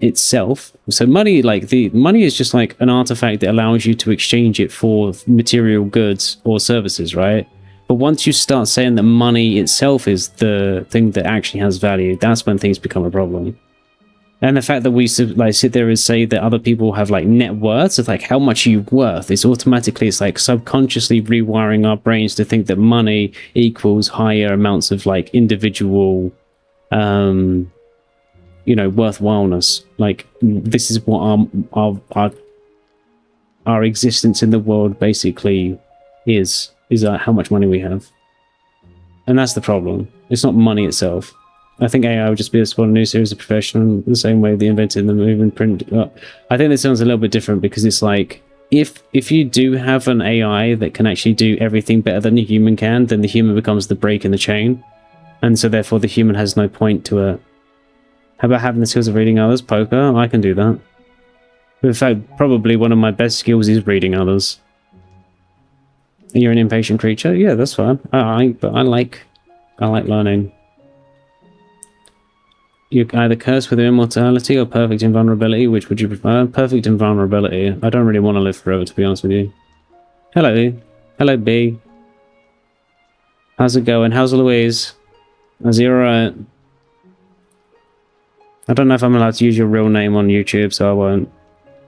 itself, so money is just like an artifact that allows you to exchange it for material goods or services, right? But once you start saying that money itself is the thing that actually has value, that's when things become a problem. And the fact that we like sit there and say that other people have like net worths, it's like how much are you worth? It's automatically, it's like subconsciously rewiring our brains to think that money equals higher amounts of like individual, you know, worthwhileness. Like this is what our existence in the world basically is how much money we have. And that's the problem. It's not money itself. I think AI would just be a new series of profession, the same way they invented the moving print. I think this sounds a little bit different because it's like, if you do have an AI that can actually do everything better than a human can, then the human becomes the break in the chain. And so therefore the human has no point to it. How about having the skills of reading others? Poker? I can do that. In fact, probably one of my best skills is reading others. You're an impatient creature? Yeah, that's fine. But I like learning. You're either cursed with immortality or perfect invulnerability. Which would you prefer? Perfect invulnerability. I don't really want to live forever, to be honest with you. Hello. Hello, B. How's it going? How's Louise? Is he alright? I don't know if I'm allowed to use your real name on YouTube, so I won't.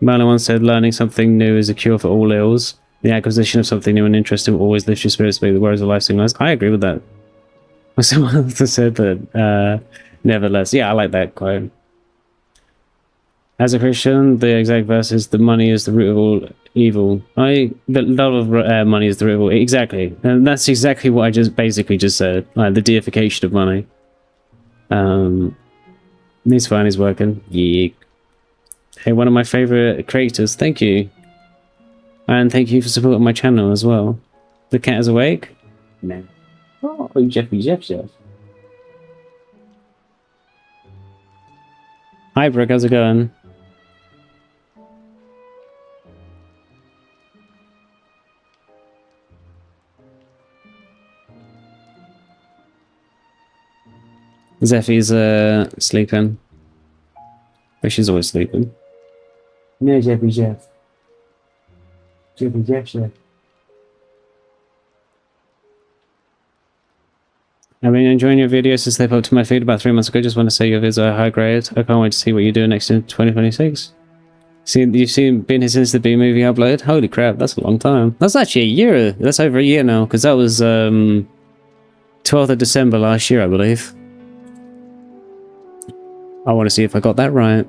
Merlin once said, learning something new is a cure for all ills. The acquisition of something new and interesting will always lift your spirits, whereas a life signals. I agree with that. Someone else said that, nevertheless. Yeah, I like that quote. As a Christian, the exact verse is, the money is the root of all evil. The love of money is the root of all... Exactly. And that's exactly what I just basically just said. Like, the deification of money. He's fine, he's working. Yeah. Hey, one of my favorite creators. Thank you. And thank you for supporting my channel as well. The cat is awake? No. Oh, Jeff. Hi, Brooke, how's it going? Zeffy's sleeping. But she's always sleeping. No, Jeff. I've been enjoying your videos since they put up to my feed about 3 months ago. Just want to say your vids are high grade. I can't wait to see what you do next in 2026. You've been here since the B movie uploaded? Holy crap, that's a long time. That's actually a year. That's over a year now, because that was 12th of December last year, I believe. I want to see if I got that right.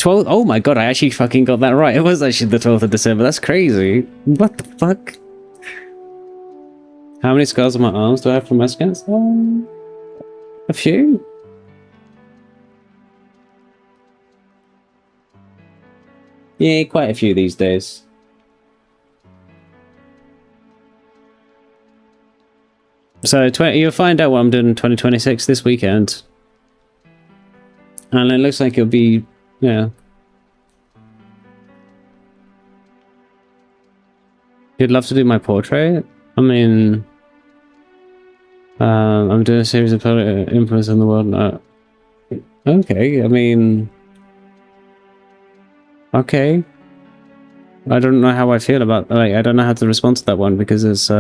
Oh my god, I actually fucking got that right. It was actually the 12th of December. That's crazy. What the fuck? How many scars on my arms do I have from Mexicans? A few? Yeah, quite a few these days. So you'll find out what I'm doing in 2026 this weekend. And it looks like it'll be... Yeah. You'd love to do my portrait? I mean... I'm doing a series of influence on the world. Okay, I mean... Okay. I don't know how I feel about... Like, I don't know how to respond to that one, because it's...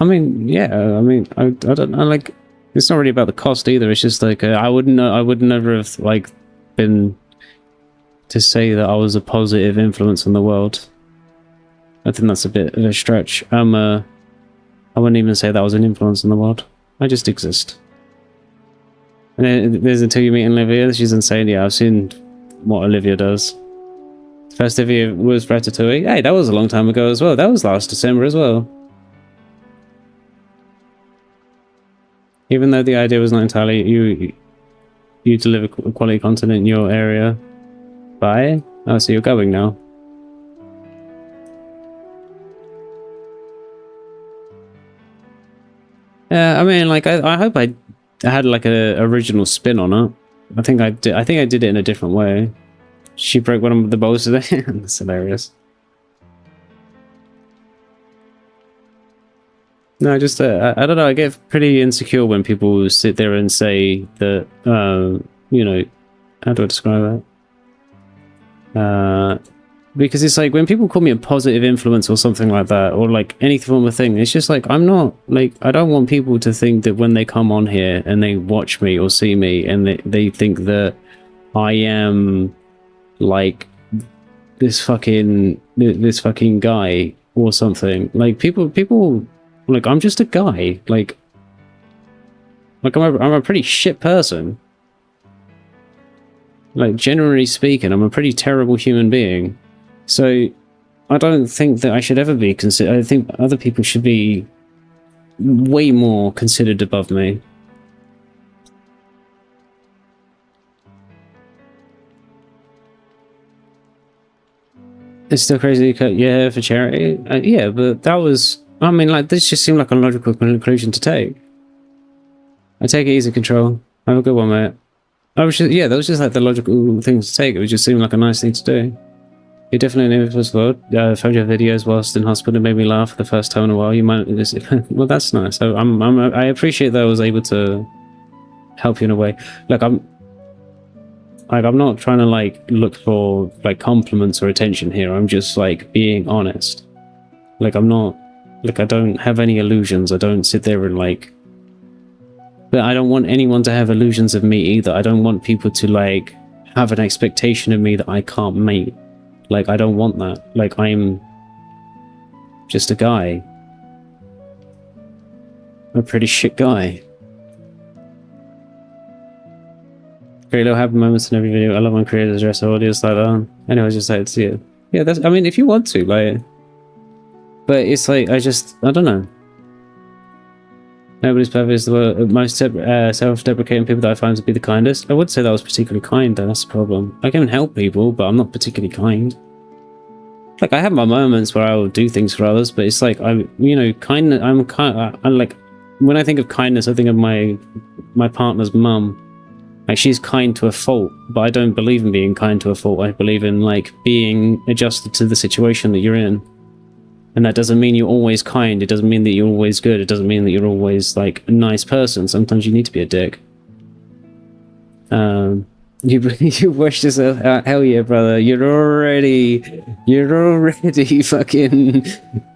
I mean, yeah, I mean, I don't know, like, it's not really about the cost either. It's just like, I would never have, like, been to say that I was a positive influence on the world. I think that's a bit of a stretch. I wouldn't even say that I was an influence on the world. I just exist. And then there's until you meet Olivia. She's insane. Yeah, I've seen what Olivia does. First video was Ratatouille. Hey, that was a long time ago as well. That was last December as well. Even though the idea was not entirely you deliver quality content in your area. Bye. Oh, so you're going now. Yeah, I mean, like, I hope I had like a original spin on it. I think I did it in a different way. She broke one of the bowls today. That's hilarious. No, just I don't know. I get pretty insecure when people sit there and say that. You know, how do I describe that? Because it's like when people call me a positive influence or something like that, or like any form of thing, it's just like I'm not like I don't want people to think that when they come on here and they watch me or see me and they think that I am like this fucking guy or something. Like people like I'm just a guy. Like I'm a pretty shit person. Like generally speaking, I'm a pretty terrible human being. So I don't think that I should ever be considered. I think other people should be way more considered above me. It's still crazy. Yeah, for charity. Yeah, but that was. I mean, like this just seemed like a logical conclusion to take. I take it easy, control. Have a good one, mate. I was just, yeah, that was just like the logical thing to take. It just seemed like a nice thing to do. You're definitely an infamous world. I found your videos whilst in hospital. It made me laugh for the first time in a while. You might just, well, that's nice. I appreciate that I was able to help you in a way. Like I'm not trying to like look for like compliments or attention here. I'm just like being honest. Like I'm not, like I don't have any illusions. I don't sit there and like, but I don't want anyone to have illusions of me either. I don't want people to like have an expectation of me that I can't meet. Like, I don't want that. Like, I'm just a guy. I'm a pretty shit guy. Great little happy moments in every video. I love when creators address their audience like that. Anyway, I just like to see it. Yeah, that's, I mean, if you want to, like, but it's like, I don't know. Nobody's perfect is the most self-deprecating people that I find to be the kindest. I would say that I was particularly kind, though. That's the problem. I can help people, but I'm not particularly kind. Like, I have my moments where I will do things for others, but it's like, I'm like, when I think of kindness, I think of my partner's mum. Like, she's kind to a fault, but I don't believe in being kind to a fault. I believe in, like, being adjusted to the situation that you're in. And that doesn't mean you're always kind. It doesn't mean that you're always good. It doesn't mean that you're always, like, a nice person. Sometimes you need to be a dick. You wish yourself hell yeah, brother. You're already fucking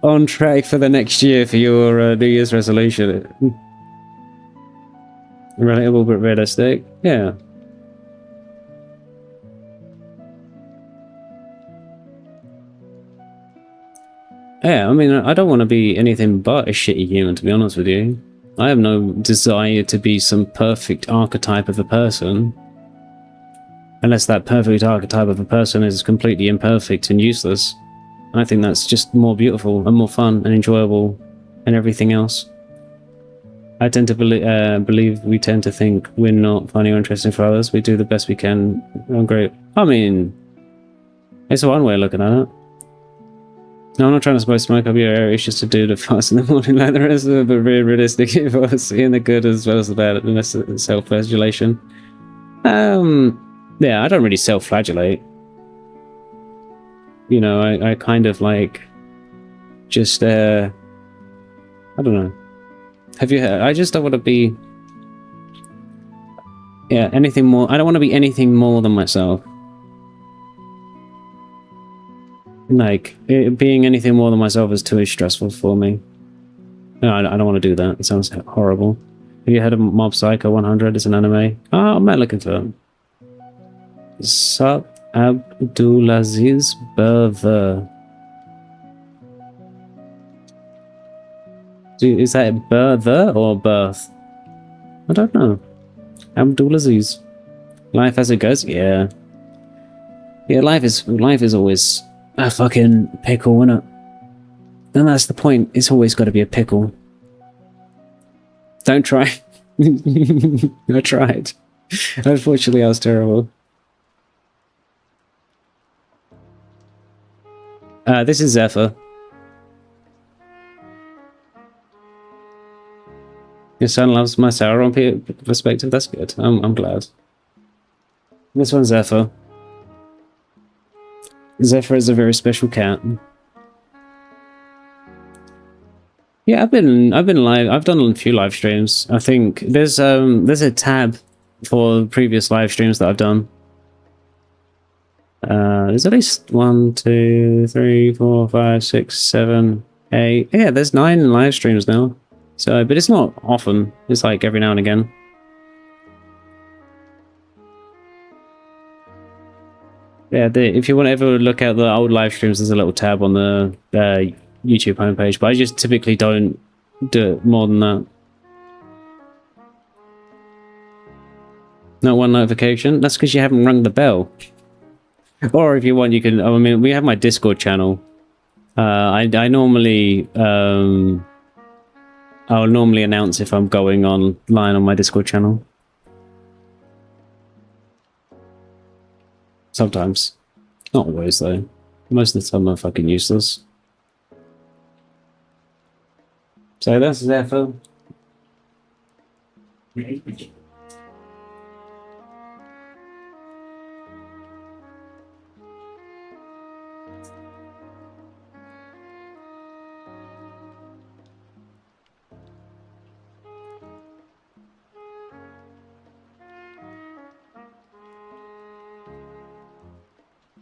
on track for the next year for your New Year's resolution. Relatable but realistic. Yeah. Yeah, I mean, I don't want to be anything but a shitty human, to be honest with you. I have no desire to be some perfect archetype of a person. Unless that perfect archetype of a person is completely imperfect and useless. I think that's just more beautiful and more fun and enjoyable and everything else. I tend to believe we tend to think we're not funny or interesting for others. We do the best we can. Oh, great. I mean, it's one way of looking at it. No, I'm not trying to spice smoke up your area. It's just to do the fast in the morning like the rest of it, but very realistic if I was seeing the good as well as the bad, unless it's self-flagellation. Yeah, I don't really self-flagellate. You know, I kind of like just I don't know. Have you heard? I just don't want to be anything more. I don't want to be anything more than myself. Like, being anything more than myself is too stressful for me. No, I don't want to do that. It sounds horrible. Have you heard of Mob Psycho 100? It's an anime. Oh, I'm not looking for it. Sup Abdulaziz Bertha. Is that Bertha or birth? I don't know. Abdulaziz. Life as it goes? Yeah. Yeah, life is always a fucking pickle, isn't it? And that's the point. It's always got to be a pickle. Don't try. I tried. Unfortunately, I was terrible. This is Zephyr. Your son loves my Sauron perspective. That's good. I'm glad. This one's Zephyr. Zephyr is a very special cat. Yeah, I've been live. I've done a few live streams. I think there's a tab for previous live streams that I've done. There's at least 1, 2, 3, 4, 5, 6, 7, 8. Yeah, there's 9 live streams now. So, but it's not often. It's like every now and again. Yeah, if you want to ever look at the old live streams, there's a little tab on the YouTube homepage. But I just typically don't do it more than that. Not one notification. That's because you haven't rung the bell. Or if you want, you can. I mean, we have my Discord channel. I normally I'll normally announce if I'm going online on my Discord channel. Sometimes, not always though. Most of the time, I'm fucking useless. So that's Zephyr.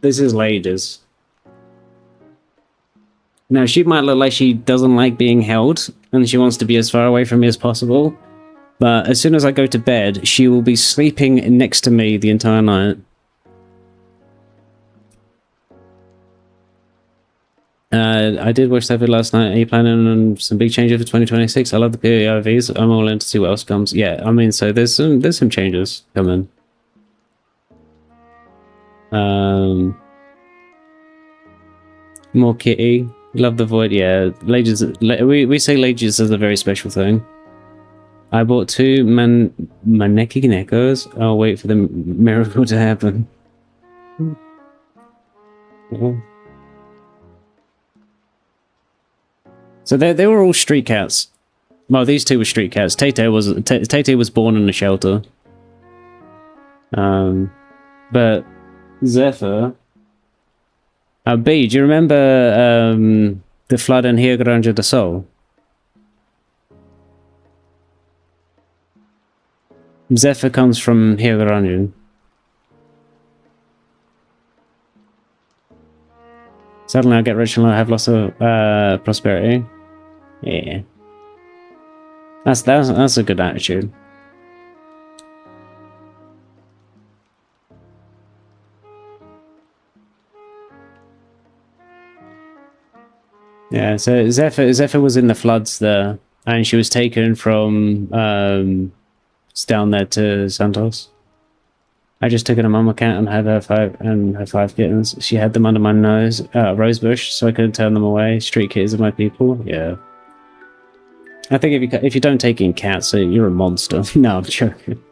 This is Ladies. Now, she might look like she doesn't like being held, and she wants to be as far away from me as possible. But as soon as I go to bed, she will be sleeping next to me the entire night. I did watch that video last night. Are you planning on some big changes for 2026? I love the POVs. I'm all in to see what else comes. Yeah, I mean, so there's some changes coming. More Kitty. Love the Void. Yeah, Lages. We say Lages is a very special thing. I bought 2 Maneki Nekos. I'll wait for the miracle to happen. So they were all street cats. Well, these 2 were street cats. Tay-Tay was born in a shelter. But Zephyr. B, do you remember the flood in Rio Grande do Sul? Zephyr comes from Rio Grande. Suddenly I get rich and I have lots of prosperity. Yeah. That's a good attitude. Yeah, so Zephyr was in the floods there, and she was taken from down there to Santos. I just took in a mama cat and had her 5 kittens. She had them under my nose, rosebush, so I couldn't turn them away. Street kitties are my people. Yeah. I think if you don't take in cats, you're a monster. No, I'm joking.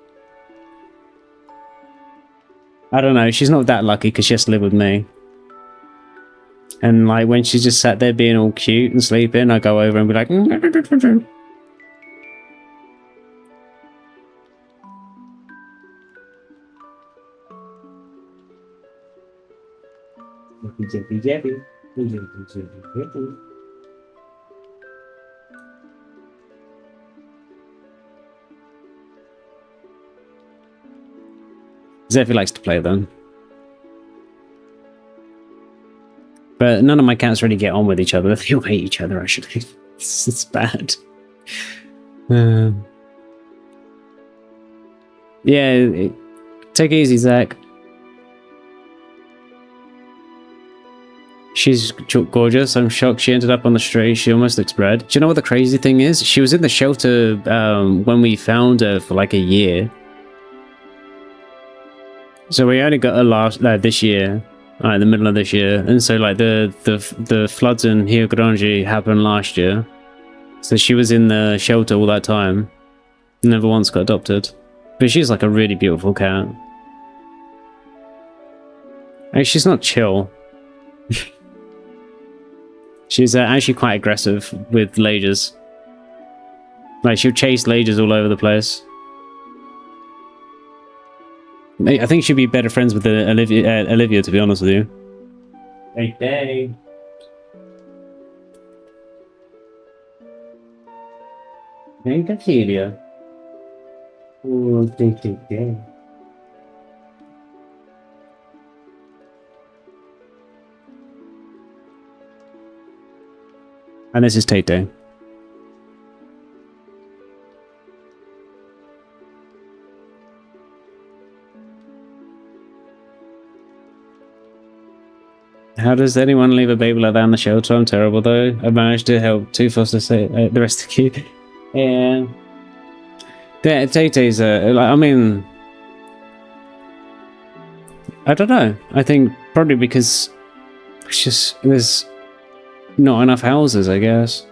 I don't know. She's not that lucky because she has to live with me. And like when she just sat there being all cute and sleeping, I go over and be like, Zephyr likes to play them. But none of my cats really get on with each other. They all hate each other, actually. It's bad. Yeah, take it easy, Zach. She's gorgeous. I'm shocked she ended up on the street. She almost looks bred. Do you know what the crazy thing is? She was in the shelter when we found her for like a year. So we only got her this year. In the middle of this year, and so like the floods in Rio Grande happened last year, so she was in the shelter all that time, never once got adopted. But she's like a really beautiful cat. And she's not chill. She's actually quite aggressive with Lages. Like she'll chase Lages all over the place. I think she'd be better friends with Olivia, to be honest with you. Hey. Nem Cacilha. O TTT. And this is Tate. How does anyone leave a baby like that in the shelter? I'm terrible though. I managed to help two foster say the rest of you. And yeah, Tay-Tay's I mean, I don't know. I think probably because it's just there's not enough houses, I guess.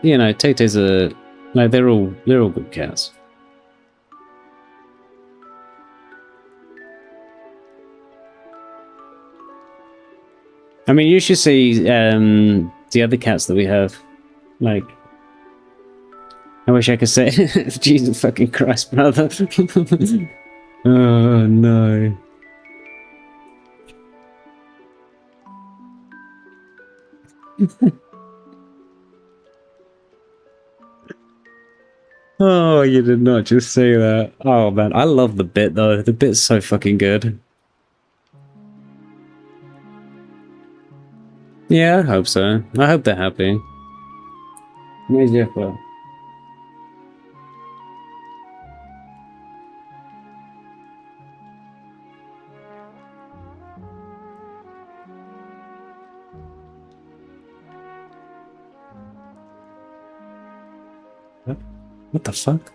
You know, Tay-Tay's like they're all good cats. I mean, you should see the other cats that we have. Like, I wish I could say, Jesus fucking Christ, brother. Oh no. Oh, you did not just say that. Oh man, I love the bit though. The bit's so fucking good. Yeah, I hope so. I hope they're happy. Where's Jeffo? What the fuck?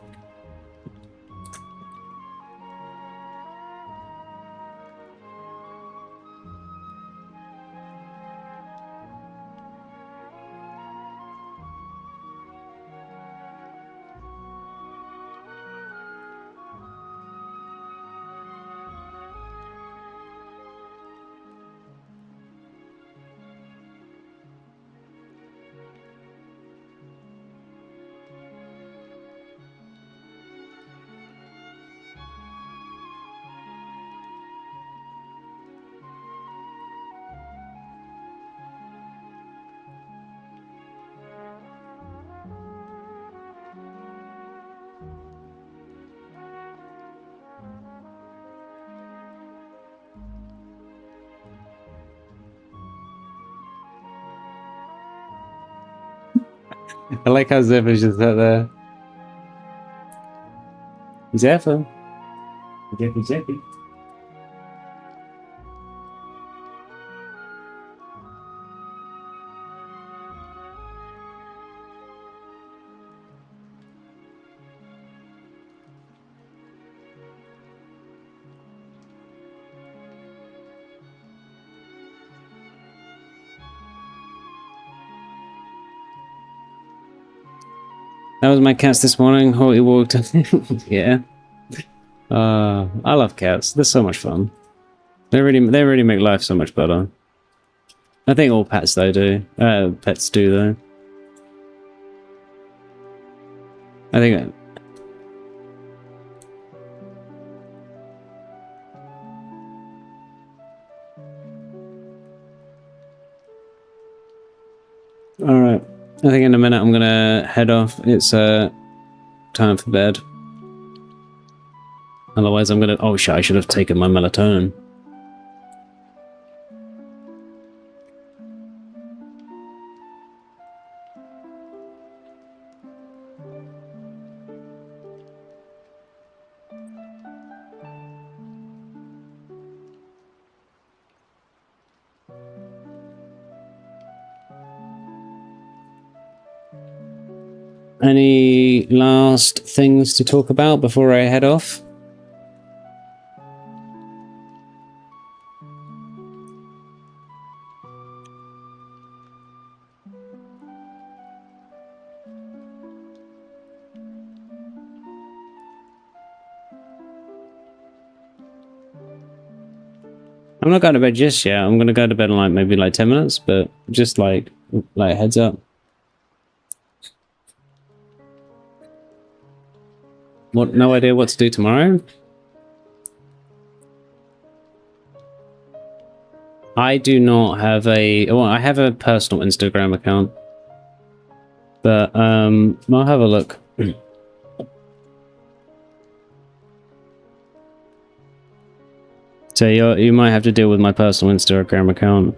I like how Zephyr just sat there. Zephyr. Zephyr. That was my cats this morning. Horty walked. Yeah. I love cats. They're so much fun. They really make life so much better. I think all pets though do. Pets do though. I think. All right. I think in a minute I'm gonna head off. It's time for bed. Otherwise I'm gonna. Oh shit! I should have taken my melatonin. Any last things to talk about before I head off? I'm not going to bed just yet. I'm going to go to bed in like maybe like 10 minutes, but just like heads up. What? No idea what to do tomorrow? I do not have a... Well, I have a personal Instagram account. But, I'll have a look. So you might have to deal with my personal Instagram account.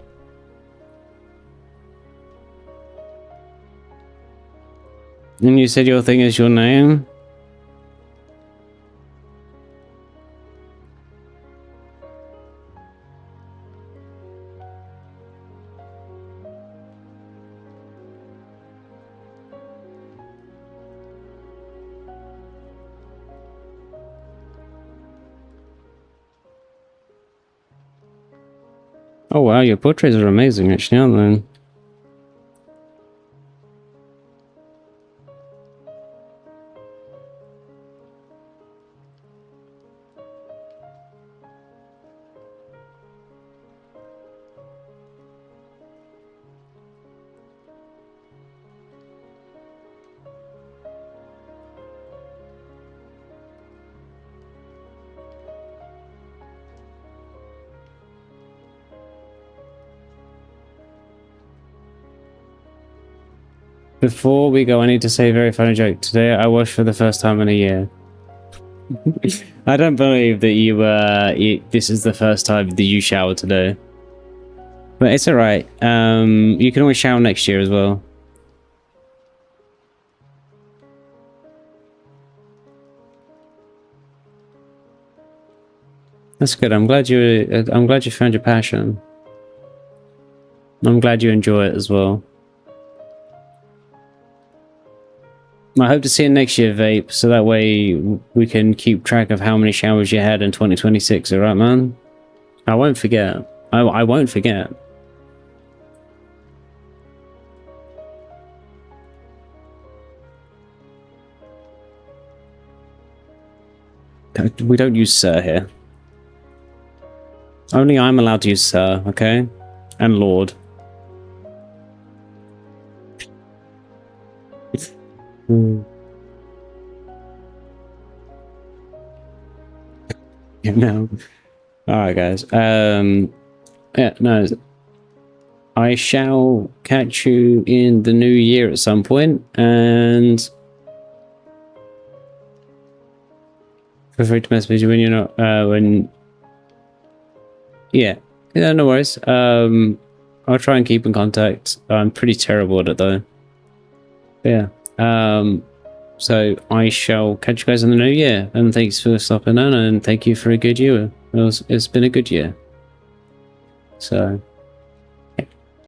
And you said your thing is your name? Oh wow, your portraits are amazing actually, aren't they? Before we go, I need to say a very funny joke. Today I washed for the first time in a year. I don't believe that this is the first time that you showered today. But it's alright. You can always shower next year as well. That's good. I'm glad you found your passion. I'm glad you enjoy it as well. I hope to see you next year, Vape, so that way we can keep track of how many showers you had in 2026, alright, man? I won't forget. I won't forget. We don't use sir here. Only I'm allowed to use sir, okay? And lord. Yeah, no. Alright, guys. Yeah, no. I shall catch you in the new year at some point, and feel free to message me when you're not, yeah, no worries. I'll try and keep in contact. I'm pretty terrible at it though. Yeah. So I shall catch you guys in the new year, and thanks for stopping in, and thank you for a good year. It's been a good year. So